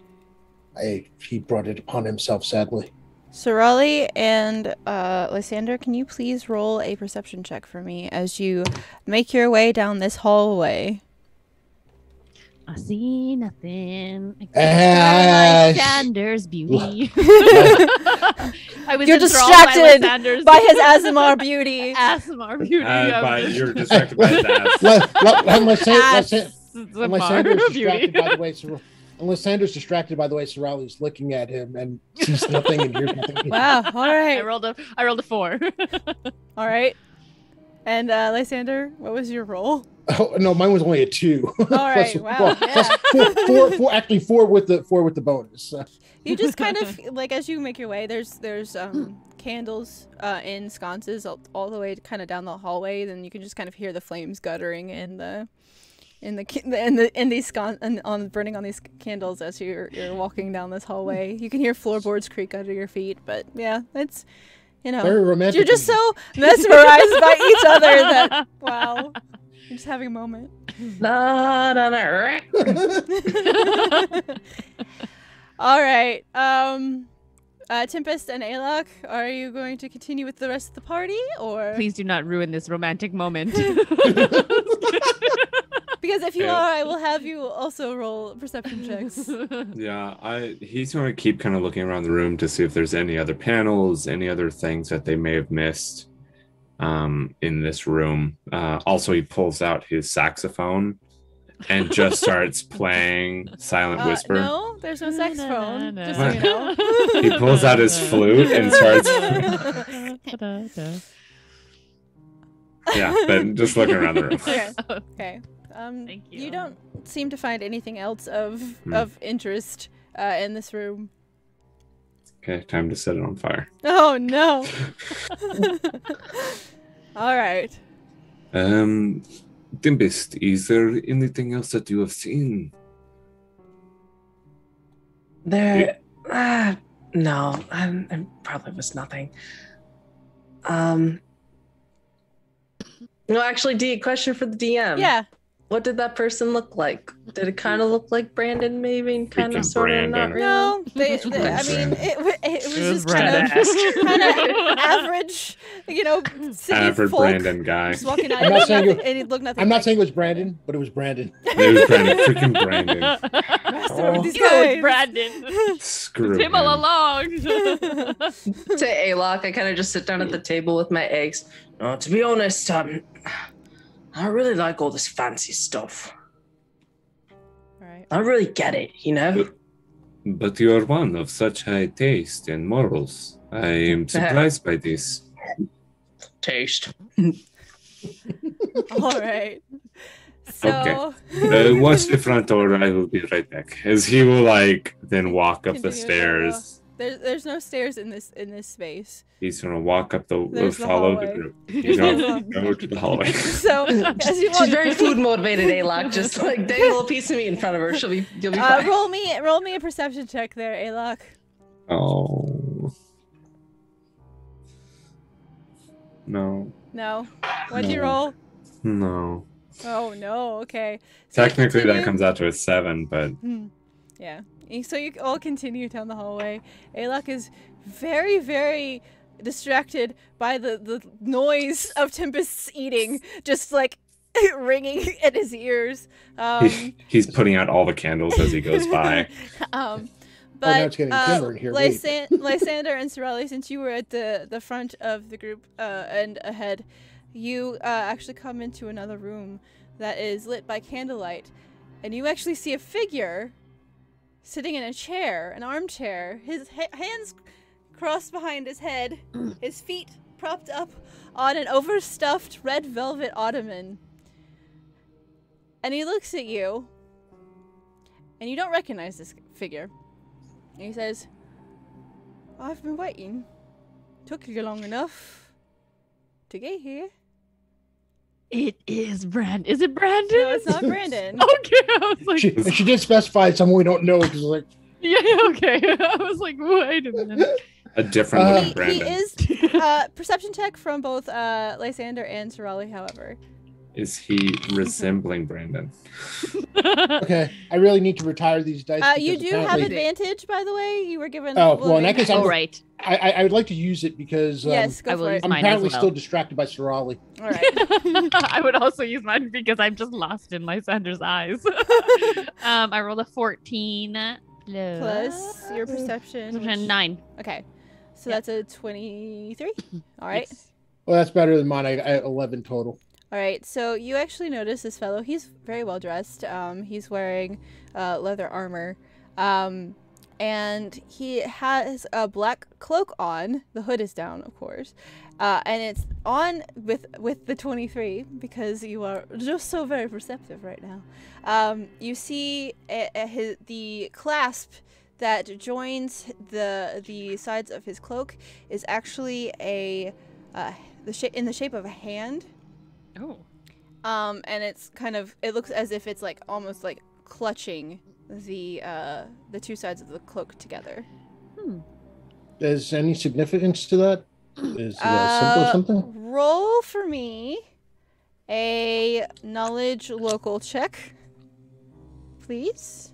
he brought it upon himself, sadly. Sorali and Lysander, can you please roll a perception check for me as you make your way down this hallway? I see nothing. Lysander's beauty. You're distracted by his Asimar beauty. Asimar beauty. You're distracted by his ass. Lysander's distracted by the way Sorali's looking at him and sees nothing and hears nothing. Wow, all right. I rolled a 4. All right. And Lysander, what was your roll? Oh no, mine was only a 2. All right, wow. Four, actually 4 with the bonus. You just kind of like, as you make your way, there's candles in sconces all the way kind of down the hallway. Then you can just kind of hear the flames guttering burning on these candles as you're walking down this hallway. You can hear floorboards creak under your feet, but yeah, it's very romantic. You're just so mesmerized by each other that wow, you're just having a moment. All right, Tempest and Alok, are you going to continue with the rest of the party, or please do not ruin this romantic moment? Because if you are, I will have you also roll perception checks. Yeah, he's going to keep kind of looking around the room to see if there's any other panels, any other things that they may have missed in this room. Also, he pulls out his saxophone and just starts playing Silent Whisper. No, there's no saxophone. Just so you know. He pulls out his flute and starts... Yeah, but just looking around the room. Okay. Thank you. You don't seem to find anything else of interest in this room. Okay, time to set it on fire. Oh no! All right. Tempest, is there anything else that you have seen? No, I probably was nothing. No, actually, D, question for the DM. Yeah. What did that person look like? Did it kind of look like Brandon, maybe? Kind of, sort of, not really? No, I mean, it was just kind of average, Average folk Brandon guy. just walking out, I'm not saying and he looked nothing. I'm not saying it was Brandon, but it was Brandon. It was Brandon, freaking Brandon. These guys. Brandon. Screw Him all along. To Alok, I kind of just sit down at the table with my eggs. No, to be honest, I really like all this fancy stuff. Right. I really get it, But you're one of such high taste and morals. I am surprised by this. Taste. All right. So, Okay. Watch the front door. I will be right back. As he will then walk up the Continue to stairs There's no stairs in this space. He's gonna walk up There's the follow hallway. the group. He's gonna go to the hallway. So as you walk, She's very food motivated, Alok. Just like dang a little piece of meat in front of her. You'll be fine. roll me a perception check there, Alok. Oh. No. No. What'd you No. roll? No. Oh no. Okay. So you Technically, that continue- comes out to a 7, but Yeah. So you all continue down the hallway. Alok is very, very distracted by the noise of Tempest's eating, just like ringing at his ears. he's putting out all the candles as he goes by. But now it's getting dimmer in here. Wait. Lysander and Sorali, since you were at the front of the group and ahead, you actually come into another room that is lit by candlelight, and you actually see a figure sitting in a chair, an armchair, his hands crossed behind his head, his feet propped up on an overstuffed red velvet ottoman. And he looks at you, and you don't recognize this figure. And he says, I've been waiting. Took you long enough to get here. It is Brandon. Is it Brandon? No, it's not Brandon. Okay, I was like, She did specify someone we don't know because like yeah, okay. I was like, wait a minute. A different looking He Brandon. is perception check from both Lysander and Sorali, however. Is he resembling Brandon? okay, I really need to retire these dice. You because do have apparently- advantage, by the way. You were given. Oh, well, in that case, Oh, right. I would like to use it because yes, I go will for use it. I'm mine apparently as well. still distracted by Sorali. All right. I would also use mine because I'm just lost in Lysander's eyes. I rolled a 14 Plus your perception. which- 9. Okay. So Yep. that's a 23. All right. Yes. Well, that's better than mine. I 11 total. All right. So you actually notice this fellow. He's very well dressed. He's wearing leather armor. And he has a black cloak on. The hood is down, of course. And it's on with the 23 because you are just so very perceptive right now. You see the clasp that joins the sides of his cloak is actually in the shape of a hand. Oh. And it's it looks as if it's like almost like clutching the two sides of the cloak together. Is any significance to that? Is it a symbol or something? Roll for me a knowledge local check, please.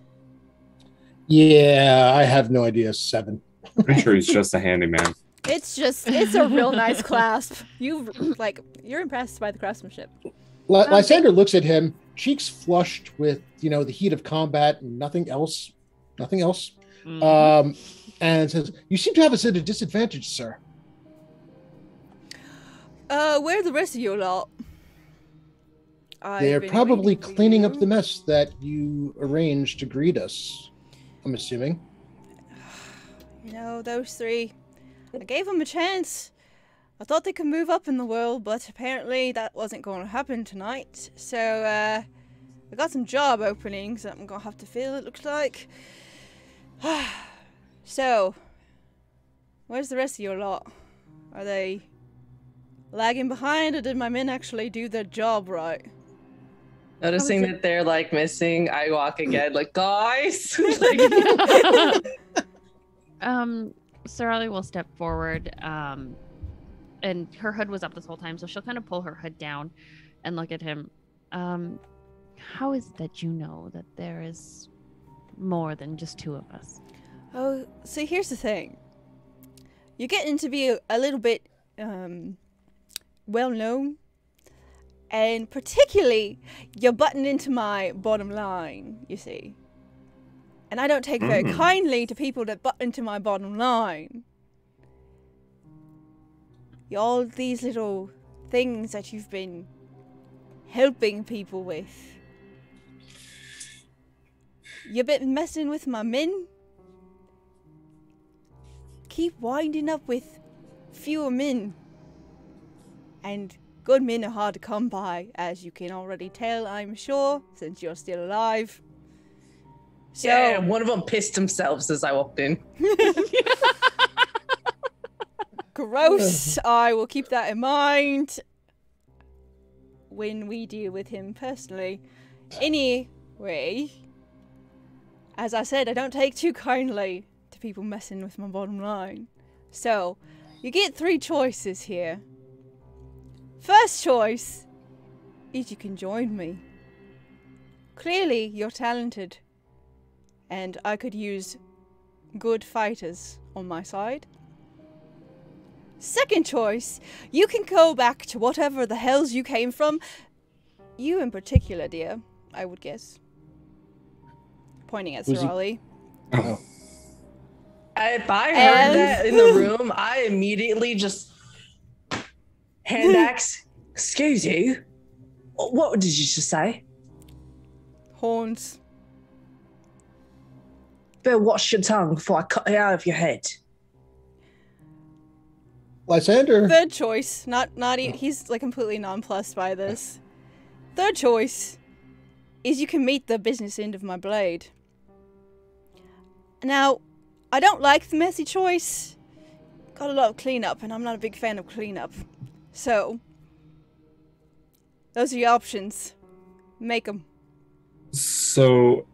Yeah, I have no idea. 7. Pretty sure he's just a handyman. It's a real nice clasp. You're impressed by the craftsmanship. Lysander looks at him, cheeks flushed with the heat of combat and nothing else, and says, "You seem to have us at a disadvantage, sir." Where are the rest of you lot? They're I've been probably waiting for cleaning up you. the mess that you arranged to greet us. I'm assuming. Those three. I gave them a chance. I thought they could move up in the world, but apparently that wasn't going to happen tonight. So, I got some job openings that I'm going to have to fill, it looks like. So, where's the rest of your lot? Are they lagging behind, or did my men actually do their job right? Noticing that they're like missing, I walk again, like, guys. Sorali will step forward, and her hood was up this whole time, so she'll kind of pull her hood down and look at him. How is it that you know that there is more than just 2 of us? Oh, so here's the thing. You're getting to be a little bit, well known. And particularly, you're butting into my bottom line, you see. And I don't take very kindly to people that butt into my bottom line. All these little things that you've been helping people with. You've been messing with my men. Keep winding up with fewer men. And good men are hard to come by, as you can already tell, I'm sure, since you're still alive. So, Yeah, one of them pissed themselves as I walked in. Gross. I will keep that in mind when we deal with him personally. Anyway, as I said, I don't take too kindly to people messing with my bottom line. So, you get 3 choices here. First choice is you can join me. Clearly, you're talented, and I could use good fighters on my side. Second choice, you can go back to whatever the hells you came from. You in particular, dear, I would guess. Pointing at ThtrEvie. Oh. If I heard that in the room, I immediately just hand axe. Excuse you. What did you just say? Horns. Better watch your tongue before I cut it out of your head. Lysander. Third choice, he's like completely nonplussed by this. Third choice is you can meet the business end of my blade. Now, I don't like the messy choice. Got a lot of cleanup, and I'm not a big fan of cleanup. So, those are your options. Make them. So,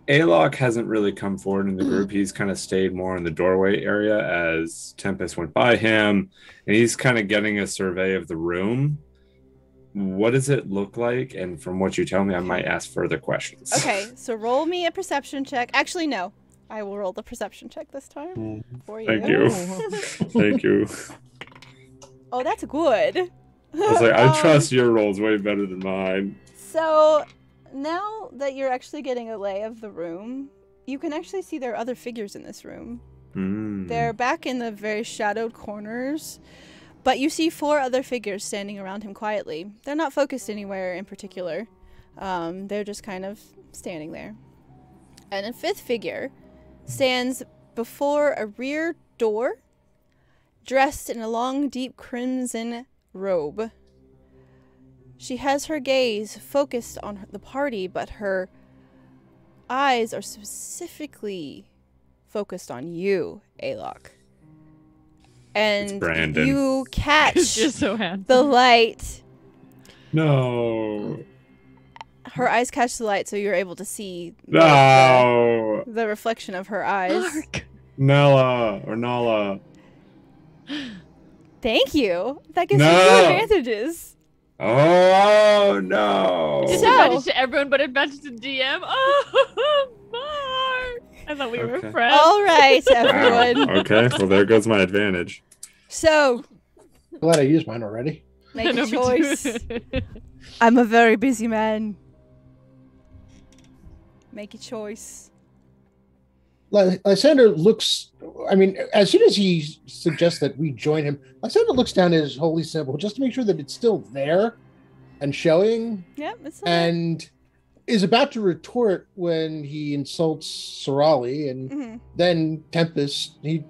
Alok hasn't really come forward in the group. He's kind of stayed more in the doorway area as Tempest went by him, and he's kind of getting a survey of the room. What does it look like? And from what you tell me, I might ask further questions. Okay, so roll me a perception check. Actually, no. I will roll the perception check this time for you. Thank you. Thank you. Oh, that's good. I was like, I trust your rolls way better than mine. So, now that you're actually getting a lay of the room, you can actually see there are other figures in this room. They're back in the very shadowed corners, but you see 4 other figures standing around him quietly. They're not focused anywhere in particular. They're just kind of standing there. And a 5th figure stands before a rear door, dressed in a long, deep crimson robe. She has her gaze focused on the party, but her eyes are specifically focused on you, Alok. And you catch You're so handsome. the light. No. Her eyes catch the light, so you're able to see No. the reflection of her eyes. Mark. Nella or Nala. Thank you. That gives No. you 2 advantages. Oh no. Disadvantage to everyone, but advantage to DM. Oh, Mark! I thought we were friends. All right, Wow. everyone. Okay, well there goes my advantage. So, Glad I used mine already. make I know, a me too. choice. I'm a very busy man. Make a choice. Lysander looks, I mean, as soon as he suggests that we join him, Lysander looks down at his holy symbol just to make sure that it's still there and showing, Yep, it's and is about to retort when he insults Sorali, and then Tempest, he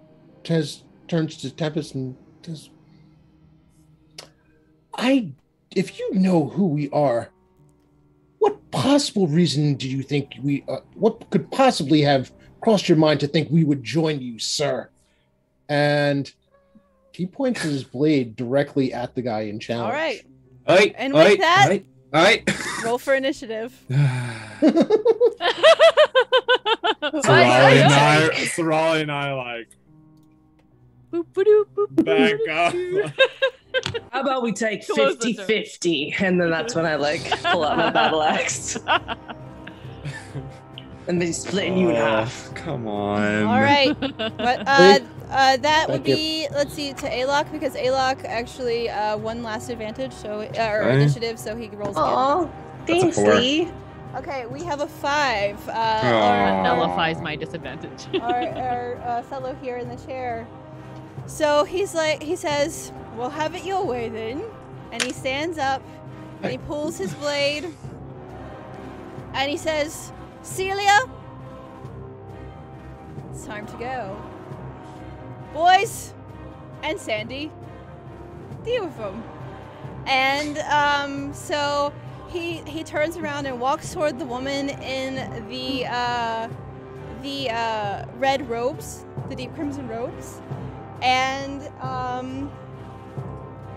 turns to Tempest and says, if you know who we are, what possible reason do you think what could possibly have crossed your mind to think we would join you, sir? And he points his blade directly at the guy in challenge. All right. Oi, And with oi, that- oi, oi. Roll for initiative. Sorali and I like Boop, ba-doop, boop, back ba-doop. up. How about we take Close the 50-50? And then that's when I pull out my battle axe. And then splitting you in half. Come on. All right. But that would Thank you. be, let's see, to Alok, because Alok actually won last advantage, so or Okay. initiative, so he rolls again. Aw, That's a thanks, 4. Lee. Okay, we have a 5. Aw. Nullifies my disadvantage. Our fellow here in the chair. So he says, "We'll have it your way then." And he stands up and he pulls his blade and he says, "Celia, it's time to go. Boys and Sandy, deal with them." And so he turns around and walks toward the woman in the red robes, the deep crimson robes. And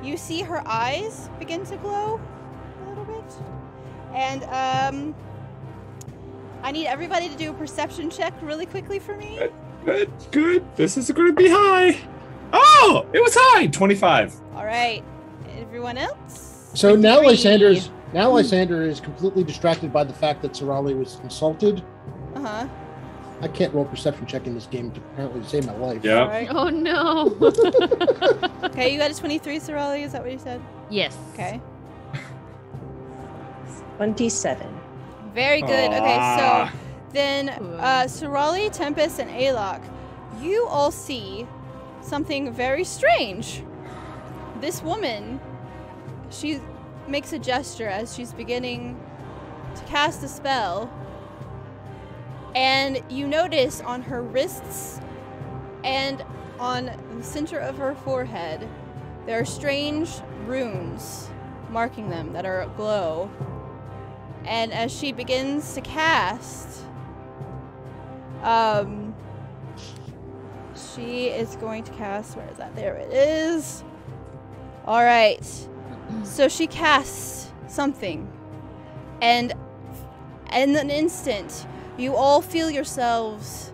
you see her eyes begin to glow a little bit. And I need everybody to do a perception check really quickly for me. Good. This is going to be high. Oh, it was high. 25. All right. Everyone else? So now 23. Lysander is completely distracted by the fact that Sarali was insulted. Uh-huh. I can't roll perception check in this game to apparently save my life. Yeah. All right. Oh no. Okay, you got a 23, Sarali? Is that what you said? Yes. Okay. 27. Very good. Okay, Aw. so then Sarali, Tempest, and Alok, you all see something very strange. This woman, she makes a gesture as she's beginning to cast a spell, and you notice on her wrists and on the center of her forehead there are strange runes marking them that are aglow. And as she begins to cast, she is going to cast, where is that? There it is. All right. So she casts something. And in an instant, you all feel yourselves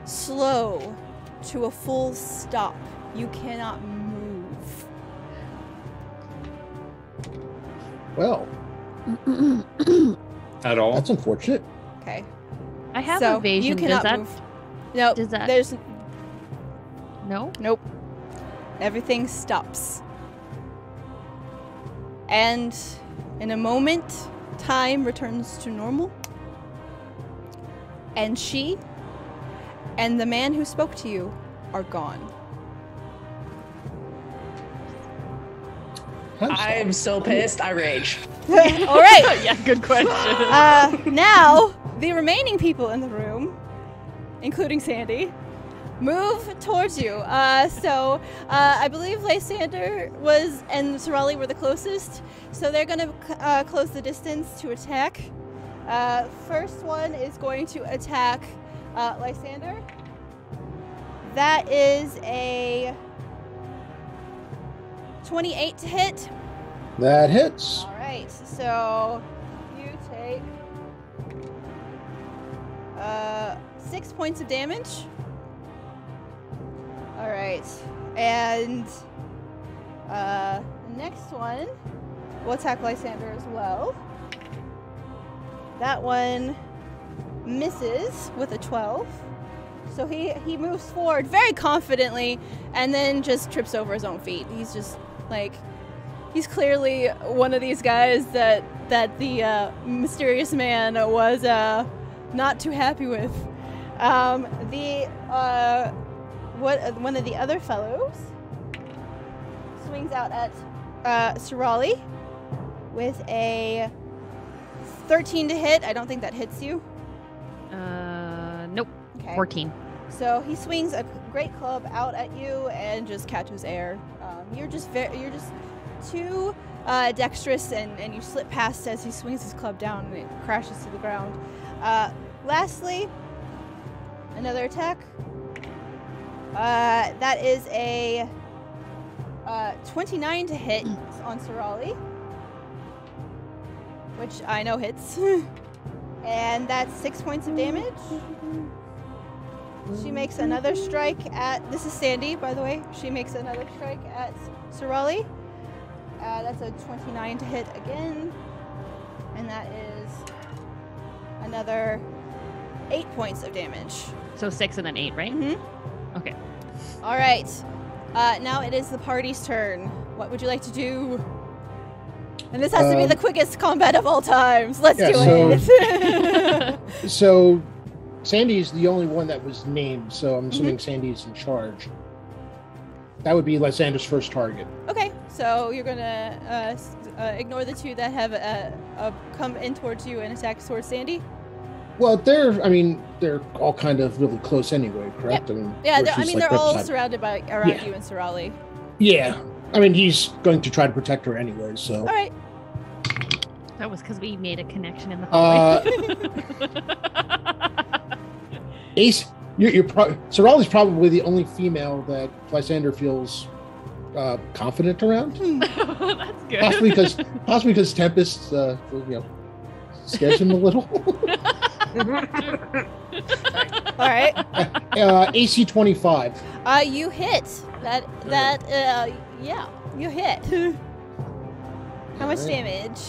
slow to a full stop. You cannot move. Well, At all? that's unfortunate. Okay. I have So evasion. you cannot does that? move. No, does that- there's No. nope. Everything stops. And in a moment, time returns to normal. And she and the man who spoke to you are gone. I'm so pissed. I rage. All right. Yeah. Good question. Now, the remaining people in the room, including Sandy, move towards you. I believe Lysander and Sarali were the closest, so they're going to close the distance to attack. First one is going to attack Lysander. That is a 28 to hit. That hits. All right, so you take 6 points of damage. All right, and the next one will attack Lysander as well. That one misses with a 12. So he moves forward very confidently and then just trips over his own feet. He's just like, he's clearly one of these guys that the mysterious man was not too happy with. One of the other fellows swings out at Sarali with a 13 to hit. I don't think that hits you. Nope. Okay. 14. So he swings a great club out at you and just catches air. You're just too dexterous, and you slip past as he swings his club down and it crashes to the ground. Lastly, another attack. That is a 29 to hit on Sarali, which I know hits. And that's 6 points of damage. She makes another strike at... This is Sandy, by the way. She makes another strike at Sarali. That's a 29 to hit again. And that is another 8 points of damage. So 6 and then 8, right? Mm-hmm. Okay. All right. Now it is the party's turn. What would you like to do? And this has to be the quickest combat of all times. Let's do it. So Sandy's the only one that was named, so I'm assuming Sandy's in charge. That would be Lysander's first target. Okay, so you're gonna ignore the two that have come in towards you and attack towards Sandy. Well, they're all kind of really close anyway, correct? Yep. I mean, Yeah, where she's, they're right all beside- surrounded around Yeah. you and Sarali. Yeah, I mean, he's going to try to protect her anyway. So All right. That was because we made a connection in the hallway. Ace, Sorali's probably the only female that Lysander feels confident around. That's good. Possibly because Tempest, scares him a little. All right. AC 25. You hit. Yeah, you hit. How much damage?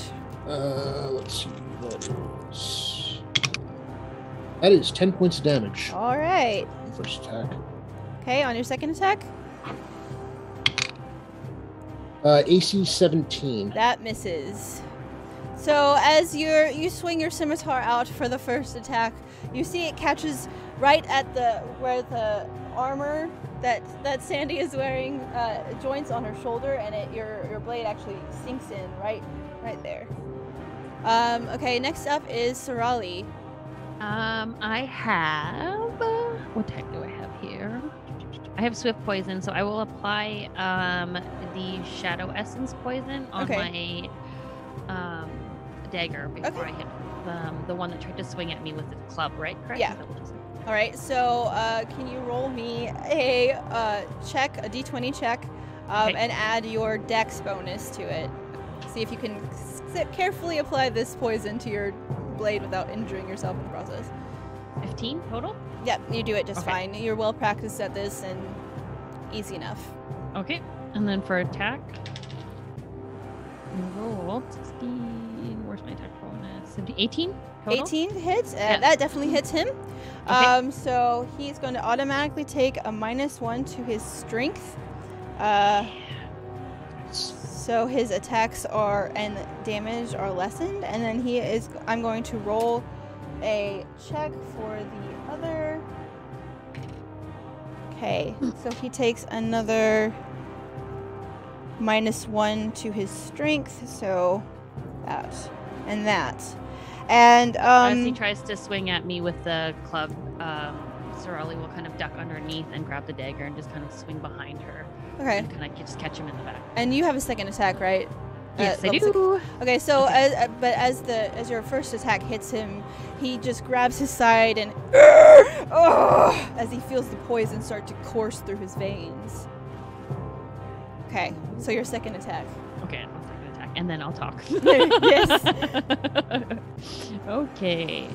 Let's see. That is 10 points of damage. All right. First attack. Okay, on your second attack? AC 17. That misses. So as you swing your scimitar out for the first attack, you see it catches right at where the armor that Sandy is wearing joints on her shoulder, and your blade actually sinks in right there. Okay, next up is Sorali. I have what type do I have here? I have Swift Poison, so I will apply the Shadow Essence Poison on my dagger before I hit the one that tried to swing at me with the club, right? Correct? Yeah. All right, so can you roll me a check, a d20 check, and add your dex bonus to it? See if you can carefully apply this poison to your blade without injuring yourself in the process. 15 total? Yep, you do it just fine. You're well practiced at this and easy enough. Okay, and then for attack, I rolled 16. Where's my attack bonus? 18 total? 18 hits. That definitely hits him. Okay. So he's going to automatically take a -1 to his strength. So his attacks and damage are lessened, and then I'm going to roll a check for the other. Okay, so he takes another -1 to his strength, so that and that. And as he tries to swing at me with the club, Sorali will kind of duck underneath and grab the dagger and just kind of swing behind her. Okay. And kind of just catch him in the back. And you have a second attack, right? Yes, I level do. 6. Okay, so as your first attack hits him, he just grabs his side and as he feels the poison start to course through his veins. Okay, so your second attack. Okay, I'll take an attack, and then I'll talk. Yes. Okay.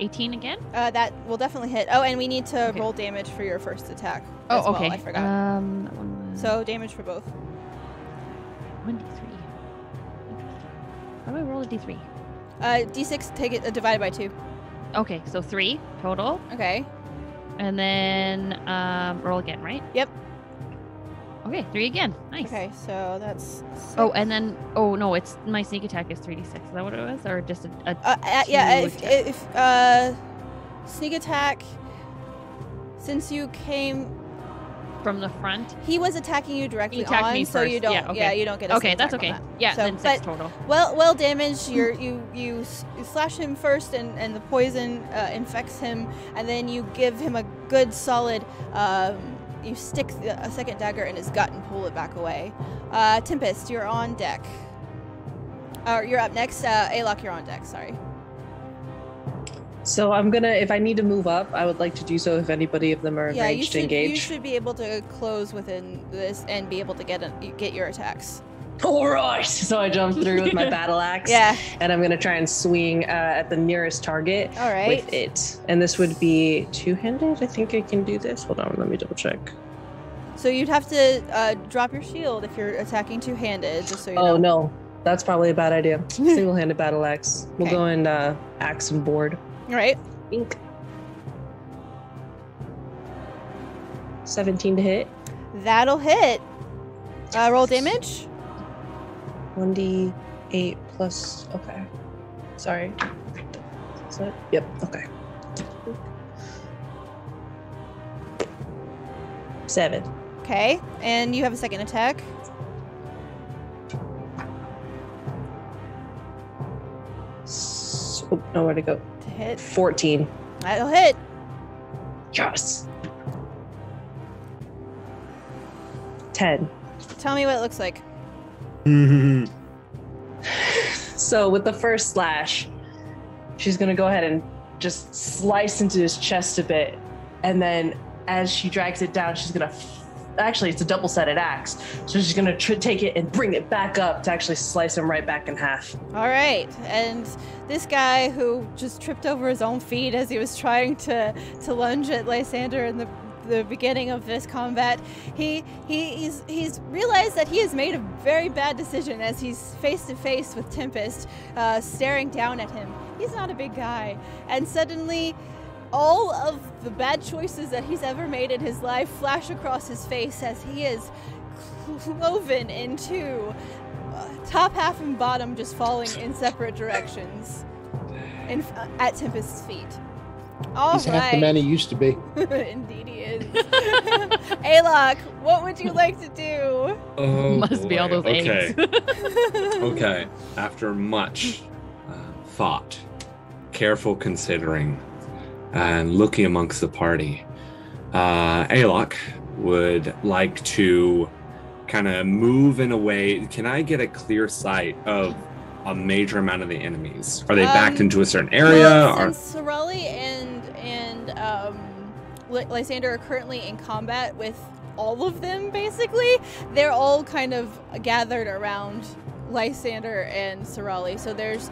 18 again? That will definitely hit. Oh, and we need to roll damage for your first attack. As well. I forgot. That one was So damage for both. 1d3. How do I roll a d3? D6, take it divided by 2. Okay, so 3 total. Okay. And then roll again, right? Yep. Okay, 3 again. Nice. Okay, so that's 6. Oh, and then it's my sneak attack is 3d6. Is that what it was, or just a yeah? attack? If sneak attack, since you came from the front, he was attacking you directly he attacked me so first. you don't. Yeah, okay. Yeah, you don't get a okay. sneak That's attack okay. on that. Yeah, So, then 6 but total. Well damaged. You slash him first, and the poison infects him, and then you give him a good solid. You stick a second dagger in his gut and pull it back away. Tempest, you're on deck. You're up next. Alok, you're on deck. Sorry. So I'm gonna, if I need to move up, I would like to do so if anybody of them are arranged to engage. You should be able to close within this and be able to get your attacks. All right. So I jump through with my battle axe. Yeah. And I'm gonna try and swing at the nearest target. All right. With it, and this would be two-handed. I think I can do this. Hold on, let me double check. So you'd have to drop your shield if you're attacking two-handed, just so you know. Oh no, that's probably a bad idea. Single-handed battle axe. We'll go in axe and board. All right. Ink. 17 to hit. That'll hit. Roll damage. 1d8 plus. Okay. Sorry. Is that? Yep. Okay. 7. Okay. And you have a second attack. Oh, nowhere to go. To hit. 14. That'll hit. Yes. 10. Tell me what it looks like. So with the first slash, she's gonna go ahead and just slice into his chest a bit. And then as she drags it down, she's going to... Actually, it's a double-sided axe. So she's going to take it and bring it back up to actually slice him right back in half. All right. And this guy who just tripped over his own feet as he was trying to lunge at Lysander in the beginning of this combat, he's realized that he has made a very bad decision as he's face to face with Tempest, staring down at him. He's not a big guy, and suddenly all of the bad choices that he's ever made in his life flash across his face as he is cloven in two, top half and bottom just falling in separate directions at Tempest's feet. He's half the man he used to be. Indeed he is. Alok, what would you like to do? Oh, Must boy. be all those eggs. Okay. After much thought, careful considering, and looking amongst the party, Alok would like to kind of move in a way. Can I get a clear sight of a major amount of the enemies? Are they backed into a certain area? Well, since Sorali and Lysander are currently in combat with all of them, basically, they're all kind of gathered around Lysander and Sorali. So there's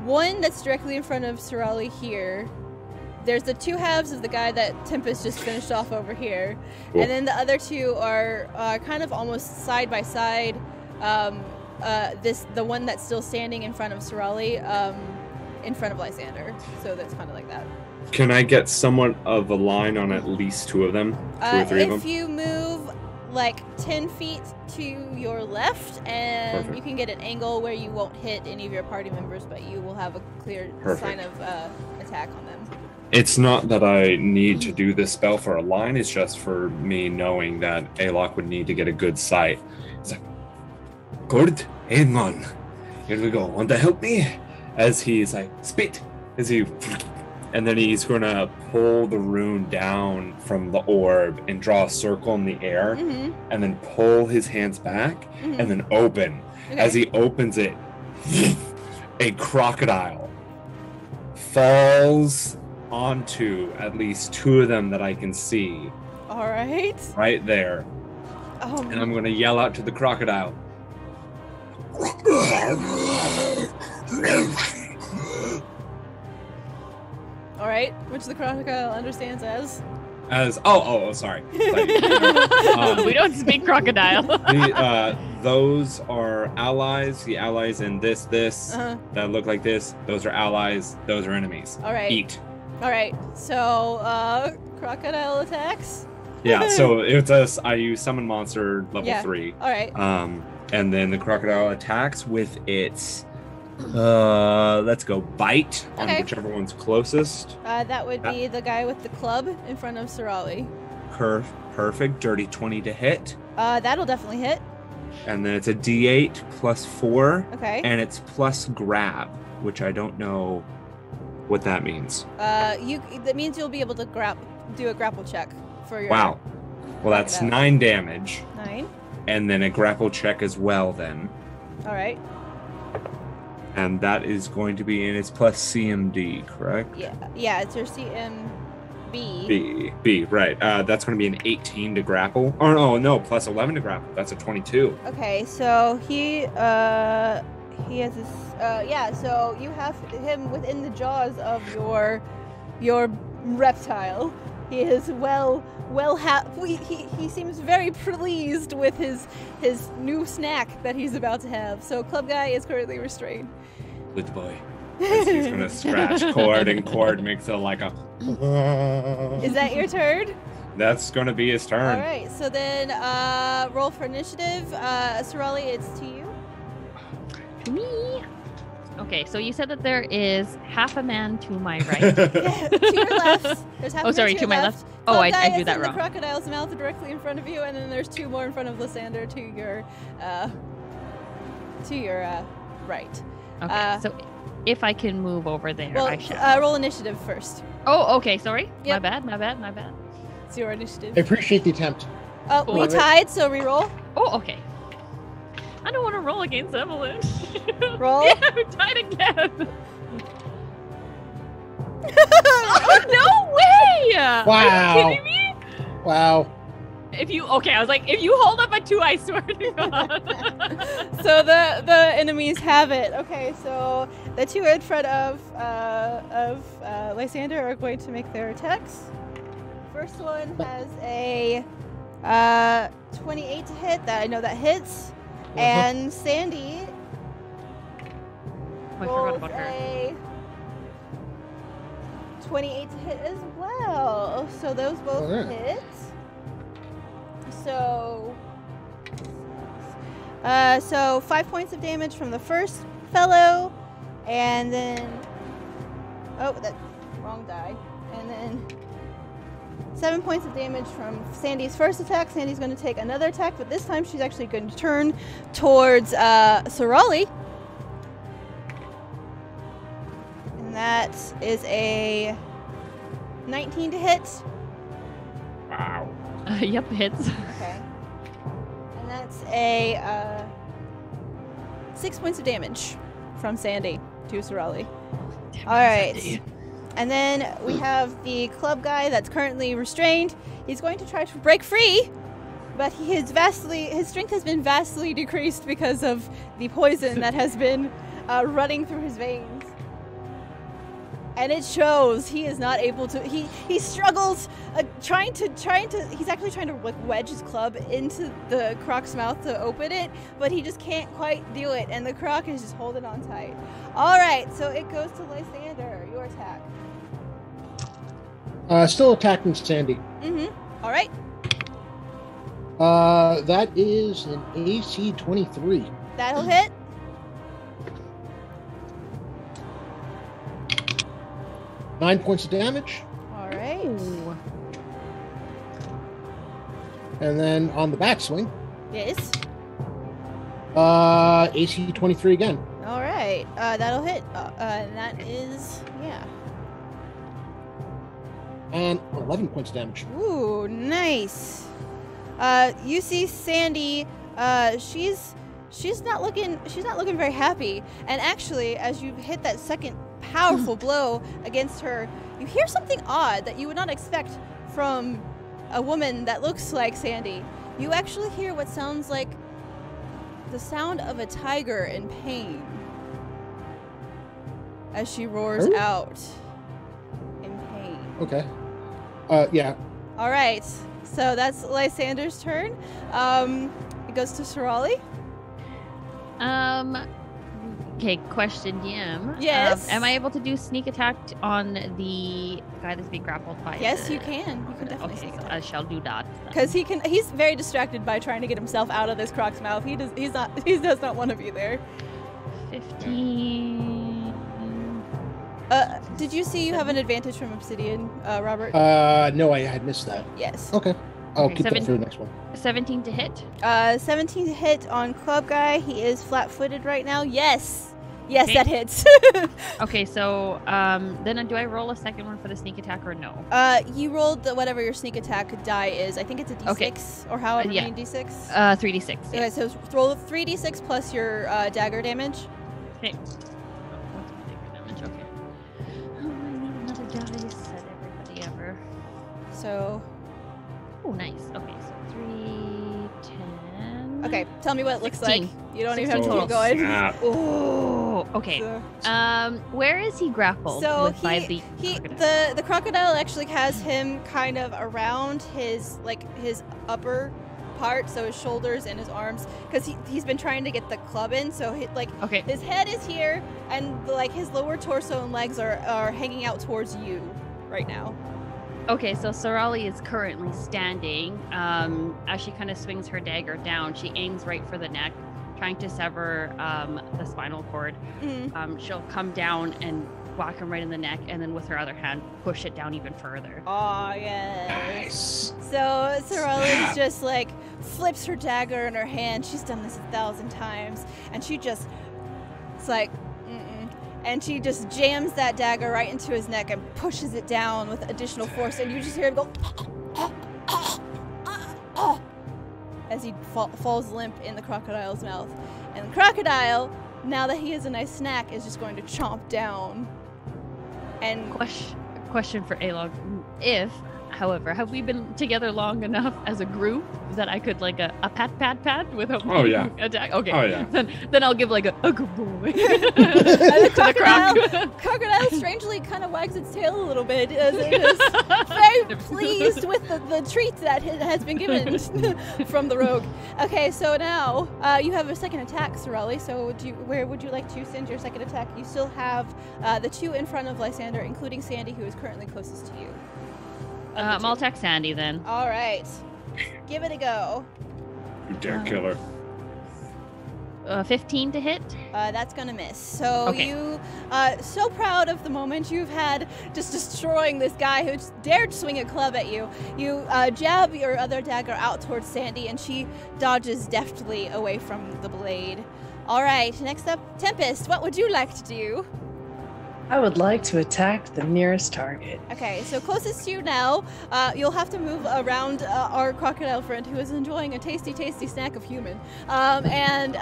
one that's directly in front of Sorali here. There's the two halves of the guy that Tempest just finished off over here. Cool. And then the other two are kind of almost side by side. The one that's still standing in front of Sorali, in front of Lysander. So that's kind of like that. Can I get somewhat of a line on at least two of them? Two or three of them? If you move like 10 feet to your left, and Perfect. you can get an angle where you won't hit any of your party members, but you will have a clear sign of attack on them. It's not that I need to do this spell for a line, it's just for me knowing that Alok would need to get a good sight. It's like, good, hang on. Here we go. Want to help me? As he's like, spit. And then he's going to pull the rune down from the orb and draw a circle in the air, and then pull his hands back, and then open. Okay. As he opens it, a crocodile falls onto at least two of them that I can see. All right. Right there. And I'm going to yell out to the crocodile. All right, which the crocodile understands as sorry. We don't speak crocodile. Those are allies. The allies in this that look like this. Those are allies. Those are enemies. All right. Eat. All right. So crocodile attacks. Yeah. So I use summon monster level 3. All right. And then the crocodile attacks with its. Let's go bite on whichever one's closest. That would be the guy with the club in front of Sorali. Perfect. Dirty 20 to hit. That'll definitely hit. And then it's a D8 plus 4. Okay. And it's plus grab, which I don't know what that means. That means you'll be able to do a grapple check for your. Wow. Well, that's 9 damage. 9. And then a grapple check as well. Then. All right. And that is going to be in its plus CMD, correct? Yeah, it's your CMB. B, right. That's going to be an 18 to grapple. Oh, no, plus 11 to grapple. That's a 22. Okay, so he has this, so you have him within the jaws of your reptile. He is he seems very pleased with his new snack that he's about to have. So Club Guy is currently restrained. Good boy. He's going to scratch Cord, and Cord makes it like a... Is that your turn? That's going to be his turn. All right, so then roll for initiative. Sorali, it's to you. To me. Okay, so you said that there is half a man to my right. To your left. There's half a man to my left. Club Oh, I Guy do is that in wrong. The crocodile's mouth directly in front of you, and then there's 2 more in front of Lysander to your right. Okay, so if I can move over there, well, I shall. Roll initiative first. Oh, okay, sorry. Yep. My bad. It's your initiative. I appreciate the attempt. Oh, we tied, so re-roll. Oh, okay. I don't want to roll against Evelyn. Roll. Yeah, we're tied again. Oh, no way! Are Wow. you kidding me? Wow. I was like, if you hold up a 2, I swear to God. So the enemies have it. Okay, so the two in front of Lysander are going to make their attacks. First one has a 28 to hit. That I know that hits. And Sandy I forgot rolls about her. a 28 to hit as well. So those both Alright. hit. So 5 points of damage from the first fellow, and then that wrong die, and then 7 points of damage from Sandy's first attack. Sandy's going to take another attack, but this time she's actually going to turn towards Sorali, and that is a 19 to hit. Wow. Yep, hits. Okay. And that's a 6 points of damage from Sandy to Sorali. All right. And then we have the club guy that's currently restrained. He's going to try to break free, but his strength has been vastly decreased because of the poison that has been running through his veins. And it shows. He is not able to. He struggles, trying to. He's actually trying to like wedge his club into the croc's mouth to open it, but he just can't quite do it. And the croc is just holding on tight. All right, so it goes to Lysander. Your attack. Still attacking Sandy. All right. That is an AC 23. That'll hit. Nine points of damage. All right. Ooh. And then on the backswing, Yes. AC 23 again. All right. That'll hit. And that is And 11 points of damage. Ooh, nice. You see Sandy. She's not looking very happy. And actually, as you hit that second powerful blow against her, you hear something odd that you would not expect from a woman that looks like Sandy. You actually hear what sounds like the sound of a tiger in pain as she roars Oh. out in pain. Okay. Yeah. All right, so that's Lysander's turn. It goes to Sorali. Okay, question, DM. Yes. Am I able to do sneak attack on the guy that's being grappled by? Yes, you can. You can definitely Okay, sneak so attack. I shall do that. Because he's very distracted by trying to get himself out of this croc's mouth. He does not want to be there. 15. Did you see you have an advantage from Obsidian, Robert? No, I had missed that. Yes. Okay. I'll Okay, keep that 7 for the next one. 17 to hit. 17 to hit on club guy. He is flat-footed right now. Yes. Yes, Okay. that hits. Okay, so then do I roll a second one for the sneak attack or no? You rolled whatever your sneak attack die is. I think it's a D6 Okay. or however Yeah. many D6. 3d6. Yeah. Okay, so roll 3d6 plus your dagger damage. Okay. Oh, what's my dagger damage? Okay. Oh, I need another dice. Said everybody ever. So, Oh, nice. Okay, so 3, 10. okay, tell me what it looks 16. like. You don't even have to 16 keep going. Snap. Oh, okay. So, Where is he grappled? So by he crocodile? the crocodile actually has him kind of around his upper part, so his shoulders and his arms, because he's been trying to get the club in. So Okay. his head is here, and his lower torso and legs are hanging out towards you right now. Okay, so Sorali is currently standing. As she kind of swings her dagger down, she aims right for the neck, trying to sever the spinal cord. Mm. She'll come down and whack him right in the neck, and then with her other hand, push it down even further. Oh yes. Nice. So Sorali's just flips her dagger in her hand. She's done this 1,000 times, and she just and she just jams that dagger right into his neck and pushes it down with additional force, and you just hear him go as he falls limp in the crocodile's mouth. And the crocodile, now that he has a nice snack, is just going to chomp down And Question for Alog. If, however, have we been together long enough as a group that I could like a pat with a attack? Okay. Oh yeah. Then I'll give like a good boy. the crocodile strangely kind of wags its tail a little bit as it is very pleased with the treat that has been given from the rogue. Okay, so now you have a second attack, Sorali. So where would you like to send your second attack? You still have the two in front of Lysander, including Sandy, who is currently closest to you. I'll attack Sandy then. All right. Give it a go. You dare kill her. 15 to hit. That's gonna miss. So Okay. you, so proud of the moment you've had just destroying this guy who just dared swing a club at you. You jab your other dagger out towards Sandy, and she dodges deftly away from the blade. All right, next up, Tempest. What would you like to do? I would like to attack the nearest target. Okay, so closest to you now, you'll have to move around our crocodile friend who is enjoying a tasty, tasty snack of human, and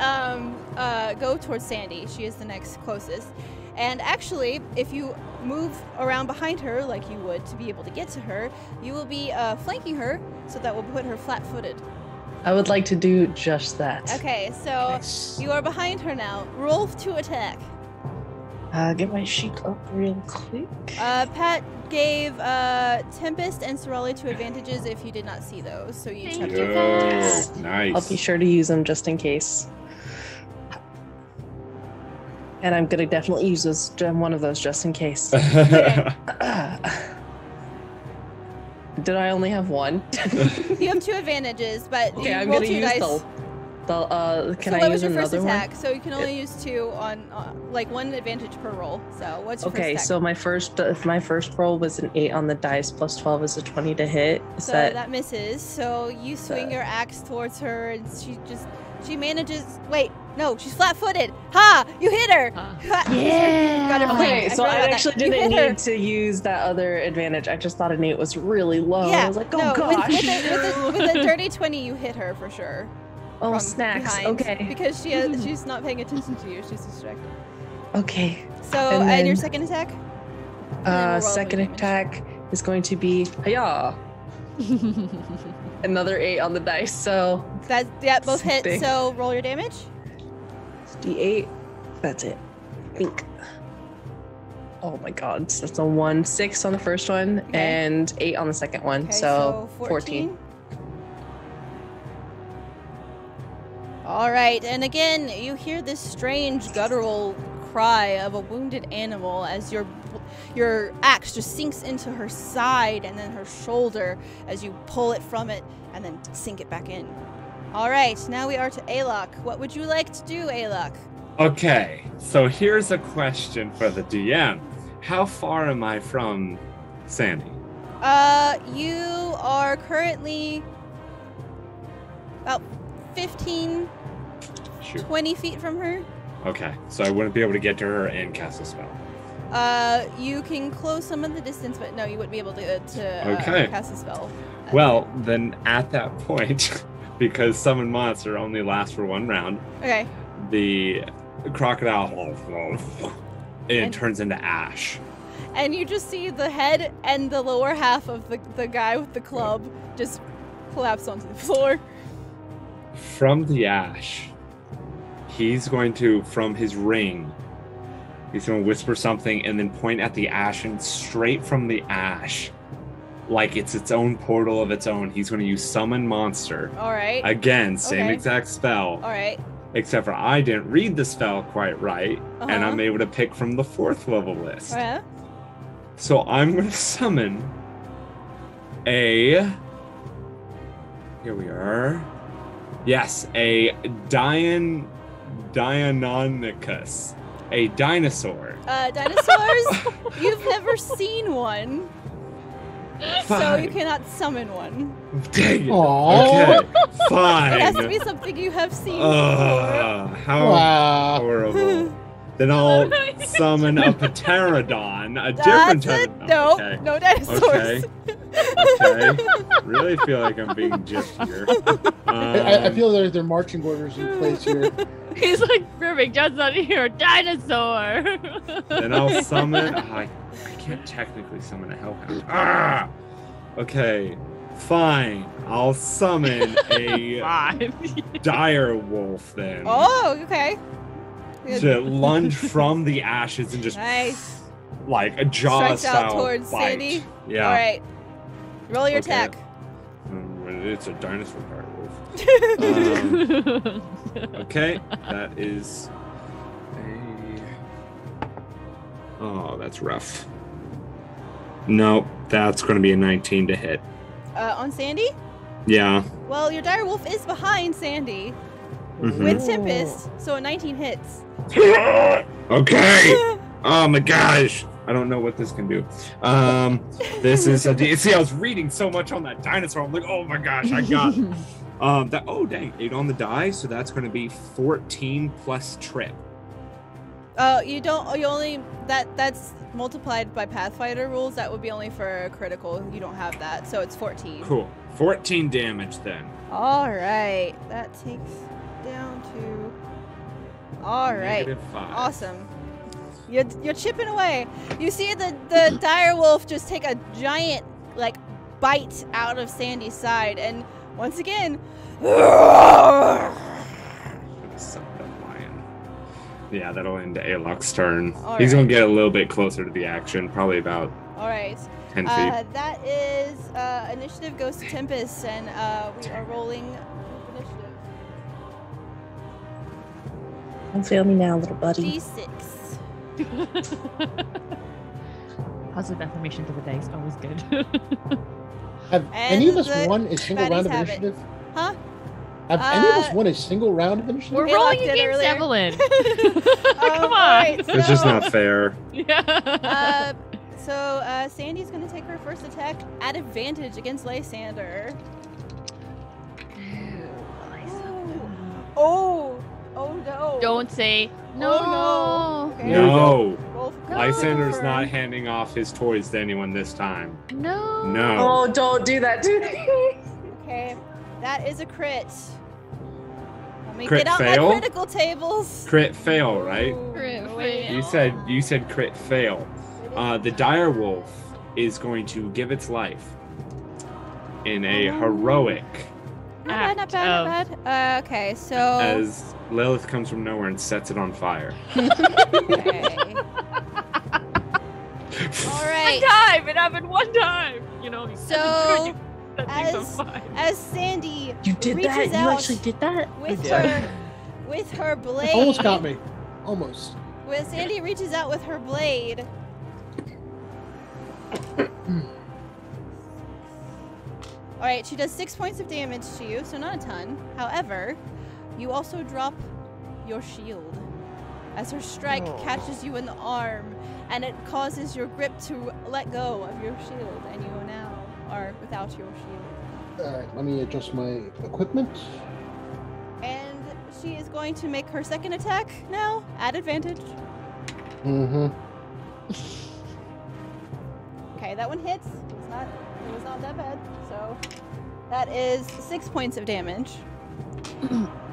go towards Sandy. She is the next closest. And actually, if you move around behind her like you would to be able to get to her, you will be flanking her, so that will put her flat-footed. I would like to do just that. Okay, so Nice. you are behind her now. Roll to attack. Get my sheet up real quick. Pat gave Tempest and Sorali 2 advantages if you did not see those, so you each have to. Yo, nice. I'll be sure to use them just in case. And I'm gonna definitely use one of those just in case. Did I only have one? You have 2 advantages, but Okay, you I'm roll gonna 2 use dice. can So I what use was your first another attack? one? So you can only use 2 on, like 1 advantage per roll. So what's your Okay, first attack? so my first roll was an 8 on the dice plus 12 is a 20 to hit. So that misses. So you swing your axe towards her, and she manages. Wait, no, she's flat-footed. Ha! You hit her. Ha! Yeah. Got her Okay, flanked. so forgot I about actually that. You didn't hit her. need to use that other advantage. I just thought an 8 was really low. Yeah, I was like, oh no, gosh. with a dirty 20, you hit her for sure. Oh, from snacks. behind, Okay. Because she's not paying attention to you. She's distracted. Okay. So, And and your then- second attack? then we'll roll Second the damage. attack is going to be hiya. Another 8 on the dice, so Both hit. Something. So roll your damage. it's D8. That's it. Think. Oh my god, so that's a 1, 6 on the first one, Okay. and 8 on the second one, Okay, so 14. All right, and again, you hear this strange guttural cry of a wounded animal as your axe just sinks into her side and then her shoulder as you pull it from it and then sink it back in. All right, now we are to Alok. What would you like to do, Alok? Okay, so here's a question for the DM. How far am I from Sandy? You are currently about 15, Shoot. 20 feet from her. Okay, so I wouldn't be able to get to her and cast a spell. You can close some of the distance, but no, you wouldn't be able to Okay. cast a spell. Well, then at that point, because summon monster only lasts for 1 round, Okay. the crocodile And- turns into ash. And you just see the head and the lower half of the guy with the club just collapse onto the floor. From the ash, he's going to, from his ring, he's going to whisper something and then point at the ash, and straight from the ash, like it's its own portal of its own, he's going to use summon monster. All right. Again, same Okay. exact spell, All right. except for I didn't read the spell quite right, and Uh-huh. I'm able to pick from the 4th level list. All right. So I'm going to summon a... Here we are. Yes, a Deinonychus. A dinosaur. Dinosaurs, you've never seen one, so Fine. you cannot summon one. Dang it. Aw. Okay, fine. It has to be something you have seen before. How Wow. horrible. Then I'll summon a Pterodon, a different That's it. type of... No, Okay. no dinosaurs. Okay. Really feel like I'm being gypped here. I feel they're marching orders in place here. He's like, perfect, John's not here, dinosaur. Then I'll summon... I can't technically summon a hellhound. Ah! Okay, fine. I'll summon a dire wolf then. Oh, okay. To lunge from the ashes and just Nice. like a jaw Strikes out style towards bite. Sandy. Yeah. All right. Roll your Okay. attack. It's a dinosaur dire wolf. Okay, that is oh, that's rough. No, that's going to be a 19 to hit. On Sandy? Yeah. Well, your dire wolf is behind Sandy Mhm. with Tempest, so a 19 hits. Okay. Oh my gosh. I don't know what this can do. This is see, I was reading so much on that dinosaur. I'm like, oh my gosh, I got it. Oh dang, 8 on the die, so that's going to be 14 plus trip. That's multiplied by Pathfinder rules. That would be only for a critical. You don't have that, so it's 14. Cool. 14 damage then. All right. That takes down to. All right. -5. Awesome. You're chipping away. You see the dire wolf just take a giant bite out of Sandy's side, and once again. Suck that lion. Yeah, that'll end Alok's turn. All He's right. gonna get a little bit closer to the action, probably about All right. 10 feet. That is initiative goes to Tempest, and we are rolling initiative. Don't fail me now, little buddy. D6. Positive affirmation to the dice, always good. Have any of us the won a single baddies round of have it. initiative? Huh? Have any of us won a single round of initiative? We're Hey, rolling locked in against earlier. Evelyn. Come Come on. Right, It's just not fair. Yeah. So Sandy's gonna take her first attack at advantage against Lysander. Oh no! Don't say no. Oh, no. Okay. No. Roll for Lysander's cover. not handing off his toys to anyone this time. No. No. Oh, don't do that to me. Okay, that is a crit. Let me Crit get out fail? my critical tables. Crit fail, right? Ooh, Crit wait. fail. You said crit fail. The dire wolf is going to give its life in a heroic Not bad, not bad. Okay, so. as Lilith comes from nowhere and sets it on fire. Okay. All right. One time. It happened one time. You know. So, that thing's on fire. as Sandy You did reaches that? You out actually did that? with I did. her blade. Almost got me. Almost. When Sandy reaches out with her blade. All right, she does 6 points of damage to you, so not a ton. However, you also drop your shield as her strike catches you in the arm, and it causes your grip to let go of your shield, and you now are without your shield. All right, let me adjust my equipment. And she is going to make her second attack now at advantage. Mm-hmm. Okay, that one hits. It was not that bad. So that is 6 points of damage.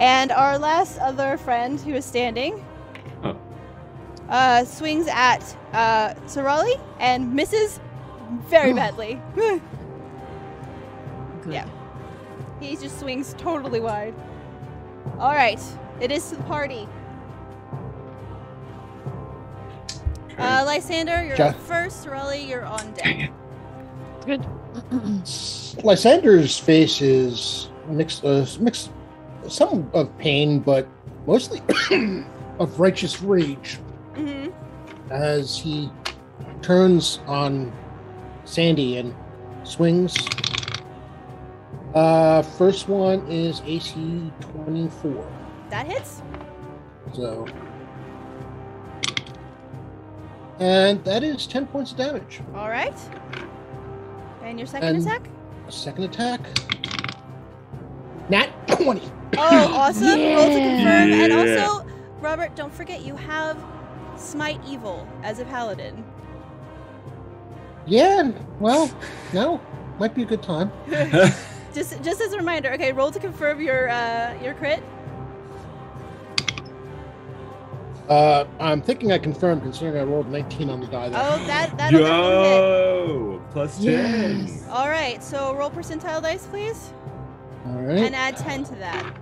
And our last other friend who is standing swings at Sarali and misses very badly. Good. Yeah. He just swings totally wide. All right, it is to the party. Lysander, you're Ja- up first. Sarali, you're on deck. Good. Lysander's face is mixed, some of pain, but mostly of righteous rage Mm-hmm. as he turns on Sandy and swings. First one is AC 24. That hits. So, and that is 10 points of damage. All right. And your second And- attack? Second attack. Nat 20. Oh, awesome. Roll to confirm. And Yeah. also, Robert, don't forget you have Smite Evil as a paladin. Yeah, well, no, might be a good time. Just as a reminder. Okay, roll to confirm your crit. I'm thinking I confirmed, considering I rolled 19 on the die there. Oh, that'll definitely hit. Yo, plus 10. Yes. All right, so roll percentile dice, please, All right. and add 10 to that.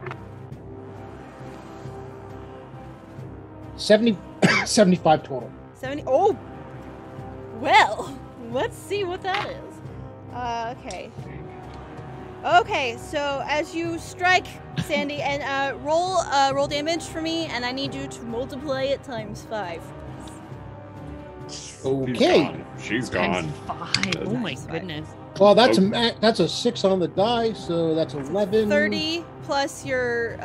75 total. 70. Oh, well, let's see what that is. Okay. Okay, so as you strike Sandy, and roll damage for me, and I need you to multiply it times 5. Okay. She's gone. Times 5. Oh my Times 5. goodness. Well, that's a 6 on the die, so that's 11. 30 plus your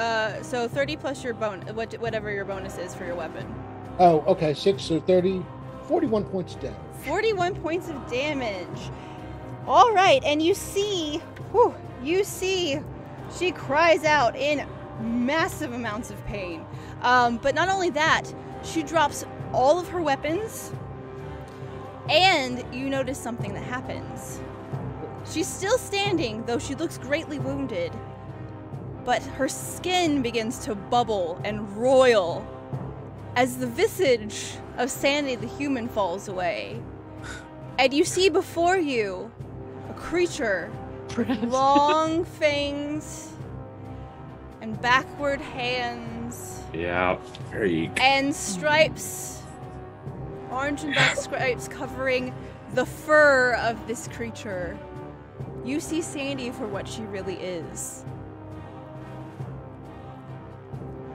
30 plus your whatever your bonus is for your weapon. Oh, okay. 6, so 30. 41 points down. 41 points of damage. All right, and you see she cries out in massive amounts of pain. But not only that, she drops all of her weapons, and you notice something that happens. She's still standing, though she looks greatly wounded, but her skin begins to bubble and roil as the visage of Sandy the human falls away. And you see before you a creature with long fangs and backward hands Yeah, freak. and stripes, orange and black stripes covering the fur of this creature. You see Sandy for what she really is.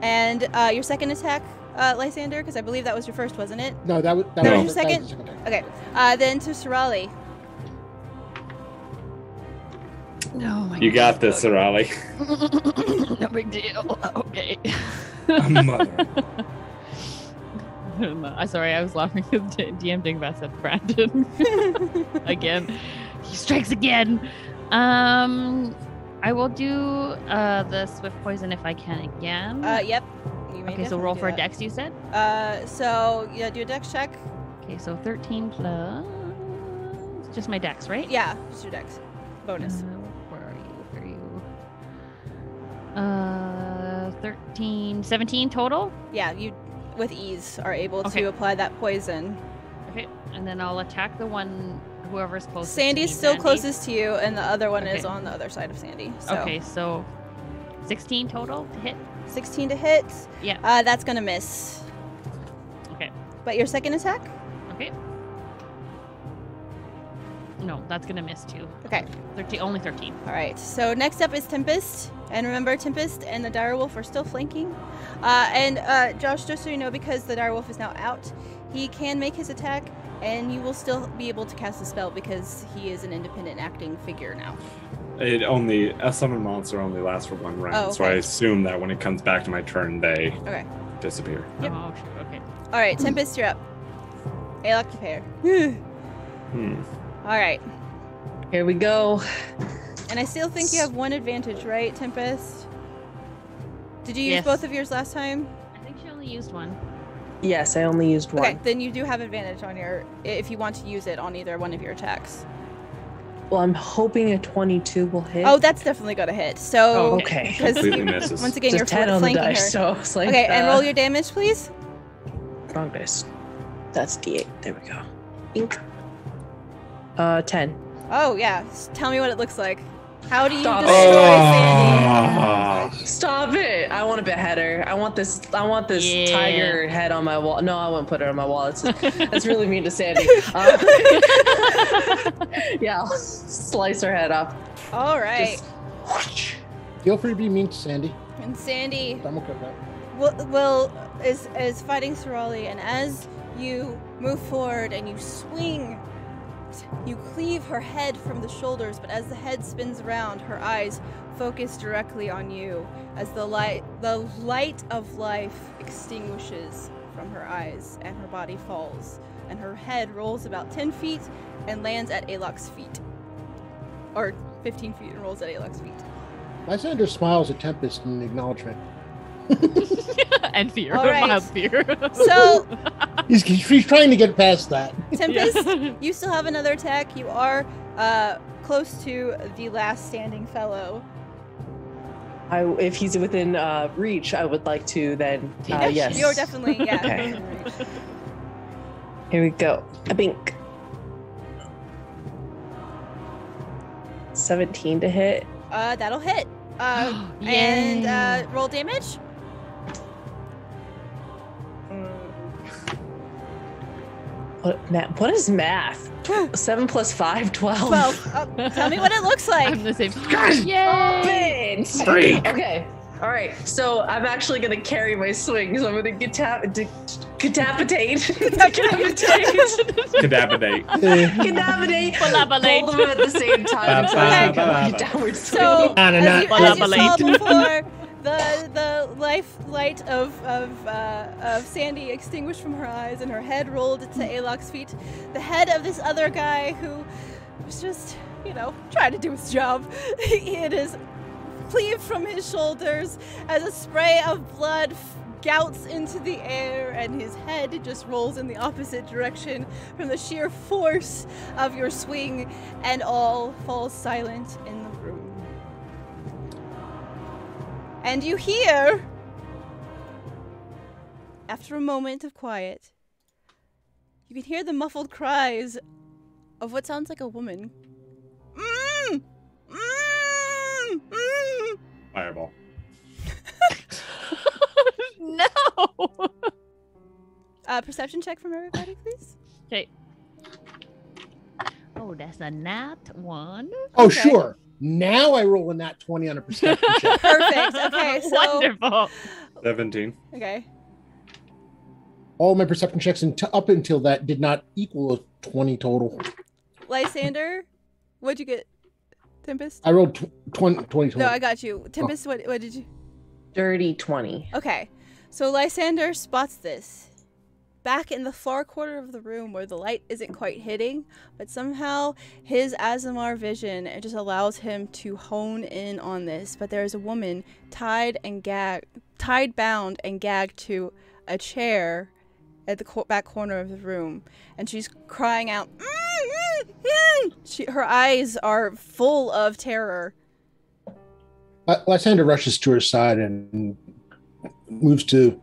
And your second attack, Lysander, because I believe that was your first, wasn't it? No, that was was your that second? was the second time. Okay. Then to Sorali. Oh my You got this, Sarali. No big deal. Okay. Mother. I'm sorry, I was laughing because DM Dingbat said Brandon. Again. He strikes again. I will do the swift poison if I can again. Yep. You may Okay, so roll definitely for a do dex, you said? that. So yeah, do a dex check. Okay, so 13 plus... Just my dex, right? Yeah, just your dex. Bonus. Where are you? 13... 17 total? Yeah, you with ease are able Okay. to apply that poison. Okay, and then I'll attack the one, whoever's closest. Sandy's to me, still Sandy. closest to you, and the other one is Okay. on the other side of Sandy. So Okay, so 16 total to hit. 16 to hit. Yeah. That's gonna miss. Okay. But your second attack? Okay. No, that's gonna miss too. Okay. 13, only 13. All right. So next up is Tempest, and remember, Tempest and the direwolf are still flanking. And Josh, just so you know, because the direwolf is now out, he can make his attack, and you will still be able to cast a spell because he is an independent acting figure now. A summon monster only lasts for 1 round, so I okay. assume that when it comes back to my turn, they Okay. disappear. Yep. Oh, shoot, okay. All right, Tempest, you're up. Alok, prepare. All right. Here we go. And I still think you have 1 advantage, right, Tempest? Did you use Yes. both of yours last time? I think she only used one. Yes, I only used one. Okay, then you do have advantage on your if you want to use it on either one of your attacks. Well, I'm hoping a 22 will hit. Oh, that's definitely gonna hit. So Oh, okay. because Completely misses. once again Just you're 10 on the flanking dice, her. so it's like Okay, and roll your damage, please. wrong dice. That's D8. There we go. Ink. 10. Oh yeah, tell me what it looks like. How do you Stop. destroy Sandy? Oh. Stop it! I want to behead her. I want this Yeah. tiger head on my wall. No, I wouldn't put it on my wall. That's really mean to Sandy. Yeah, I'll slice her head off. All right, Just whoosh. Feel free to be mean to Sandy. and Sandy I'm okay with that. will is fighting Sorali, and as you move forward and you swing, you cleave her head from the shoulders, but as the head spins around, her eyes focus directly on you as the light of life extinguishes from her eyes and her body falls, and her head rolls about 10 feet and lands at Alok's feet. Or 15 feet and rolls at Alok's feet. Lysander smiles at Tempest in acknowledgement. And fear. All right. Mild fear. So, He's trying to get past that. Tempest, Yeah. you still have another attack. You are close to the last standing fellow. if he's within reach, I would like to then. Yes. You're definitely, yeah. Okay. Here we go. A bink. 17 to hit. That'll hit. And roll damage. What is math? 7 plus 5, 12. 12. Tell me what it looks like. I'm the same. Yay! Streak. Okay. All right. So I'm actually going to carry my swing. So I'm going to decapitate. Cadavidate. Both of them at the same time. So, as you saw before, the light of Sandy extinguished from her eyes, and her head rolled to Alok's feet. The head of this other guy who was just, trying to do his job. It is cleaved from his shoulders as a spray of blood gouts into the air, and his head just rolls in the opposite direction from the sheer force of your swing, and all falls silent in the room. And you hear, after a moment of quiet, you can hear the muffled cries of what sounds like a woman. Fireball. No. Perception check from everybody, please. Okay. Oh, that's a nat 1. Oh, Okay. sure. Now I roll a nat 20 on a perception check. Perfect. Okay, so Wonderful. 17. okay. All my perception checks up until that did not equal a 20 total. Lysander, what'd you get? Tempest? I rolled 20 total. No, I got you. Tempest, what did you? Dirty 20. Okay. So Lysander spots this. Back in the far corner of the room where the light isn't quite hitting, but somehow his Aasimar vision, it just allows him to hone in on this. But there is a woman tied, bound, and gagged to a chair at the back corner of the room, and she's crying out. Her eyes are full of terror. Lysander rushes to her side and moves to,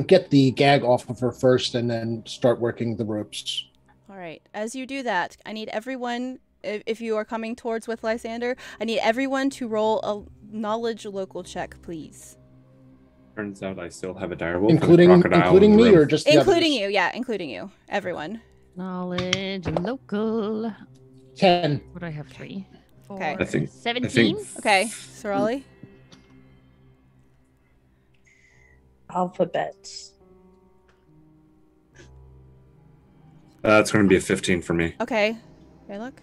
get the gag off of her first, and then start working the ropes. All right. As you do that, I need everyone, if you are coming towards with Lysander, I need everyone to roll a knowledge local check, please. Turns out I still have a direwolf. Including me, or just the Including others? you, yeah, including you. Everyone. Knowledge local. 10. What do I have? 3. 4. Okay. I think 17. Okay. Sorali? Alphabets. That's going to be a 15 for me. Okay. Alok?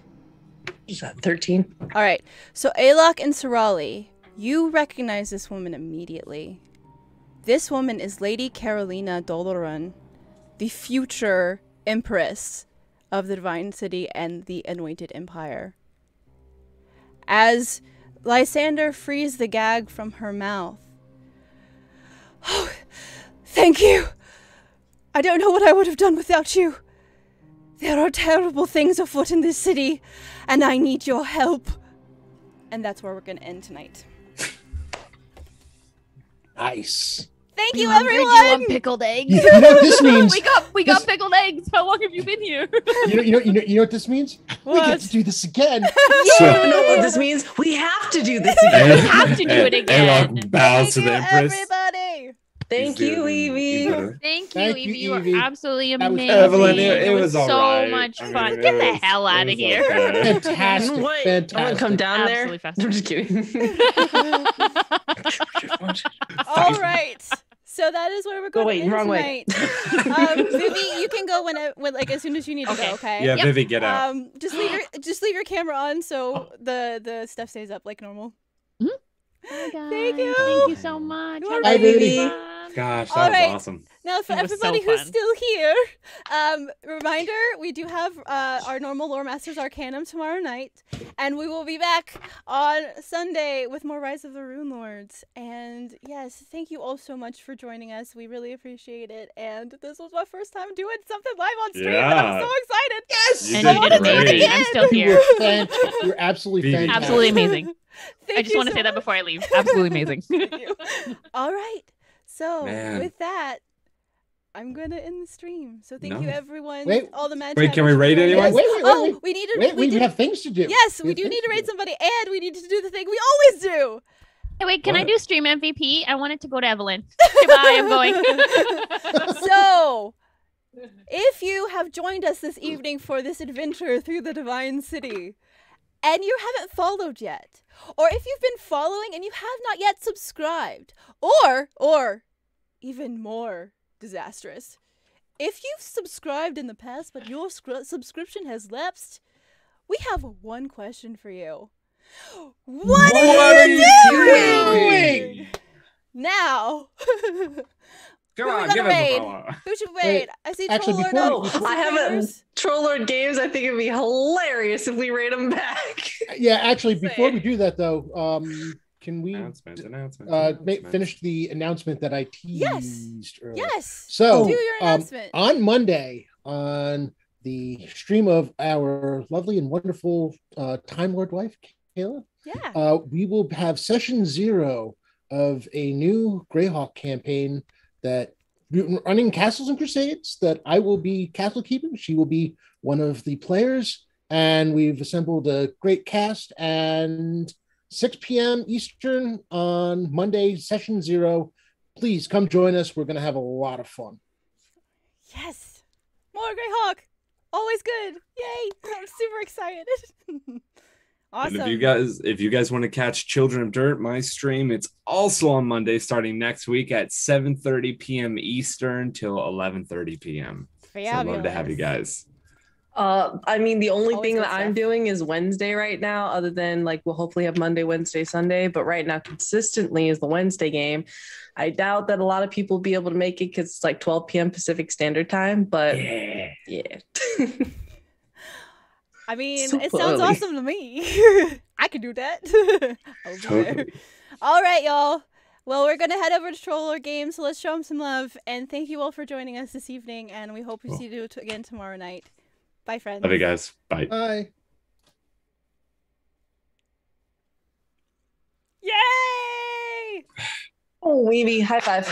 Is that 13? All right. So Alok and Sorali, you recognize this woman immediately. This woman is Lady Carolina Doloran, the future Empress of the Divine City and the Anointed Empire. As Lysander frees the gag from her mouth. Oh, thank you. I don't know what I would have done without you. There are terrible things afoot in this city, and I need your help. And that's where we're going to end tonight. Nice. Thank you, hungry? Do you everyone. want pickled eggs? You know what this means? we got pickled eggs. How long have you been here? You know what this means? We get What? to do this again. You know what this means? We have to do this again. We have to do it again. Alok bows Thank to you, the Empress. everybody. Thank you, Evie. Thank you, Thank Evie. you, You Evie. were absolutely That was amazing. Evelyn, it was so alright. much I mean, fun. it Get the was- hell it out of was here. okay. Fantastic. What? Fantastic. I'm gonna come down Absolutely there. fascinating. I'm just kidding. All right. So that is where we're going. wait, to end wrong way. tonight. Vivi, you can go when like as soon as you need to go. Okay. Yeah, Yep. Vivi, get out. Just leave your camera on so the stuff stays up like normal. Bye, guys. Thank you. Thank you so much. You're Have Bye, a good Vivi. one. Gosh, All that was right. awesome. Now, for It was so everybody who's fun. still here, reminder, we do have our normal Lore Masters Arcanum tomorrow night, and we will be back on Sunday with more Rise of the Rune Lords. And yes, thank you all so much for joining us. We really appreciate it. And this was my first time doing something live on stream, and I'm Yeah. so excited. Yes! You And did you did great. amazing. I'm still You here. were You're absolutely Phoebe. fantastic. Absolutely amazing. Thank I just you want to so say that much. before I leave. Absolutely amazing. Thank you. All right. So Man. with that, I'm gonna end the stream. So thank you, No. everyone. Wait. All the mad Wait, can we chatters for rate joining anyone? us. Wait. We need to. Wait, we did- have things to do. Yes, we have do things need to do. rate somebody, and we need to do the thing we always do. Hey, wait, can I What? do stream MVP? I want it to go to Evelyn. Goodbye, I'm going. So, if you have joined us this evening for this adventure through the Divine City, and you haven't followed yet, or if you've been following and you have not yet subscribed, or even more disastrous, if you've subscribed in the past but your subscription has lapsed, we have one question for you. What are you doing? Now, Come Who are we on, gonna give us raid? a follow. who should we raid? I see actually, Troll before Lord we- up. I haven't Troll Lord Games. I think it'd be hilarious if we raid them back. Yeah, actually, before Say. we do that, though, can we Announcements. finish the announcement that I Yes. teased earlier? Yes. So, do your announcement. on Monday, on the stream of our lovely and wonderful Time Lord wife, Kayla, Yeah. we will have session 0 of a new Greyhawk campaign that running Castles and Crusades that I will be castle keeping. She will be one of the players, and we've assembled a great cast. And 6 p.m. Eastern on Monday, session 0. Please come join us. We're going to have a lot of fun. Yes. More Greyhawk. Always good. Yay. I'm super excited. Awesome. And if you guys want to catch Children of Dirt, my stream, it's also on Monday, starting next week at 7:30 p.m. Eastern till 11:30 p.m. So I'd love to have you guys. I mean, the only Always thing good that I'm stuff. doing is Wednesday right now, other than like we'll hopefully have Monday, Wednesday, Sunday. But right now, consistently is the Wednesday game. I doubt that a lot of people will be able to make it because it's like 12 p.m. Pacific Standard Time. But Yeah. I mean, Super it sounds early. awesome to me. I could do that. I'll be there. Totally. All right, y'all. Well, we're going to head over to Troll Lord Games, so let's show them some love. And thank you all for joining us this evening, and we hope we see you again tomorrow night. Bye, friends. Love you guys. Bye. Bye. Yay! Oh, Weeby, high five.